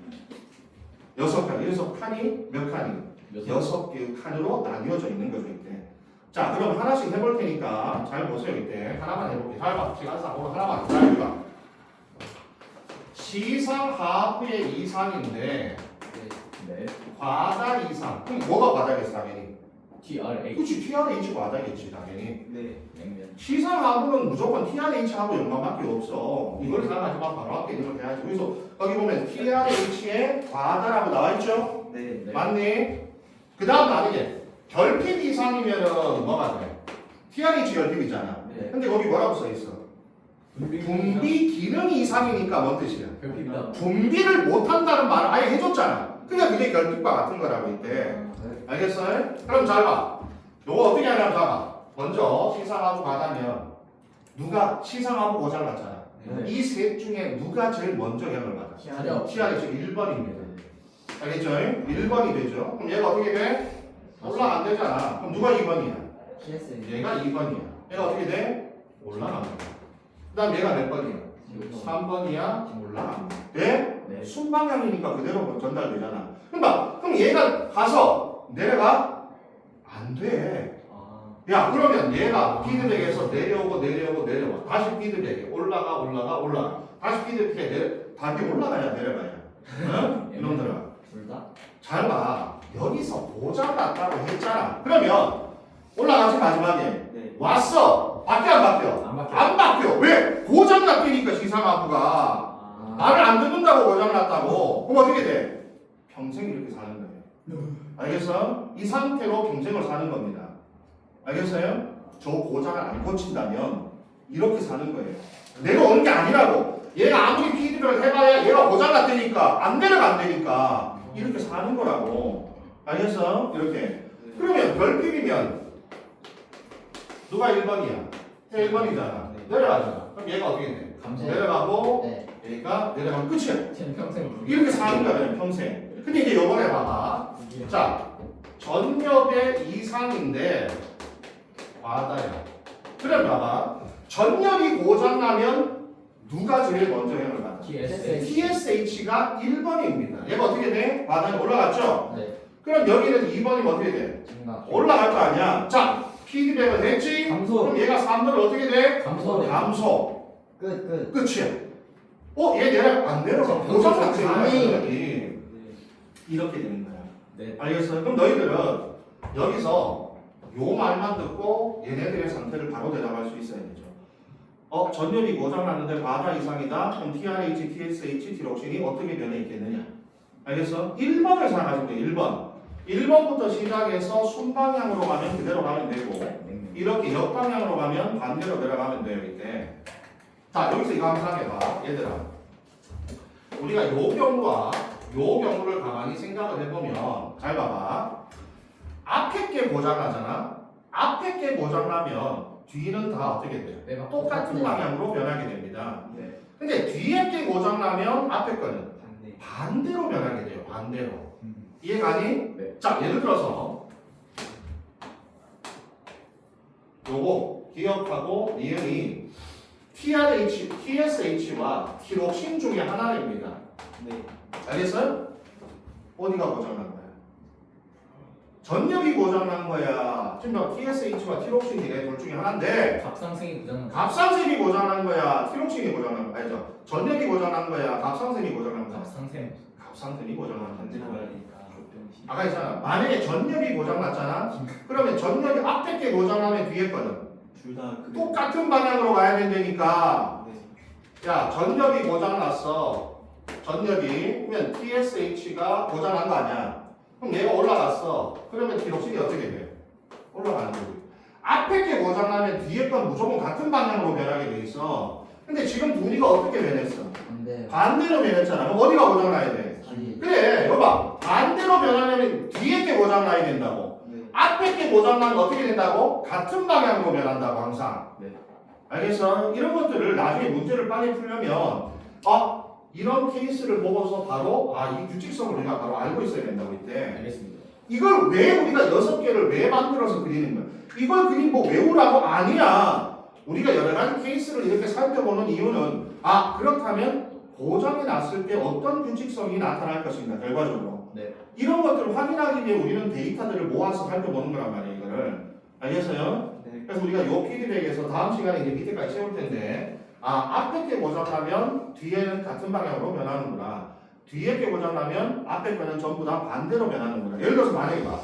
6칸. 그래서 칸이 몇 칸이? 6개의 칸으로 나뉘어져 있는 거죠 이때. 자 그럼 하나씩 해볼 테니까 잘 보세요 이때. 하나만 해볼게요. 잘 봐. 시간상 오늘 하나만 잘 봐. 시상하부의 이상인데 네. 과다 이상. 그럼 뭐가 과다겠어 당연히? TRH. 그렇지. TRH 과다겠지 당연히. 네. 냉면. 시상하부는 무조건 TRH하고 연관밖에 없어. 이걸 생각하지만 바로 앞에 있는 걸 해야지. 그래서 거기 보면 TRH에 과다라고 나와 있죠? 네. 네. 맞니? 그 다음 만약에 결핍 이상이면은 뭐가 돼? TRH 결핍이잖아. 네. 근데 거기 뭐라고 써 있어? 분비 기능 이상이니까 뭔 뜻이야? 결핍이다. 분비를 못한다는 말을 아예 해줬잖아. 그러니까 그게 결핍과 같은 거라고 이때. 알겠어요? 그럼 잘 봐. 요거 어떻게 하냐면 잘 봐. 먼저 시상하부 가다면 누가 시상하부 고장났잖아. 네. 이 셋 중에 누가 제일 먼저 영향을 받아? TRH. TRH 1번입니다. 알겠죠? 1번이 되죠. 그럼 얘가 어떻게 돼? 올라가 안 되잖아. 그럼 누가 2번이야? TS. 얘가 2번이야. 얘가 어떻게 돼? 올라간다. 그 다음 얘가 몇 번이야? 3번이야? 올라간다. 돼? 네. 순방향이니까 그대로 전달되잖아. 그럼 얘가 가서 내려가? 안 돼. 아. 야 그러면 얘가 피드백에서 내려오고 내려와. 다시 피드백에 올라가. 다시 피드백에 답이 올라가야 내려가야. 응? 이놈들아. 둘 다? 잘 봐. 여기서 고장났다고 했잖아. 그러면 올라가지 마지막에 네. 왔어. 바뀌어 안 바뀌어? 안 바뀌어. 안 바뀌어. 왜? 고장났다니까 시상하부가. 아. 말을 안 듣는다고 고장났다고. 그럼 어떻게 돼? 평생 이렇게 사는 거예요. 알겠어? 이 상태로 평생을 사는 겁니다. 알겠어요? 저 고장을 안 고친다면 이렇게 사는 거예요. 내려오는 게 아니라고. 얘가 아무리 피드백을 해봐야 얘가 고장났다니까 안 내려간다니까 이렇게 사는 거라고. 알겠어? 이렇게. 그러면 결핍이면 누가 1번이야? 1번이잖아. 내려가잖아. 그럼 얘가 어떻게 돼? 감소. 내려가고 네. 얘가 내려가면 끝이야. 쟤는 평생 이렇게 사는 거야 평생. 근데 이제 요번에 봐봐. 자, 전엽의 이상인데 과다야. 그럼 봐봐. 전엽이 고장나면 누가 제일 먼저 영향을 받아? TSH가 1번입니다. 얘가 어떻게 돼? 과다에 올라갔죠? 네. 그럼 여기는 2번이면 어떻게 돼? 증가. 올라갈 거 아니야. 자, 피드백을 했지? 감소. 그럼 얘가 3번을 어떻게 돼? 감소. 감소. 끝. 끝이야. 얘 내려 안 내려가. 고장났지. 아니. 이렇게 되는 거야. 네. 알겠어요? 그럼 너희들은 여기서 요 말만 듣고 얘네들의 상태를 바로 대답할 수 있어야 되죠. 전열이 고장났는데 바다 이상이다. 그럼 TRH, TSH, 티록신이 어떻게 변해 있겠느냐? 알겠어? 1번을 생각하시면 돼요. 1번. 1번부터 시작해서 순방향으로 가면 그대로 가면 되고 이렇게 역방향으로 가면 반대로 내려가면 돼요. 이때. 자, 여기서 이거 한번 생각해봐. 얘들아. 우리가 요 경우와 요 경우를 가만히 생각을 해보면 잘 봐봐. 앞에 게 고장나잖아. 앞에 게 고장나면 뒤는 다 어떻게 돼요? 내가 똑같은 방향으로 변하게 됩니다. 네. 근데 뒤에 게 고장나면 앞에 거는 반대. 반대로 변하게 돼요. 반대로. 음. 이해가니? 네. 자, 예를 들어서 요거 기억하고 니은이 TRH, TSH와 티록신 중에 하나입니다. 네. 알겠어요? 어디가 고장난 거야? 전력이 고장난 거야. 지금 뭐 TSH와 티록신이래 둘 중에 하나인데 갑상생이 고장난 거. 갑상선이 고장난 거야. 티록신이 고장난 거야. 아니죠. 전력이 고장난 거야. 갑상선이 고장난 거야. 갑상생. 갑상선이 고장난 반대로 거야. 가야 되니까. 아까 했잖아. 만약에 전력이 고장났잖아. 그러면 전력이 앞에 게 고장나면 뒤에 거는 둘다 그. 똑같은 방향으로 가야 된다니까. 네. 야, 전력이 고장났어. 전력이 그러면 TSH가 고장난 거 아니야. 그럼 얘가 올라갔어. 그러면 티록신이 어떻게 돼? 올라가는 거지. 앞에 게 고장나면 뒤에 건 무조건 같은 방향으로 변하게 돼 있어. 근데 지금 둘이가 어떻게 변했어? 근데 반대로 변했잖아. 그럼 어디가 고장나야 돼? 다시 그래, 여봐. 반대로 변하려면 뒤에 게 고장나야 된다고. 네. 앞에 게 고장나면 어떻게 된다고? 같은 방향으로 변한다고 항상. 네. 알겠어? 이런 것들을 나중에 문제를 빨리 풀려면 이런 케이스를 보고서 바로 이 규칙성을 우리가 바로 알고 있어야 된다고 이때. 알겠습니다. 이걸 왜 우리가 6개를 왜 만들어서 그리는 거야? 이걸 그림 뭐 외우라고? 아니야. 우리가 여러 가지 케이스를 이렇게 살펴보는 이유는 그렇다면 고장이 났을 때 어떤 규칙성이 나타날 것인가 결과적으로. 네. 이런 것들을 확인하기 위해 우리는 데이터들을 모아서 살펴보는 거란 말이에요. 이거를. 알겠어요? 네. 그래서 우리가 요 피드백에서 다음 시간에 이제 밑에까지 채울 텐데 앞에 게 고장나면 뒤에는 같은 방향으로 변하는구나. 뒤에 게 고장나면 앞에 거는 전부 다 반대로 변하는구나. 예를 들어서 만약에 봐.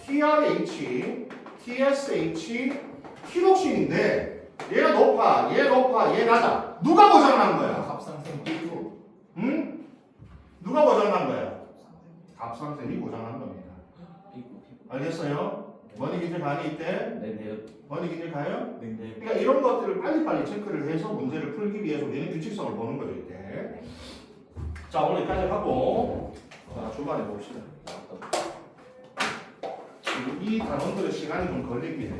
TRH, TSH, 티록신인데 얘가 높아, 얘 높아, 얘 낮아. 누가 고장난 거야? 갑상생 삐고. 응? 누가 고장난 거야? 갑상선이 고장난 겁니다. 삐고. 알겠어요? 머니 기질 간이 있대? 네네. 머니 기질 가요? 네. 그러니까 이런 것들을 빨리빨리 체크를 해서 문제를 풀기 위해서 우리는 규칙성을 보는 거죠 이때. 자 오늘 여기까지 하고 주말에 봅시다. 그리고 이 단원들의 시간이 좀 걸리게 돼요.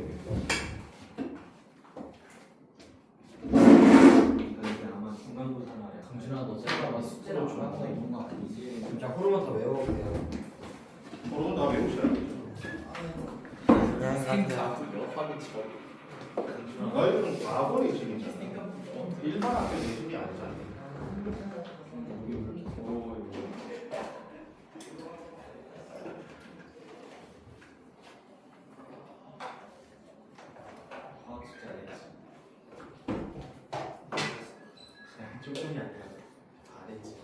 이거 아마 중간고사 말이야. 강준아 너 쌤과 숙제를 안 하고 있는 거 아니지? 진짜 호르몬 다 외워볼게요. 서로는 다 외우셔야죠. 쌤다 불려 화면 쳐. 너희들은 과거 예술이잖아. 일반 학교 예술이 아니잖아. 과학 숙제 안 했지. 그냥 조금이 아니라 다 했지.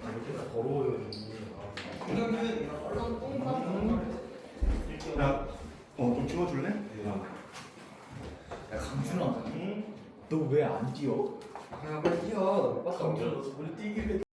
이렇게 더러워요. 야, 좀 찍어줄래? 야 강준아 응? 너 왜 안 뛰어? 아, 빨리 뛰어. 강준아 너 저번에 뛰기를